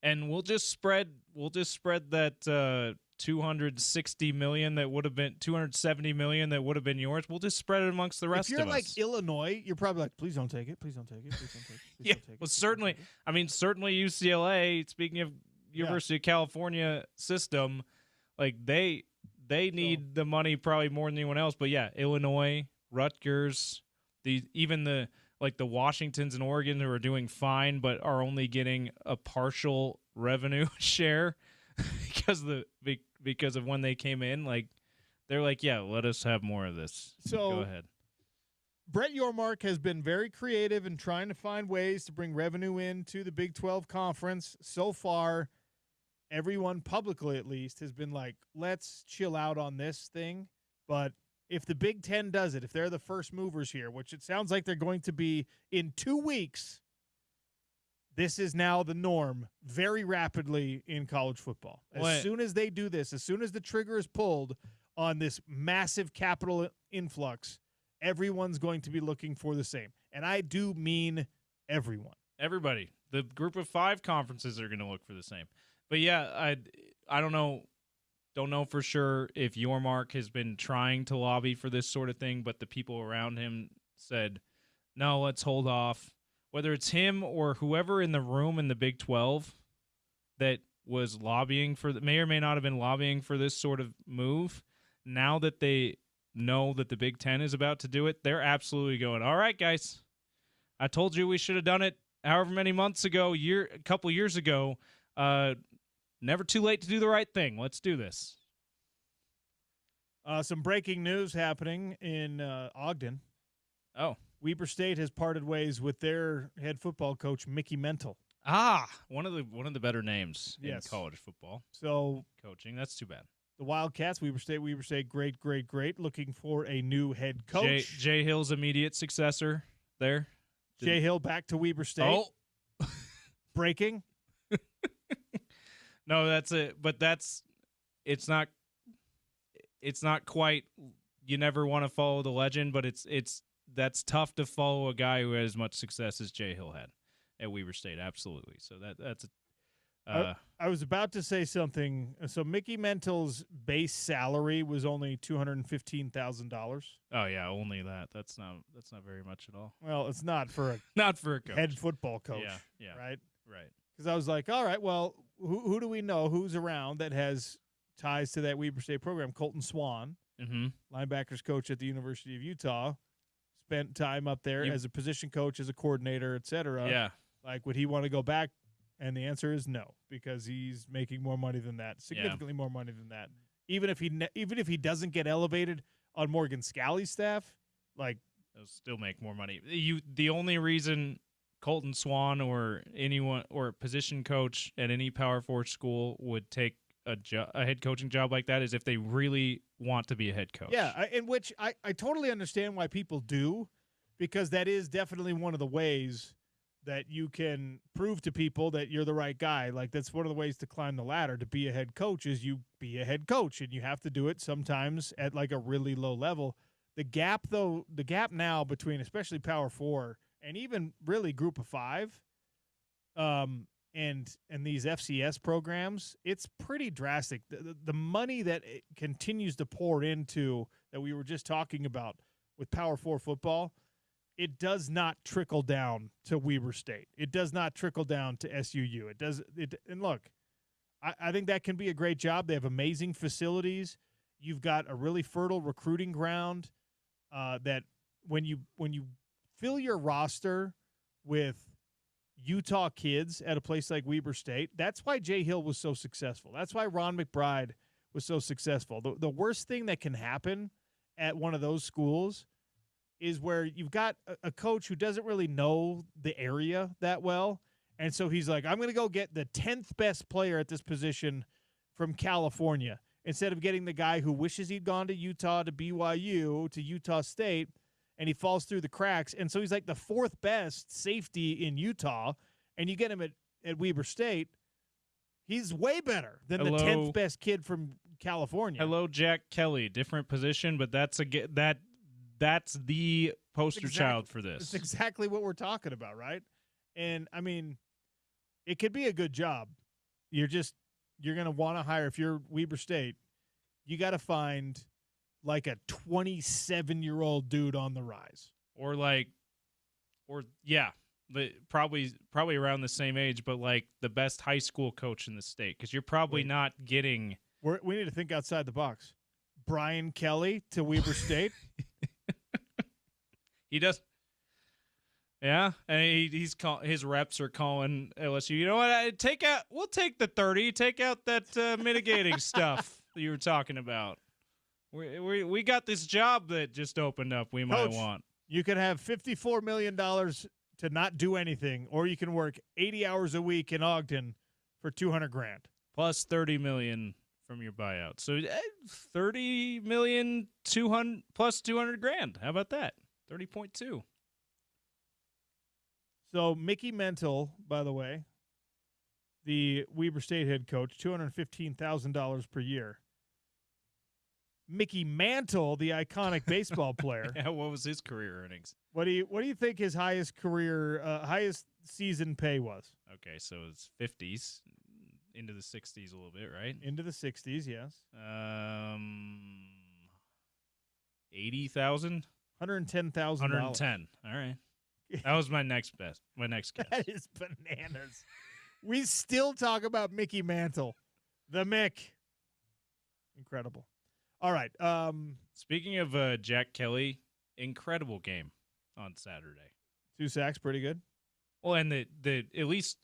and we'll just spread that 260 million that would have been 270 million that would have been yours. We'll just spread it amongst the rest If you're of like us. Illinois, you're probably like, please don't take it. Please don't take it. Please don't take it. Please Yeah, don't take it. well, Please don't certainly. take it." I mean, certainly UCLA. Speaking of University of California system, like they need the money probably more than anyone else. But yeah, Illinois, Rutgers, even the Washingtons and Oregon who are doing fine, but are only getting a partial revenue share because of when they came in. Like they're like, yeah, let us have more of this. So go ahead. Brett Yormark has been very creative in trying to find ways to bring revenue into the Big 12 conference. So far, everyone publicly at least has been like, let's chill out on this thing. But if the Big 10 does it, if they're the first movers here, which it sounds like they're going to be in 2 weeks, this is now the norm very rapidly in college football. As soon as they do this, as soon as the trigger is pulled on this massive capital influx, everyone's going to be looking for the same. And I do mean everyone. Everybody. The group of 5 conferences are going to look for the same. But yeah, I don't know for sure if Yormark has been trying to lobby for this sort of thing, but the people around him said, no, let's hold off. Whether it's him or whoever in the room in the Big 12 that was lobbying may or may not have been lobbying for this sort of move, now that they know that the Big 10 is about to do it, they're absolutely going, all right, guys, I told you we should have done it however many months ago, a couple years ago. Never too late to do the right thing. Let's do this. Some breaking news happening in Ogden. Oh. Weber State has parted ways with their head football coach, Mickey Mental. Ah, one of the better names Yes. in college football. So Coaching. That's too bad. the Wildcats, Weber State, great. Looking for a new head coach. Jay Hill's immediate successor there. Jay Hill back to Weber State. Oh, Breaking. no, that's it. But it's not quite. You never want to follow the legend, but that's tough to follow a guy who has as much success as Jay Hill had at Weber State. Absolutely. So that's. I was about to say something. So Mickey Mental's base salary was only $215,000. Oh yeah, only that. That's not very much at all. Well, it's not for a coach. head football coach. Yeah. Right. Right. Because I was like, all right, well, who do we know who's around that has ties to that Weber State program? Colton Swan, linebackers coach at the University of Utah, spent time up there as a position coach, as a coordinator, et cetera. Yeah. Like, would he want to go back? And the answer is no, because he's making more money than that, significantly more money than that. Even if he doesn't get elevated on Morgan Scalley's staff, like, they'll still make more money. The only reason Colton Swan or anyone or a position coach at any Power 4 school would take a head coaching job like that is if they really want to be a head coach. Yeah, in which I totally understand why people do, because that is definitely one of the ways that you can prove to people that you're the right guy. Like, that's one of the ways to climb the ladder to be a head coach is you be a head coach, and you have to do it sometimes at like a really low level. The gap now between especially Power 4 and even really Group of 5 and these FCS programs, it's pretty drastic. The money that it continues to pour into that we were just talking about with Power 4 football, it does not trickle down to Weber State. It does not trickle down to SUU. And look, I think that can be a great job. They have amazing facilities. You've got a really fertile recruiting ground that when you fill your roster with Utah kids at a place like Weber State, that's why Jay Hill was so successful. That's why Ron McBride was so successful. The worst thing that can happen at one of those schools is where you've got a coach who doesn't really know the area that well. And so he's like, I'm going to go get the 10th best player at this position from California instead of getting the guy who wishes he'd gone to Utah, to BYU, to Utah State, and he falls through the cracks. And so he's like the 4th best safety in Utah, and you get him at Weber State. He's way better than the 10th best kid from California. Hello, Jack Kelly. Different position, but that's the poster child for this. It's exactly what we're talking about, right? And, I mean, it could be a good job. You're going to want to hire, if you're Weber State, you got to find like a 27-year-old dude on the rise. Probably around the same age, but like the best high school coach in the state, because you're probably not getting. We need to think outside the box. Brian Kelly to Weber State. He does. Yeah, and his reps are calling LSU. You know what? We'll take the 30. Take out that mitigating stuff that you were talking about. We got this job that just opened up. We might want. You could have $54 million to not do anything, or you can work 80 hours a week in Ogden for $200,000 plus $30 million from your buyout. So $30 million, plus $200,000. How about that? 30.2. So Mickey Mental, by the way, the Weber State head coach, $215,000 per year. Mickey Mantle, the iconic baseball player. Yeah, what was his career earnings? What do you think his highest season pay was? Okay, so it's 50s into the 60s a little bit, right? Into the 60s, yes. 80,000. $110,000. 110. All right. That was my next guess. That is bananas. We still talk about Mickey Mantle, the Mick. Incredible. All right. Speaking of Jack Kelly, incredible game on Saturday. 2 sacks, pretty good. Well, and the at least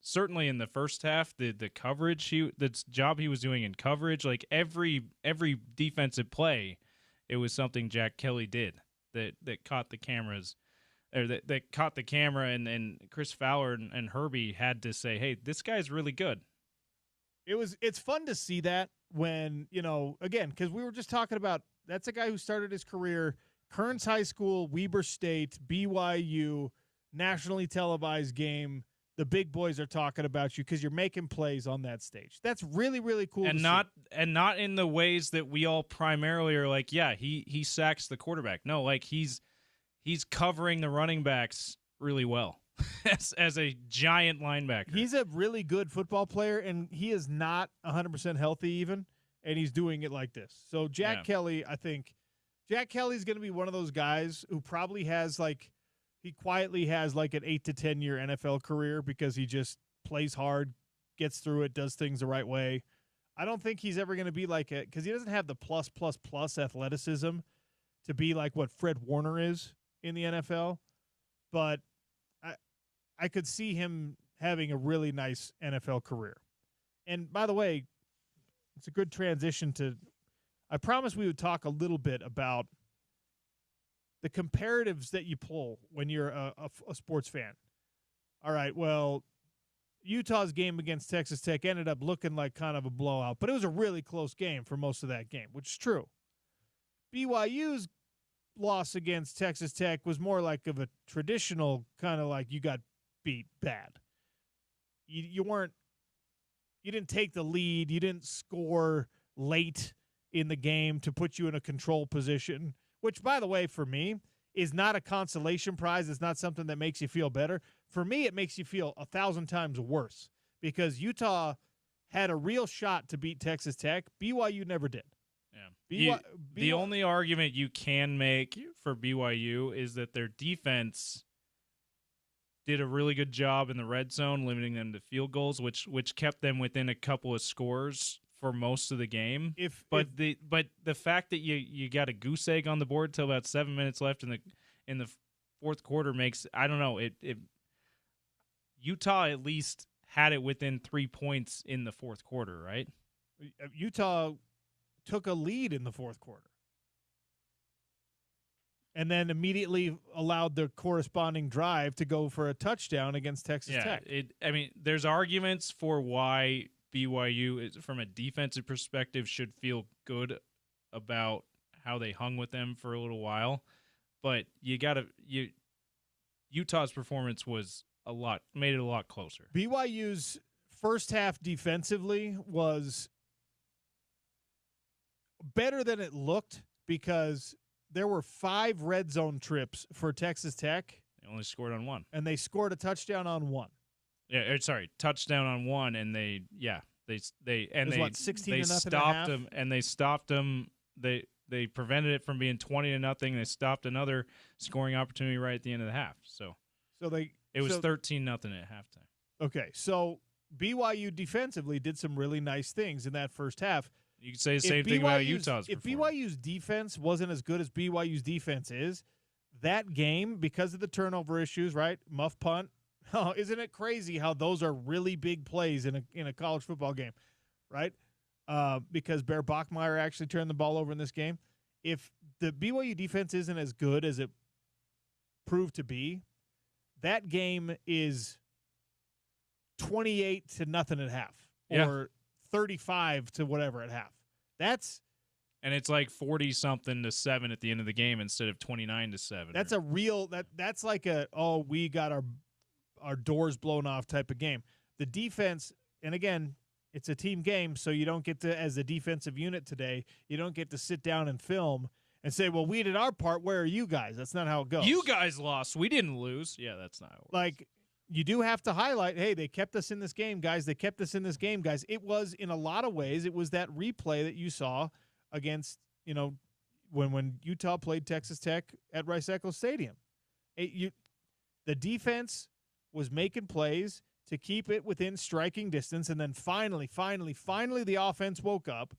certainly in the first half, the coverage the job he was doing in coverage, like every defensive play, it was something Jack Kelly did that caught the cameras. Or that caught the camera, and Chris Fowler and Herbie had to say, hey, this guy's really good. It's fun to see that when, again, because we were just talking about, that's a guy who started his career, Kearns High School, Weber State, BYU, nationally televised game. The big boys are talking about you because you're making plays on that stage. That's really, really cool. And not in the ways that we all primarily are like, yeah, he sacks the quarterback. No, like he's covering the running backs really well as a giant linebacker. He's a really good football player, and he is not 100% healthy even, and he's doing it like this. So Jack Kelly, I think Jack Kelly's going to be one of those guys who probably has he quietly has like an 8 to 10 year NFL career because he just plays hard, gets through it, does things the right way. I don't think he's ever going to be like it because he doesn't have the plus athleticism to be like what Fred Warner is in the NFL. But I could see him having a really nice NFL career. And by the way, it's a good transition to – I promised we would talk a little bit about the comparatives that you pull when you're a sports fan. All right, well, Utah's game against Texas Tech ended up looking like kind of a blowout, but it was a really close game for most of that game, which is true. BYU's loss against Texas Tech was more like of a traditional kind of like you got beat bad. You didn't take the lead. You didn't score late in the game to put you in a control position, which, by the way, for me, is not a consolation prize. It's not something that makes you feel better. For me, it makes you feel 1,000 times worse because Utah had a real shot to beat Texas Tech. BYU never did. Yeah. The only argument you can make for BYU is that their defense did a really good job in the red zone, limiting them to field goals, which kept them within a couple of scores for most of the game. But the fact that you got a goose egg on the board till about 7 minutes left in the fourth quarter makes, I don't know, it Utah at least had it within 3 points in the fourth quarter, right? Utah took a lead in the fourth quarter and then immediately allowed the corresponding drive to go for a touchdown against Texas Tech. There's arguments for why BYU, from a defensive perspective, should feel good about how they hung with them for a little while. But Utah's performance made it a lot closer. BYU's first half defensively was better than it looked because there were 5 red zone trips for Texas Tech. They only scored on 1. And they scored a touchdown on 1. Touchdown on 1, and they 16 to nothing stopped them, and they stopped them. They prevented it from being 20-0. They stopped another scoring opportunity right at the end of the half. It was 13-0 at halftime. Okay, so BYU defensively did some really nice things in that first half. You could say the same thing about Utah's If performance. BYU's defense wasn't as good as BYU's defense is, that game, because of the turnover issues, right, muff punt, isn't it crazy how those are really big plays in a college football game, right? Because Bear Bachmeier actually turned the ball over in this game. If the BYU defense isn't as good as it proved to be, that game is 28-0 at half, or 35 to whatever at half. And it's like 40-something to 7 at the end of the game instead of 29-7. That's a real that's like we got our doors blown off type of game. The defense, and again, it's a team game, so you don't get to, as a defensive unit today, you don't get to sit down and film and say, well, we did our part. Where are you guys? That's not how it goes. You guys lost. We didn't lose. Yeah, that's not how it works. Like, you do have to highlight, hey, they kept us in this game, guys. They kept us in this game, guys. It was, in a lot of ways, it was that replay that you saw against, when Utah played Texas Tech at Rice-Eccles Stadium. The defense was making plays to keep it within striking distance, and then finally, the offense woke up,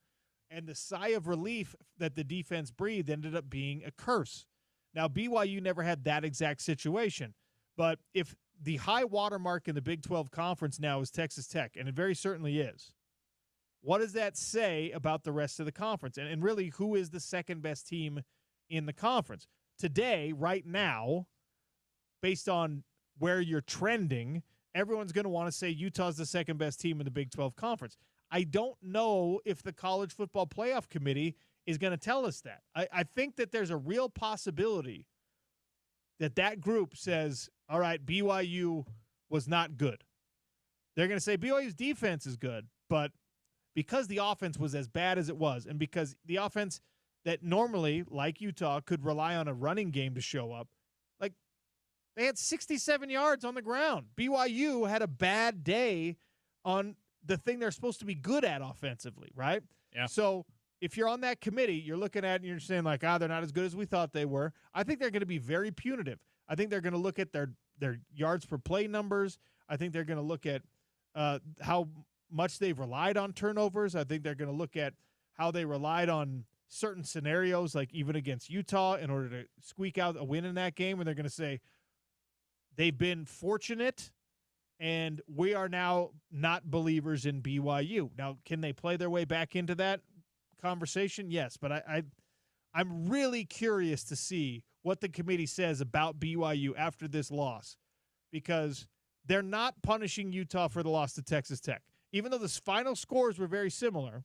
and the sigh of relief that the defense breathed ended up being a curse. Now, BYU never had that exact situation, but if the high watermark in the Big 12 Conference now is Texas Tech, and it very certainly is, what does that say about the rest of the conference? And really, who is the second-best team in the conference? Today, right now, based on where you're trending, everyone's going to want to say Utah's the second-best team in the Big 12 Conference. I don't know if the College Football Playoff Committee is going to tell us that. I think that there's a real possibility that group says, all right, BYU was not good. They're going to say BYU's defense is good, but because the offense was as bad as it was, and because the offense that normally, like Utah, could rely on a running game to show up, like they had 67 yards on the ground. BYU had a bad day on the thing they're supposed to be good at offensively, right? Yeah. So if you're on that committee, you're looking at it and you're saying like, they're not as good as we thought they were. I think they're going to be very punitive. I think they're going to look at their yards per play numbers. I think they're going to look at how much they've relied on turnovers. I think they're going to look at how they relied on certain scenarios, like even against Utah, in order to squeak out a win in that game. And they're going to say they've been fortunate, and we are now not believers in BYU. Now, can they play their way back into that conversation? Yes, but I'm really curious to see what the committee says about BYU after this loss, because they're not punishing Utah for the loss to Texas Tech. Even though the final scores were very similar.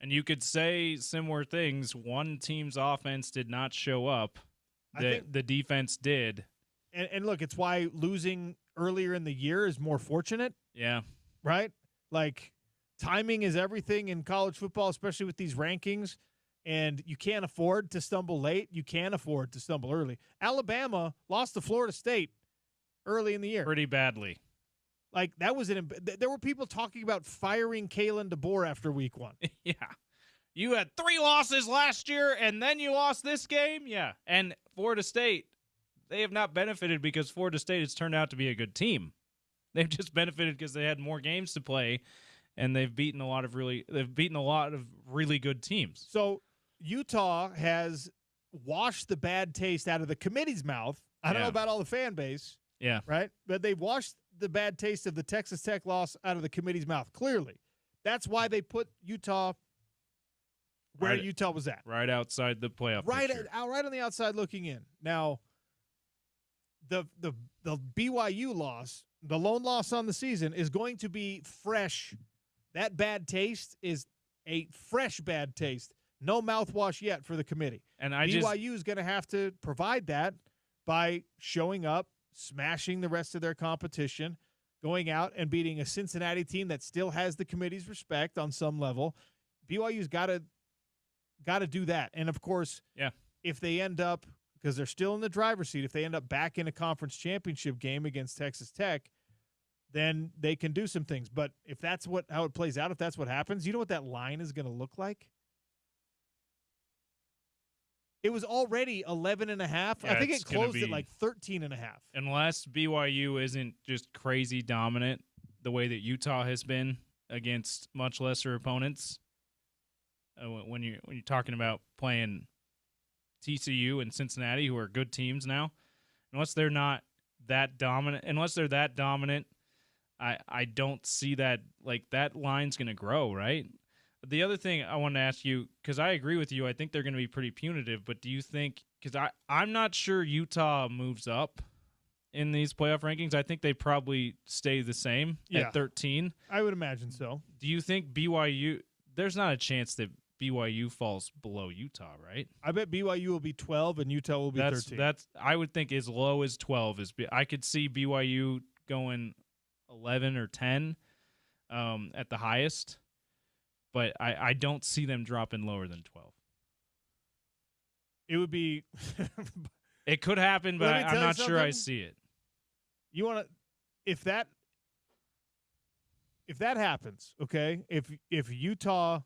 And you could say similar things. One team's offense did not show up. The defense did. And look, it's why losing earlier in the year is more fortunate. Yeah. Right? Like, timing is everything in college football, especially with these rankings. And you can't afford to stumble late. You can't afford to stumble early. Alabama lost to Florida State early in the year. Pretty badly. Like, that was there were people talking about firing Kalen DeBoer after week 1. Yeah. You had 3 losses last year, and then you lost this game? Yeah. And Florida State, they have not benefited because Florida State has turned out to be a good team. They've just benefited because they had more games to play, and they've beaten a lot of really good teams. So Utah has washed the bad taste out of the committee's mouth. I don't know about all the fan base. Yeah. Right? But they've washed the bad taste of the Texas Tech loss out of the committee's mouth, clearly. That's why they put Utah where Utah was at. Right outside the playoff picture. Right on the outside looking in. Now, the BYU loss, the lone loss on the season, is going to be fresh. That bad taste is a fresh bad taste. No mouthwash yet for the committee. And BYU is going to have to provide that by showing up, smashing the rest of their competition, going out and beating a Cincinnati team that still has the committee's respect on some level. BYU's got to do that. And, of course, if they end up, because they're still in the driver's seat, if they end up back in a conference championship game against Texas Tech, then they can do some things. But if that's how it plays out, if that's what happens, you know what that line is going to look like? It was already 11.5. I think it closed at like 13.5. Unless BYU isn't just crazy dominant the way that Utah has been against much lesser opponents. When you're talking about playing TCU and Cincinnati, who are good teams now, unless they're that dominant, I don't see that, like, that line's going to grow, right? The other thing I want to ask you, because I agree with you, I think they're going to be pretty punitive, but do you think, because I'm not sure Utah moves up in these playoff rankings. I think they probably stay the same at 13. I would imagine so. Do you think BYU, there's not a chance that BYU falls below Utah, right? I bet BYU will be 12 and Utah will be 13. That's I would think as low as 12 is. I could see BYU going 11 or 10 at the highest. But I don't see them dropping lower than 12. It would be it could happen, but I'm not sure I see it. You want to if that happens, okay? If Utah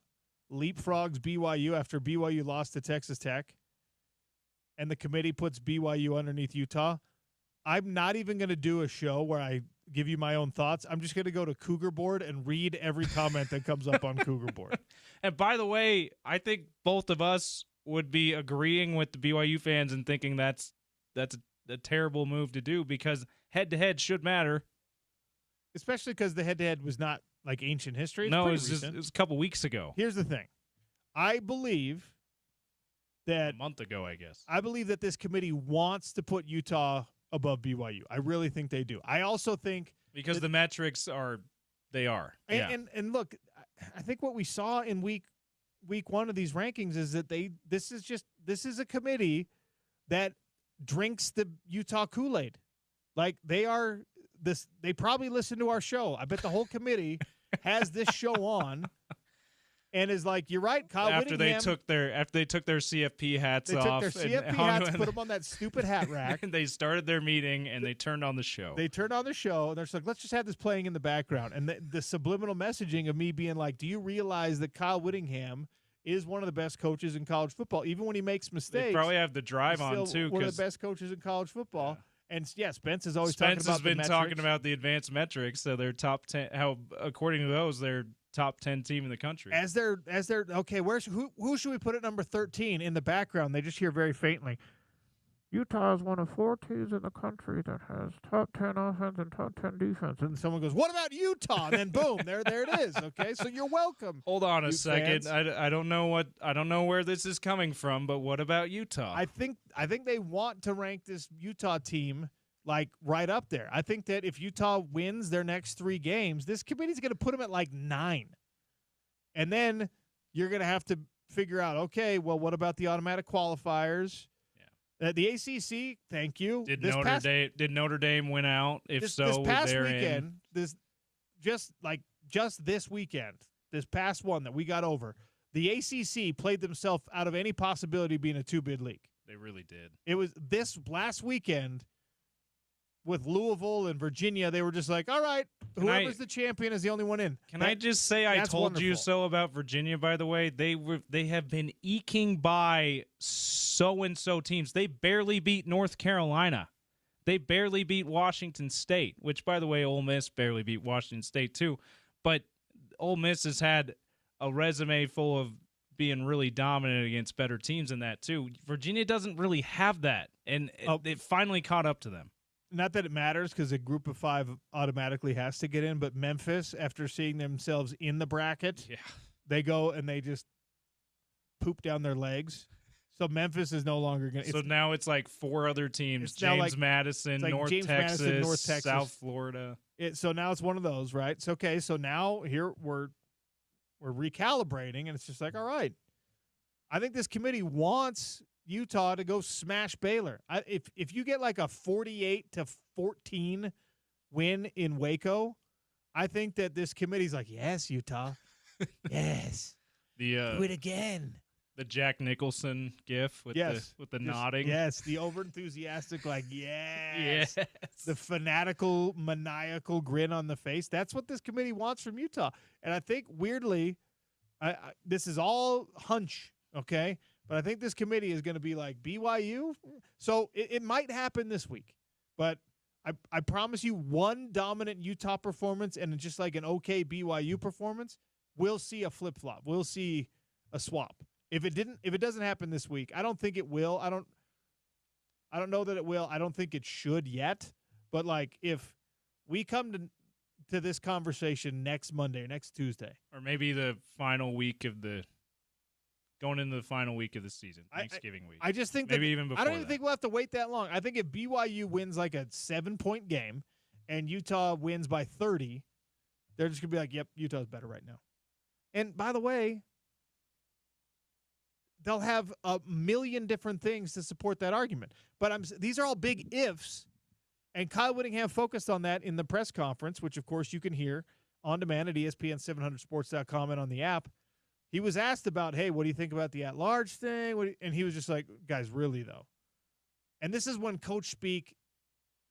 leapfrogs BYU after BYU lost to Texas Tech and the committee puts BYU underneath Utah, I'm not even going to do a show where I give you my own thoughts. I'm just going to go to Cougar Board and read every comment that comes up on Cougar Board. And by the way, I think both of us would be agreeing with the BYU fans and thinking that's a terrible move to do, because head-to-head should matter. Especially because the head-to-head was not like ancient history. No, it was a couple weeks ago. Here's the thing. I believe that a month ago, I guess. I believe that this committee wants to put Utah above BYU. I really think they do. I also think because the metrics are They are. And, Yeah. and look, I think what we saw in week one of these rankings is that this is a committee that drinks the Utah Kool-Aid. Like they probably listen to our show. I bet the whole committee has this show on and is like, you're right, Kyle after Whittingham. they took their CFP hats off. They took their CFP hats, put them on that stupid hat rack. And they started their meeting and they turned on the show. They turned on the show and they're just like, let's just have this playing in the background. And the subliminal messaging of me being like, do you realize that Kyle Whittingham is one of the best coaches in college football? Even when he makes mistakes, They probably have the drive he's on still too. one of the best coaches in college football. Yeah. And yeah, Spence is always Spence talking about has been the talking metrics. about the advanced metrics. So they're top 10. How according to those, they're top 10 team in the country. As they're okay. Who should we put at number 13 in the background? They just hear very faintly. Utah is one of 4 teams in the country that has top 10 offense and top 10 defense. And someone goes, "What about Utah?" And then boom, there it is. Okay, so you're welcome. Hold on a Ute second. fans. I don't know where this is coming from, but what about Utah? I think they want to rank this Utah team like right up there. I think that if Utah wins their next 3 games, this committee's going to put them at like 9. And then you're going to have to figure out, okay, well, what about the automatic qualifiers? Yeah. The ACC, thank you. Did Notre Dame win out? If this so, past they're weekend, in. just this weekend, this past one that we got over, the ACC played themselves out of any possibility of being a 2-bid league. They really did. It was this last weekend with Louisville and Virginia. They were just like, all right, whoever's the champion is the only one in. Can I just say I told you so about Virginia, by the way? They have been eking by so-and-so teams. They barely beat North Carolina. They barely beat Washington State, which, by the way, Ole Miss barely beat Washington State too. But Ole Miss has had a resume full of being really dominant against better teams in that too. Virginia doesn't really have that, and it finally caught up to them. Not that it matters because a group of 5 automatically has to get in, but Memphis, after seeing themselves in the bracket, they go and they just poop down their legs. So Memphis is no longer going to. So now it's like 4 other teams: James Madison, North Texas, South Florida. So now it's one of those, right? So okay, so now here we're recalibrating, and it's just like, all right, I think this committee wants Utah to go smash Baylor. If you get like a 48-14 win in Waco, I think that this committee's like, yes, Utah, yes, do it again. The Jack Nicholson gif with the nodding. Yes, the overenthusiastic, like, yes. The fanatical, maniacal grin on the face. That's what this committee wants from Utah. And I think, weirdly, this is all hunch, okay? But I think this committee is going to be like BYU. So it might happen this week. But I promise you, one dominant Utah performance and just like an okay BYU performance, we'll see a flip-flop. We'll see a swap. If it doesn't happen this week, I don't think it will. I don't know that it will. I don't think it should yet. But like if we come to this conversation next Monday or next Tuesday, or maybe the final week of going into the final week of the season, Thanksgiving week. I just think maybe even before. I don't even think we'll have to wait that long. I think if BYU wins like a 7-point game and Utah wins by 30, they're just gonna be like, "Yep, Utah's better right now." And by the way, they'll have a million different things to support that argument. But these are all big ifs, and Kyle Whittingham focused on that in the press conference, which, of course, you can hear on demand at ESPN700sports.com and on the app. He was asked about, hey, what do you think about the at-large thing? And he was just like, guys, really, though? And this is when coach speak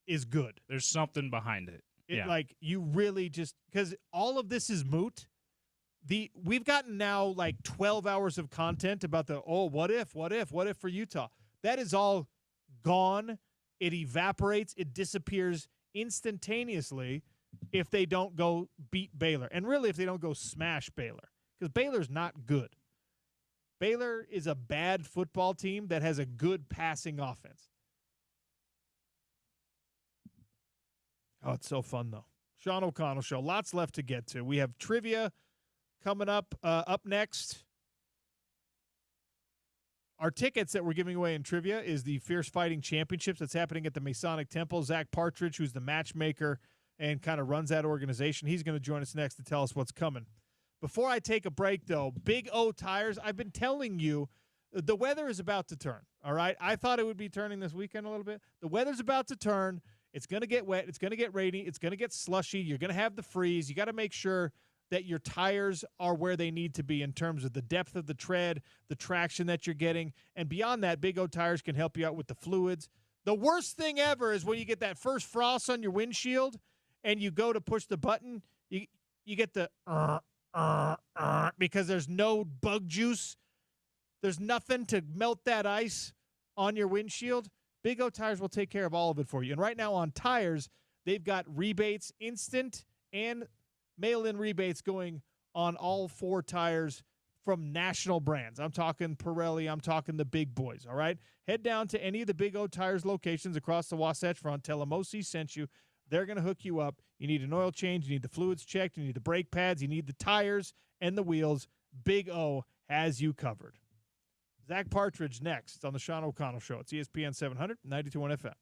is good. There's something behind it. Like, you really just – because all of this is moot. We've gotten now like 12 hours of content about what if for Utah. That is all gone. It evaporates. It disappears instantaneously if they don't go beat Baylor. And really if they don't go smash Baylor. Because Baylor's not good. Baylor is a bad football team that has a good passing offense. Oh, it's so fun, though. Sean O'Connell Show. Lots left to get to. We have trivia coming up next. Our tickets that we're giving away in trivia is the Fierce Fighting Championships that's happening at the Masonic Temple. Zach Partridge, who's the matchmaker, and kind of runs that organization. He's going to join us next to tell us what's coming. Before I take a break, though, Big O Tires, I've been telling you, the weather is about to turn, all right? I thought it would be turning this weekend a little bit. The weather's about to turn. It's going to get wet. It's going to get rainy. It's going to get slushy. You're going to have the freeze. You got to make sure that your tires are where they need to be in terms of the depth of the tread, the traction that you're getting. And beyond that, Big O Tires can help you out with the fluids. The worst thing ever is when you get that first frost on your windshield and you go to push the button, you get the because there's no bug juice. There's nothing to melt that ice on your windshield. Big O Tires will take care of all of it for you. And right now on tires, they've got rebates, instant and mail-in rebates going on all 4 tires from national brands. I'm talking Pirelli. I'm talking the big boys, all right? Head down to any of the Big O Tires locations across the Wasatch Front. Tell them OC sent you. They're going to hook you up. You need an oil change. You need the fluids checked. You need the brake pads. You need the tires and the wheels. Big O has you covered. Zach Partridge next on the Sean O'Connell Show. It's ESPN 700, 92.1 FM.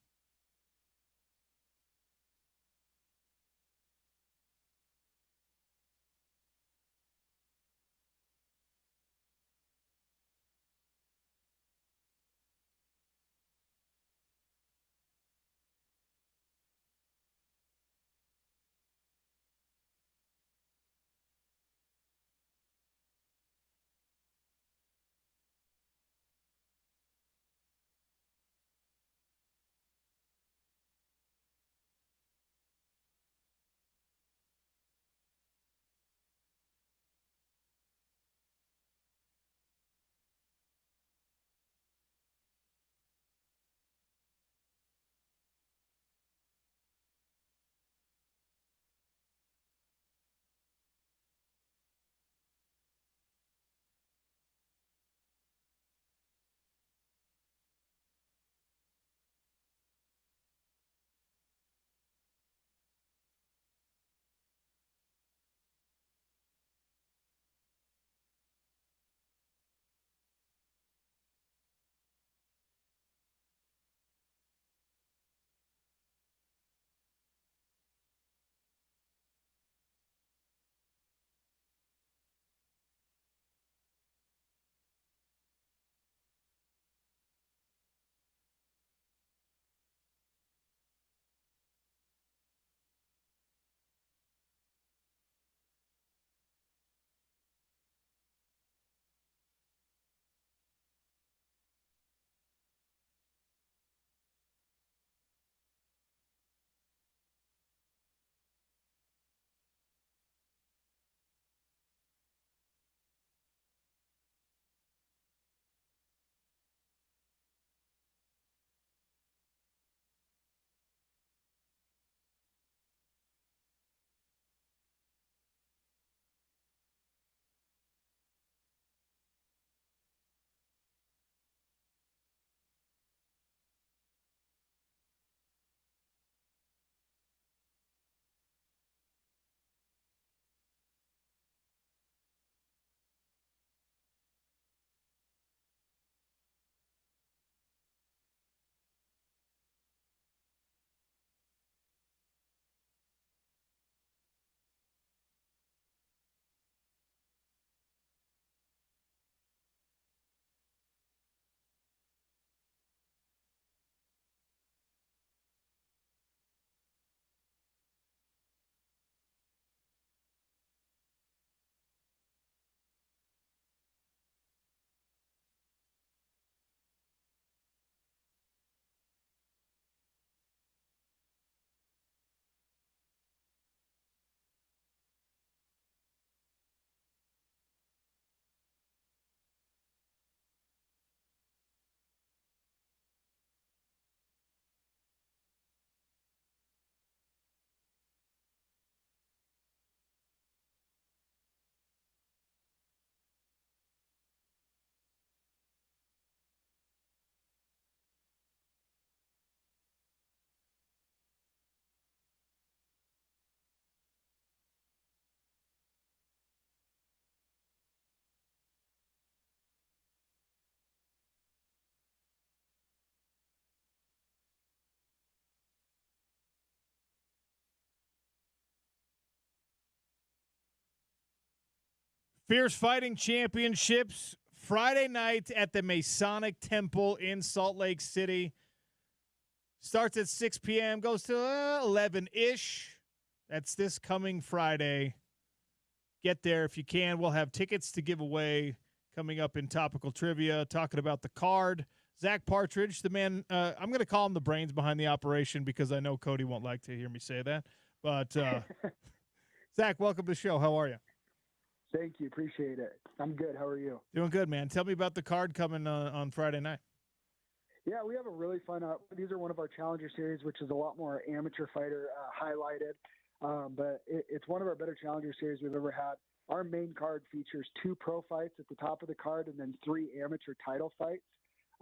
Fierce Fighting Championships Friday night at the Masonic Temple in Salt Lake City. Starts at 6 p.m., goes to 11-ish. That's this coming Friday. Get there if you can. We'll have tickets to give away coming up in Topical Trivia, talking about the card. Zach Partridge, the man, I'm going to call him the brains behind the operation because I know Cody won't like to hear me say that. But, Zach, welcome to the show. How are you? Thank you. Appreciate it. I'm good. How are you? Doing good, man. Tell me about the card coming on Friday night. Yeah, we have a really fun these are one of our Challenger Series, which is a lot more amateur fighter highlighted. But it's one of our better Challenger Series we've ever had. Our main card features 2 pro fights at the top of the card and then 3 amateur title fights.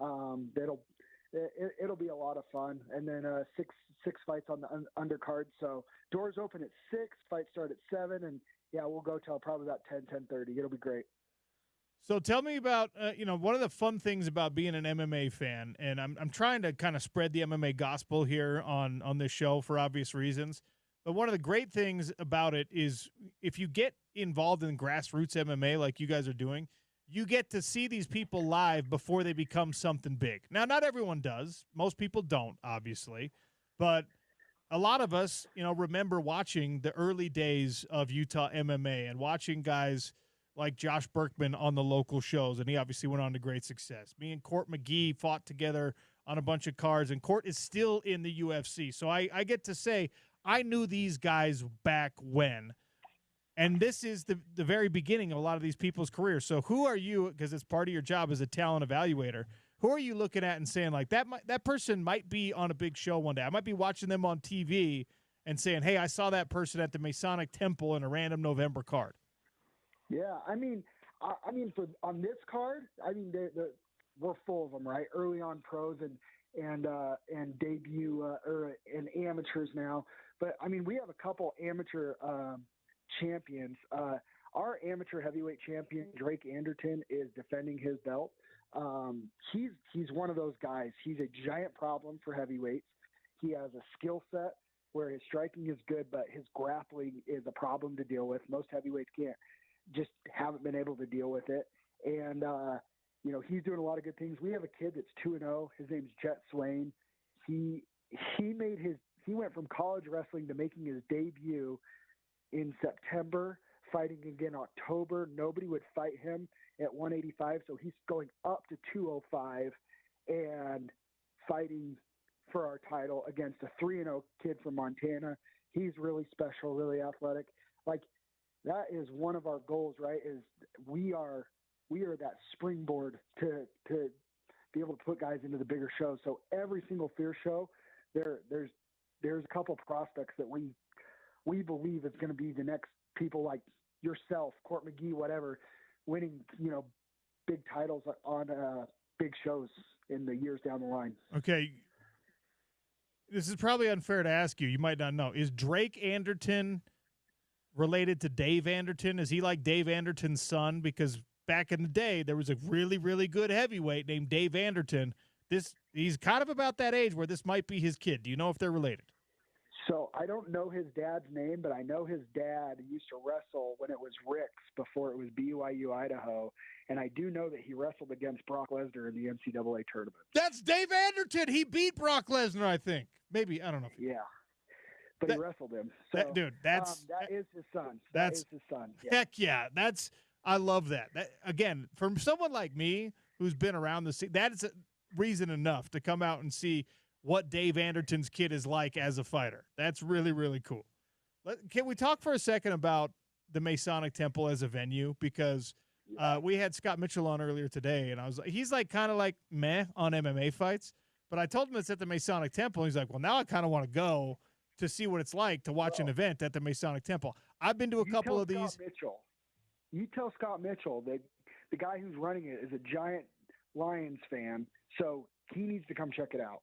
It'll be a lot of fun. And then six fights on the undercard. So doors open at 6, fights start at 7, and yeah, we'll go till probably about 10:30. It'll be great. So tell me about, one of the fun things about being an MMA fan, and I'm trying to kind of spread the MMA gospel here on this show for obvious reasons. But one of the great things about it is if you get involved in grassroots MMA like you guys are doing, you get to see these people live before they become something big. Now, not everyone does. Most people don't, obviously. But a lot of us, remember watching the early days of Utah MMA and watching guys like Josh Berkman on the local shows, and he obviously went on to great success. Me and Court McGee fought together on a bunch of cards, and Court is still in the UFC. So I get to say I knew these guys back when. And this is the very beginning of a lot of these people's careers. So who are you, because it's part of your job as a talent evaluator, who are you looking at and saying, like, that person might be on a big show one day? I might be watching them on TV and saying, hey, I saw that person at the Masonic Temple in a random November card. Yeah, I mean, for on this card, we're full of them, right? Early on pros and debut and amateurs now. But I mean, we have a couple amateur champions. Our amateur heavyweight champion, Drake Anderton, is defending his belt. He's one of those guys. He's a giant problem for heavyweights. He has a skill set where his striking is good, but his grappling is a problem to deal with. Most heavyweights haven't been able to deal with it. And, he's doing a lot of good things. We have a kid that's 2-0. His name's Jet Swain. He went from college wrestling to making his debut in September, fighting again October. Nobody would fight him at 185. So he's going up to 205 and fighting for our title against a 3-0 kid from Montana. He's really special, really athletic. Like, that is one of our goals, right? Is we are that springboard to be able to put guys into the bigger shows. So every single Fierce show, there's a couple prospects that we believe is going to be the next people like yourself, Court McGee, whatever, winning big titles on big shows in the years down the line. Okay. This is probably unfair to ask you. You might not know. Is Drake Anderton related to Dave Anderton? Is he like Dave Anderton's son? Because back in the day, there was a really, really good heavyweight named Dave Anderton. He's kind of about that age where this might be his kid. Do you know if they're related? So I don't know his dad's name, but I know his dad used to wrestle when it was Rick's before it was BYU Idaho. And I do know that he wrestled against Brock Lesnar in the NCAA tournament. That's Dave Anderton. He beat Brock Lesnar, I think. Maybe. I don't know. Yeah. But he wrestled him. So, that is his son. That's his son. Yeah. Heck yeah. I love that. Again, from someone like me who's been around the scene, that is a reason enough to come out and see what Dave Anderton's kid is like as a fighter. That's really, really cool. Can we talk for a second about the Masonic Temple as a venue? Because we had Scott Mitchell on earlier today, and he's like kind of like meh on MMA fights. But I told him it's at the Masonic Temple. And he's like, well, now I kind of want to go to see what it's like to watch an event at the Masonic Temple. I've been to a couple of these. You tell Scott Mitchell that the guy who's running it is a giant Lions fan, so he needs to come check it out.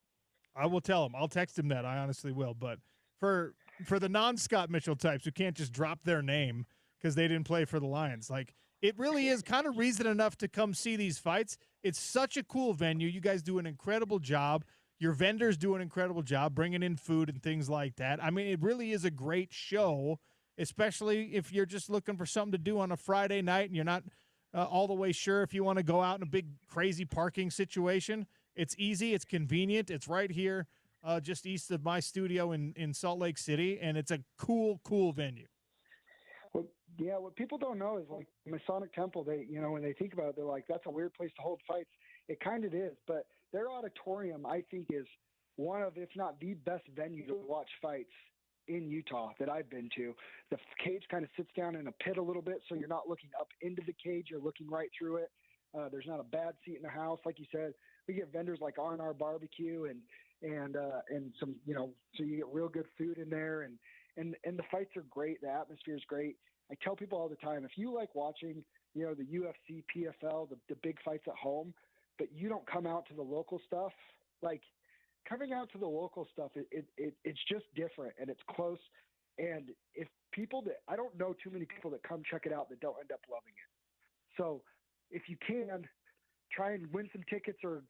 I will tell him. I'll text him that. I honestly will. But for the non-Scott Mitchell types who can't just drop their name because they didn't play for the Lions, like, it really is kind of reason enough to come see these fights. It's such a cool venue. You guys do an incredible job. Your vendors do an incredible job bringing in food and things like that. I mean, it really is a great show. especially if you're just looking for something to do on a Friday night and you're not all the way sure if you want to go out in a big, crazy parking situation. It's easy. It's convenient. It's right here just east of my studio in Salt Lake City, and it's a cool, cool venue. Well, yeah, what people don't know is like Masonic Temple, when they think about it, they're like, that's a weird place to hold fights. It kind of is, but their auditorium, I think, is one of, if not the best venue to watch fights in Utah that I've been to. The cage kind of sits down in a pit a little bit, so you're not looking up into the cage, you're looking right through it. There's not a bad seat in the house, like you said. We get vendors like R&R Barbecue and some, so you get real good food in there, and the fights are great. The atmosphere is great. I tell people all the time, if you like watching, the UFC, PFL, the big fights at home, but you don't come out to the local stuff, like coming out to the local stuff, it's just different and it's close. And if people I don't know too many people that come check it out that don't end up loving it. So if you can, try and win some tickets or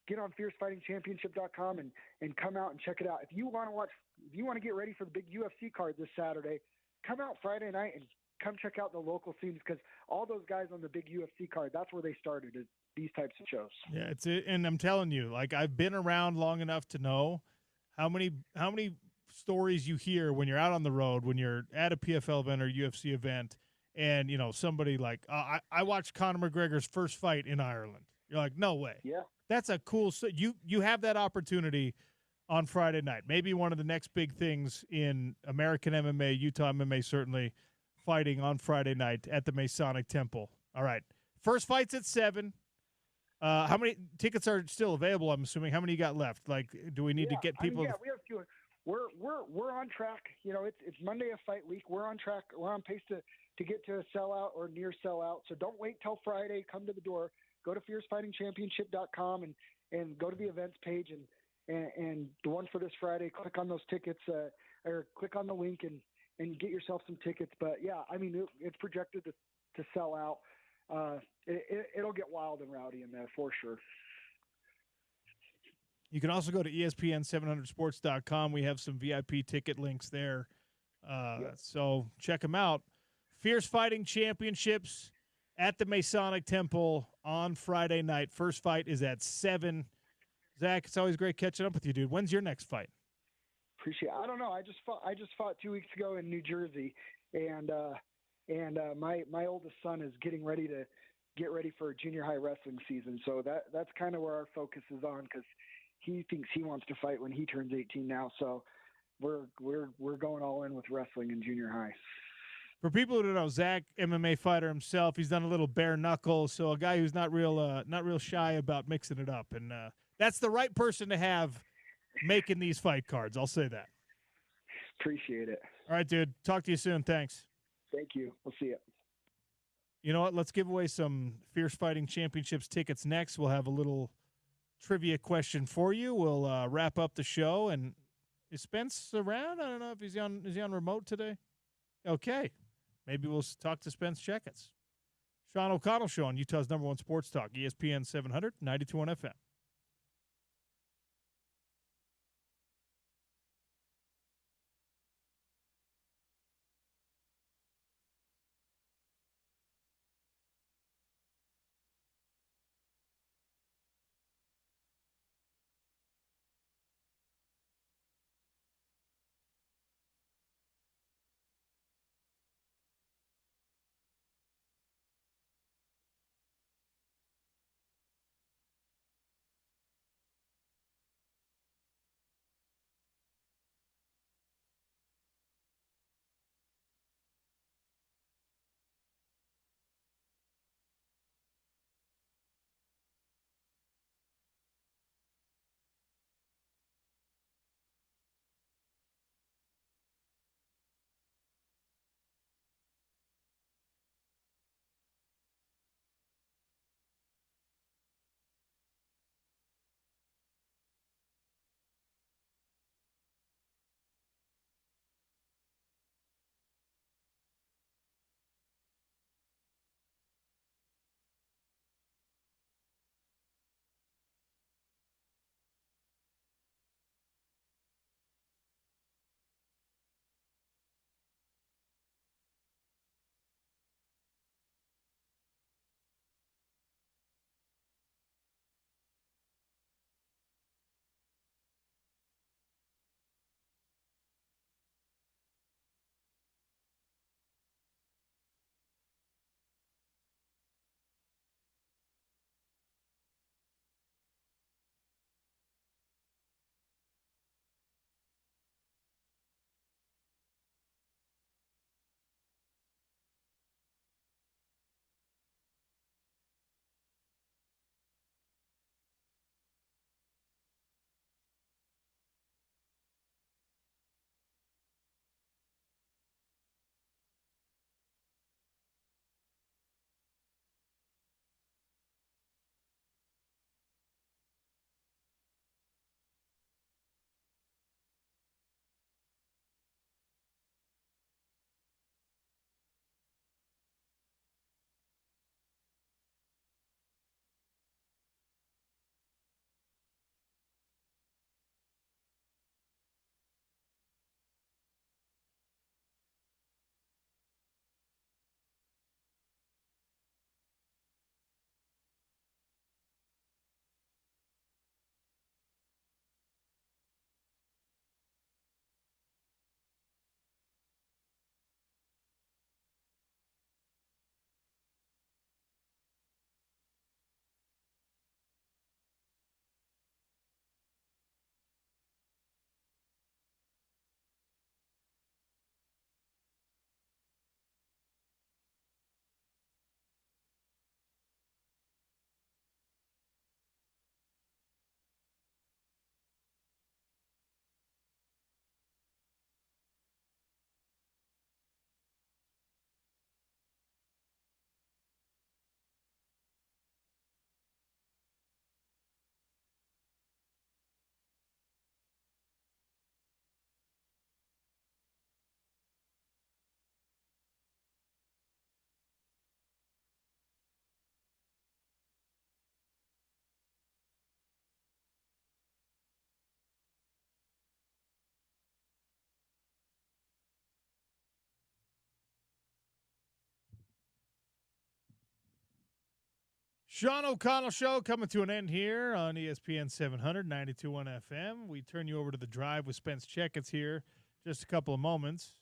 get on fiercefightingchampionship.com and come out and check it out. If you want to get ready for the big UFC card this Saturday, come out Friday night and come check out the local scenes, because all those guys on the big UFC card, that's where they started, is these types of shows. Yeah, and I'm telling you, like, I've been around long enough to know how many stories you hear when you're out on the road, when you're at a PFL event or UFC event, and somebody like, I watched Conor McGregor's first fight in Ireland. You're like, no way. Yeah, that's a cool. You have that opportunity on Friday night. Maybe one of the next big things in American MMA, Utah MMA, certainly fighting on Friday night at the Masonic Temple. All right, first fight's at 7. How many tickets are still available? I'm assuming. How many you got left? Like, do we need to get people? we have few. We're on track. It's Monday of fight week. We're on track. We're on pace to get to a sellout or near sellout. So don't wait till Friday. Come to the door. Go to fiercefightingchampionship.com and go to the events page and the one for this Friday. Click on those tickets or click on the link and get yourself some tickets. But yeah, it's projected to sell out. It'll get wild and rowdy in there for sure. You can also go to ESPN700sports.com. We have some VIP ticket links there. So check them out. Fierce Fighting Championships at the Masonic Temple on Friday night. First fight is at 7. Zach, it's always great catching up with you, dude. When's your next fight? Appreciate it. I don't know. I just fought 2 weeks ago in New Jersey, and my oldest son is getting ready for junior high wrestling season. So that's kind of where our focus is on, because he thinks he wants to fight when he turns 18 now. So we're going all in with wrestling in junior high. For people who don't know, Zach, MMA fighter himself, he's done a little bare knuckle, so a guy who's not real shy about mixing it up, and that's the right person to have making these fight cards. I'll say that. Appreciate it. All right, dude. Talk to you soon. Thanks. Thank you. We'll see you. You know what? Let's give away some Fierce Fighting Championships tickets next. We'll have a little trivia question for you. We'll wrap up the show. And is Spence around? I don't know if is he on remote today? Okay. Maybe we'll talk to Spence Checketts. Sean O'Connell Show on Utah's #1 sports talk, ESPN 700, 92.1 FM. Sean O'Connell Show coming to an end here on ESPN 700, 92.1 FM. We turn you over to The Drive with Spence Checketts here just a couple of moments.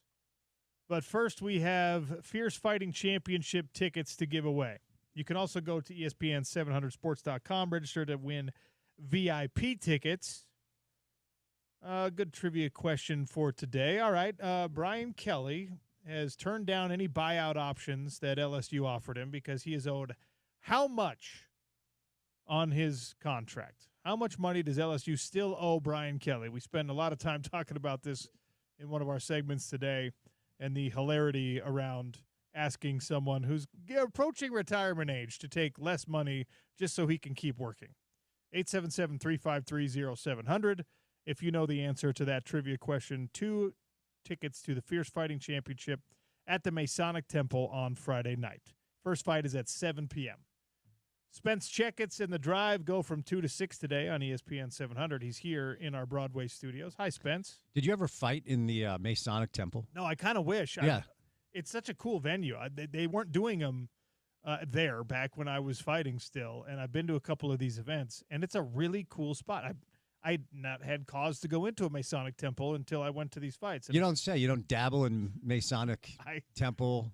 But first, we have Fierce Fighting Championship tickets to give away. You can also go to ESPN700sports.com, register to win VIP tickets. Good trivia question for today. All right, Brian Kelly has turned down any buyout options that LSU offered him because he is owed how much on his contract? How much money does LSU still owe Brian Kelly? We spend a lot of time talking about this in one of our segments today and the hilarity around asking someone who's approaching retirement age to take less money just so he can keep working. 877-353-0700. If you know the answer to that trivia question, 2 tickets to the Fierce Fighting Championship at the Masonic Temple on Friday night. First fight is at 7 p.m. Spence Checketts and The Drive go from 2 to 6 today on ESPN 700. He's here in our Broadway studios. Hi, Spence. Did you ever fight in the Masonic Temple? No, I kind of wish. Yeah. It's such a cool venue. They weren't doing them there back when I was fighting still, and I've been to a couple of these events, and it's a really cool spot. I'd not had cause to go into a Masonic Temple until I went to these fights. And You don't say. You don't dabble in Masonic Temple,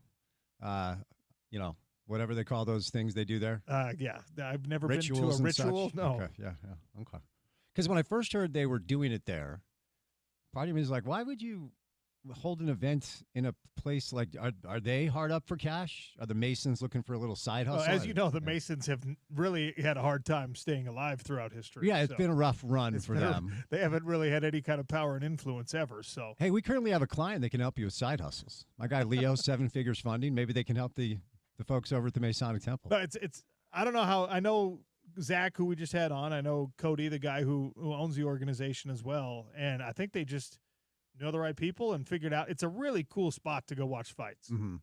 whatever they call those things they do there? Yeah. I've never Rituals been to a and ritual. such? No. Okay, yeah, okay. Because when I first heard they were doing it there, part of me was like, why would you hold an event in a place like, are they hard up for cash? Are the Masons looking for a little side hustle? As you know, the Masons have really had a hard time staying alive throughout history. Yeah, it's been a rough run for them. They haven't really had any kind of power and influence ever. So Hey, we currently have a client that can help you with side hustles. My guy Leo, 7 Figures Funding. Maybe they can help the folks over at the Masonic Temple. But it's I don't know how. I know Zach, who we just had on. I know Cody, the guy who owns the organization as well. And I think they just know the right people and figured out it's a really cool spot to go watch fights. Mm-hmm.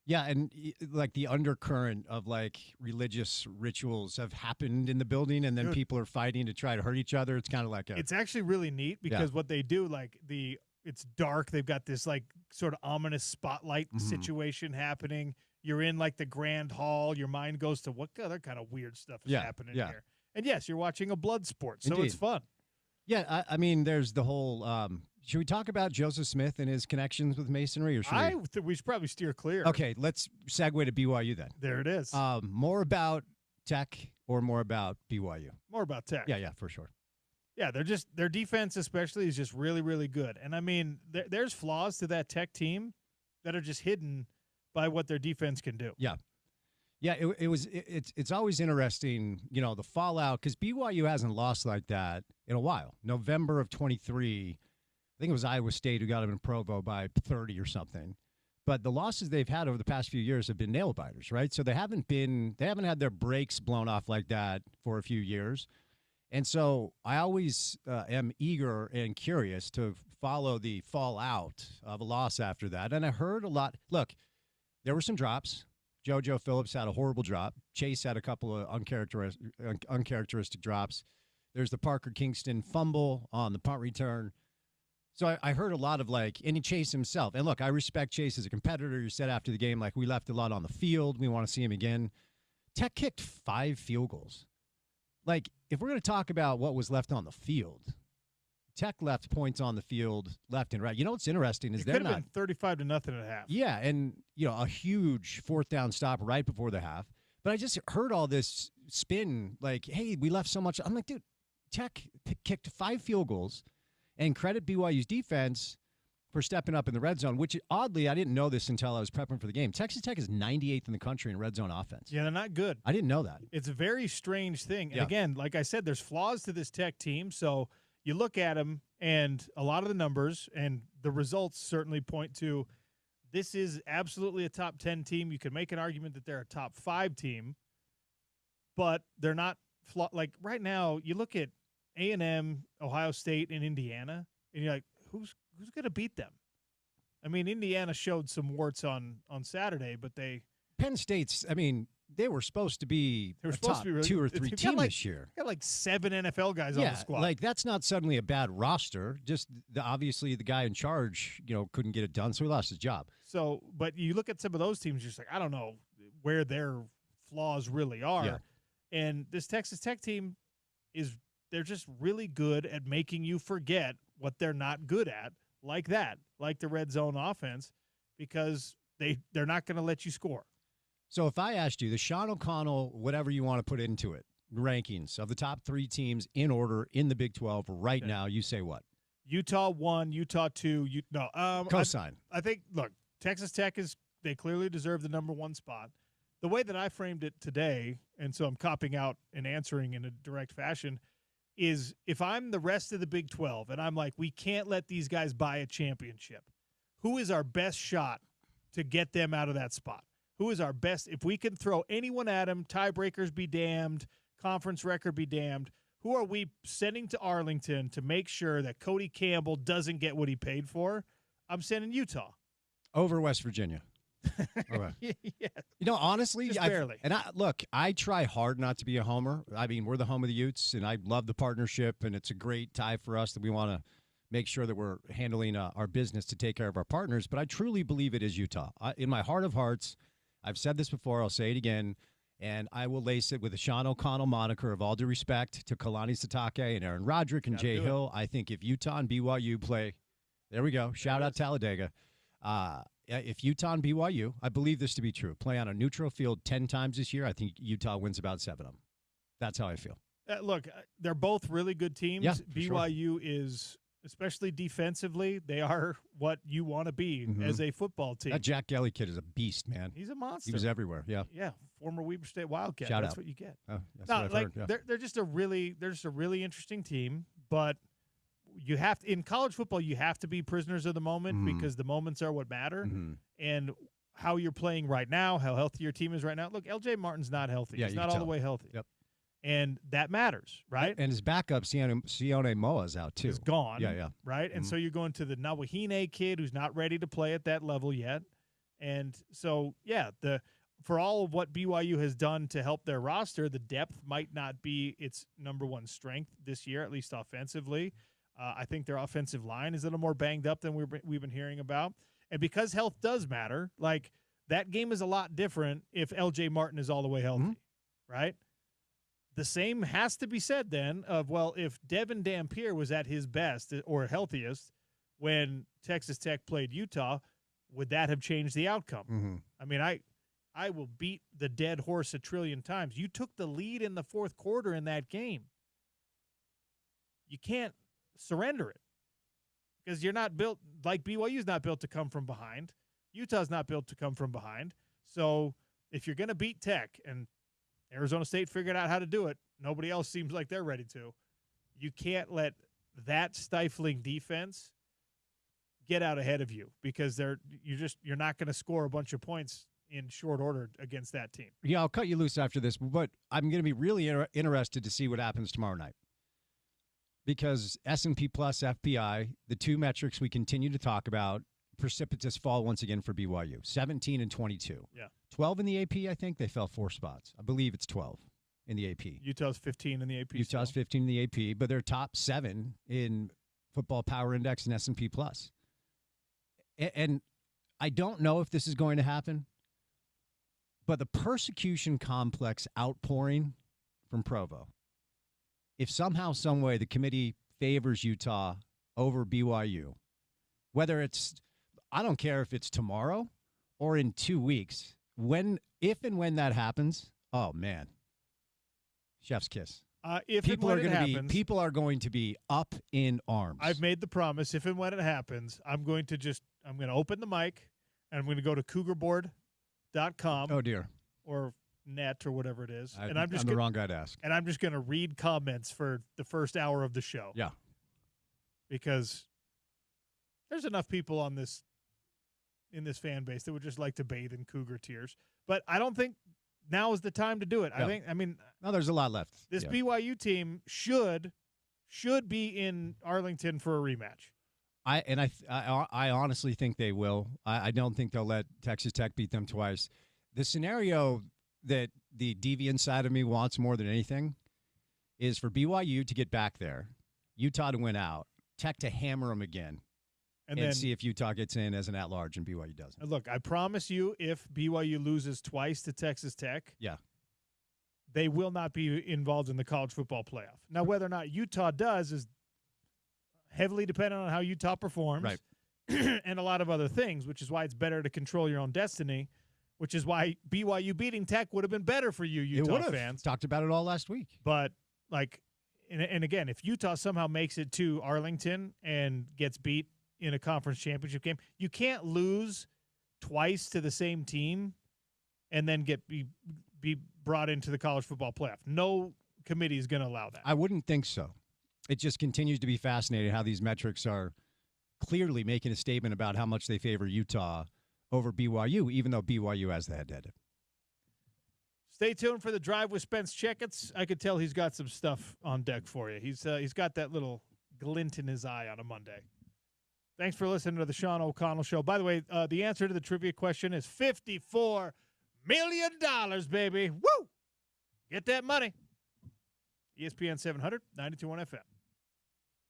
Yeah, and like the undercurrent of like religious rituals have happened in the building, and then people are fighting to try to hurt each other. It's kind of like it's actually really neat because what they do, like it's dark. They've got this like sort of ominous spotlight situation happening. You're in like the grand hall. Your mind goes to what other kind of weird stuff is happening here. And yes, you're watching a blood sport, so it's fun. Yeah, I mean, there's the whole. Should we talk about Joseph Smith and his connections with Masonry, or should we should probably steer clear? Okay, let's segue to BYU then. There it is. More about Tech or more about BYU? More about Tech. Yeah, for sure. Yeah, their defense especially is just really, really good. And I mean, there's flaws to that Tech team that are just hidden by what their defense can do. Yeah. Yeah, it's always interesting, the fallout, because BYU hasn't lost like that in a while. November of 23, I think it was Iowa State who got them in Provo by 30 or something. But the losses they've had over the past few years have been nail biters, right? So they haven't had their brakes blown off like that for a few years. And so I always am eager and curious to follow the fallout of a loss after that. And I heard a lot. Look, there were some drops. JoJo Phillips had a horrible drop. Chase had a couple of uncharacteristic drops. There's the Parker Kingston fumble on the punt return. So I heard a lot of and Chase himself. And look, I respect Chase as a competitor. You said after the game, we left a lot on the field. We want to see him again. Tech kicked 5 field goals. If we're going to talk about what was left on the field, Tech left points on the field left and right. You know what's interesting is they're not. It could have been 35-0 at half. Yeah, and a huge 4th down stop right before the half. But I just heard all this spin hey, we left so much. I'm like, dude, Tech kicked 5 field goals, and credit BYU's defense for stepping up in the red zone, which oddly I didn't know this until I was prepping for the game. Texas Tech is 98th in the country in red zone offense. Yeah, they're not good. I didn't know that. It's a very strange thing. And again, like I said, there's flaws to this Tech team, so you look at them, and a lot of the numbers and the results certainly point to this is absolutely a top 10 team. You could make an argument that they're a top 5 team, but they're not right now, you look at A&M, Ohio State, and Indiana, and you're like, who's going to beat them? I mean, Indiana showed some warts on Saturday, but Penn State's, they were supposed to be supposed to be really, 2 or 3 team this year. Got 7 NFL guys on the squad. That's not suddenly a bad roster. Just obviously the guy in charge, couldn't get it done, so he lost his job. So, but you look at some of those teams, you're just like, I don't know where their flaws really are. Yeah. And this Texas Tech team they're just really good at making you forget what they're not good at, like the red zone offense, because they're not going to let you score. So if I asked you the Sean O'Connell, whatever you want to put into it, rankings of the top 3 teams in order in the Big 12 right now, you say what? Utah 1, Utah 2. Cosign. I think, look, Texas Tech they clearly deserve the number 1 spot. The way that I framed it today, and so I'm copping out and answering in a direct fashion, is if I'm the rest of the Big 12 and I'm like, we can't let these guys buy a championship, who is our best shot to get them out of that spot? Who is our best? If we can throw anyone at them, tiebreakers be damned, conference record be damned, who are we sending to Arlington to make sure that Cody Campbell doesn't get what he paid for? I'm sending Utah. Over West Virginia. Okay. Yeah. You know, honestly, Just barely. I try hard not to be a homer. I mean, we're the home of the Utes, and I love the partnership, and it's a great tie for us that we want to make sure that we're handling our business to take care of our partners. But I truly believe it is Utah. In my heart of hearts, I've said this before, I'll say it again, and I will lace it with a Sean O'Connell moniker of all due respect to Kalani Sitake and Aaron Roderick and Jay Hill. I think if Utah and BYU play, there we go, shout out Talladega. If Utah and BYU, I believe this to be true, play on a neutral field 10 times this year, I think Utah wins about 7 of them. That's how I feel. Look, they're both really good teams. Yeah, BYU is, especially defensively, they are what you want to be as a football team. That Jack Gelly kid is a beast, man. He's a monster. He was everywhere, yeah. Yeah, former Weber State Wildcat. Shout That's out. what you get. Oh, that's what I've heard, yeah. They're just a really interesting team, but you have to, in college football, you have to be prisoners of the moment because the moments are what matter. And how you're playing right now, how healthy your team is right now. Look, LJ Martin's not healthy. Yeah, He's you not can all tell. the way healthy. Yep. And that matters, right? And his backup, Sione Moa, is out too. Is gone. Yeah. Right? And so you're going to the Nawahine kid who's not ready to play at that level yet. And so, yeah, for all of what BYU has done to help their roster, the depth might not be its number 1 strength this year, at least offensively. I think their offensive line is a little more banged up than we've been hearing about. And because health does matter, like that game is a lot different if LJ Martin is all the way healthy, right? The same has to be said then of, well, if Devin Dampier was at his best or healthiest when Texas Tech played Utah, would that have changed the outcome? I mean, I will beat the dead horse a trillion times. You took the lead in the 4th quarter in that game. You can't surrender it because you're not built like BYU's not built to come from behind. Utah's not built to come from behind. So if you're going to beat Tech, and Arizona State figured out how to do it, nobody else seems like they're ready to. You can't let that stifling defense get out ahead of you because you're not going to score a bunch of points in short order against that team. Yeah, I'll cut you loose after this, but I'm going to be really interested to see what happens tomorrow night. Because S&P plus FPI, the 2 metrics we continue to talk about, precipitous fall once again for BYU, 17 and 22. Yeah. 12 in the AP, I think. They fell 4 spots. I believe it's 12 in the AP. Utah's 15 in the AP. Utah's still. 15 in the AP, but they're top 7 in Football Power Index and S&P plus. And I don't know if this is going to happen, but the persecution complex outpouring from Provo, if somehow, some way, the committee favors Utah over BYU, whether it's, I don't care if it's tomorrow or in 2 weeks, if and when that happens, oh man, chef's kiss. People are going to be up in arms. I've made the promise. If and when it happens, I'm going to open the mic and I'm going to go to cougarboard.com. Oh dear. Or net or whatever it is. I'm the wrong guy to ask. And I'm just going to read comments for the first hour of the show. Yeah. Because there's enough people in this fan base that would just like to bathe in Cougar tears. But I don't think now is the time to do it. Yeah. No, there's a lot left. This BYU team should be in Arlington for a rematch. I honestly think they will. I don't think they'll let Texas Tech beat them twice. The scenario that the deviant side of me wants more than anything is for BYU to get back there, Utah to win out, Tech to hammer them again, and then see if Utah gets in as an at-large and BYU doesn't. Look, I promise you, if BYU loses twice to Texas Tech, they will not be involved in the college football playoff. Now, whether or not Utah does is heavily dependent on how Utah performs, Right. and a lot of other things, which is why it's better to control your own destiny, which is why BYU beating Tech would have been better for you, It Utah would have. fans. Talked about it all last week. But, like, and again, if Utah somehow makes it to Arlington and gets beat in a conference championship game, you can't lose twice to the same team and then be brought into the college football playoff. No committee is going to allow that. I wouldn't think so. It just continues to be fascinating how these metrics are clearly making a statement about how much they favor Utah over BYU, even though BYU has the head-to-head. Stay tuned for the drive with Spence Checketts. I could tell he's got some stuff on deck for you. He's got that little glint in his eye on a Monday. Thanks for listening to the Sean O'Connell Show. By the way, the answer to the trivia question is $54 million, baby. Woo! Get that money. ESPN 700, 92.1 FM.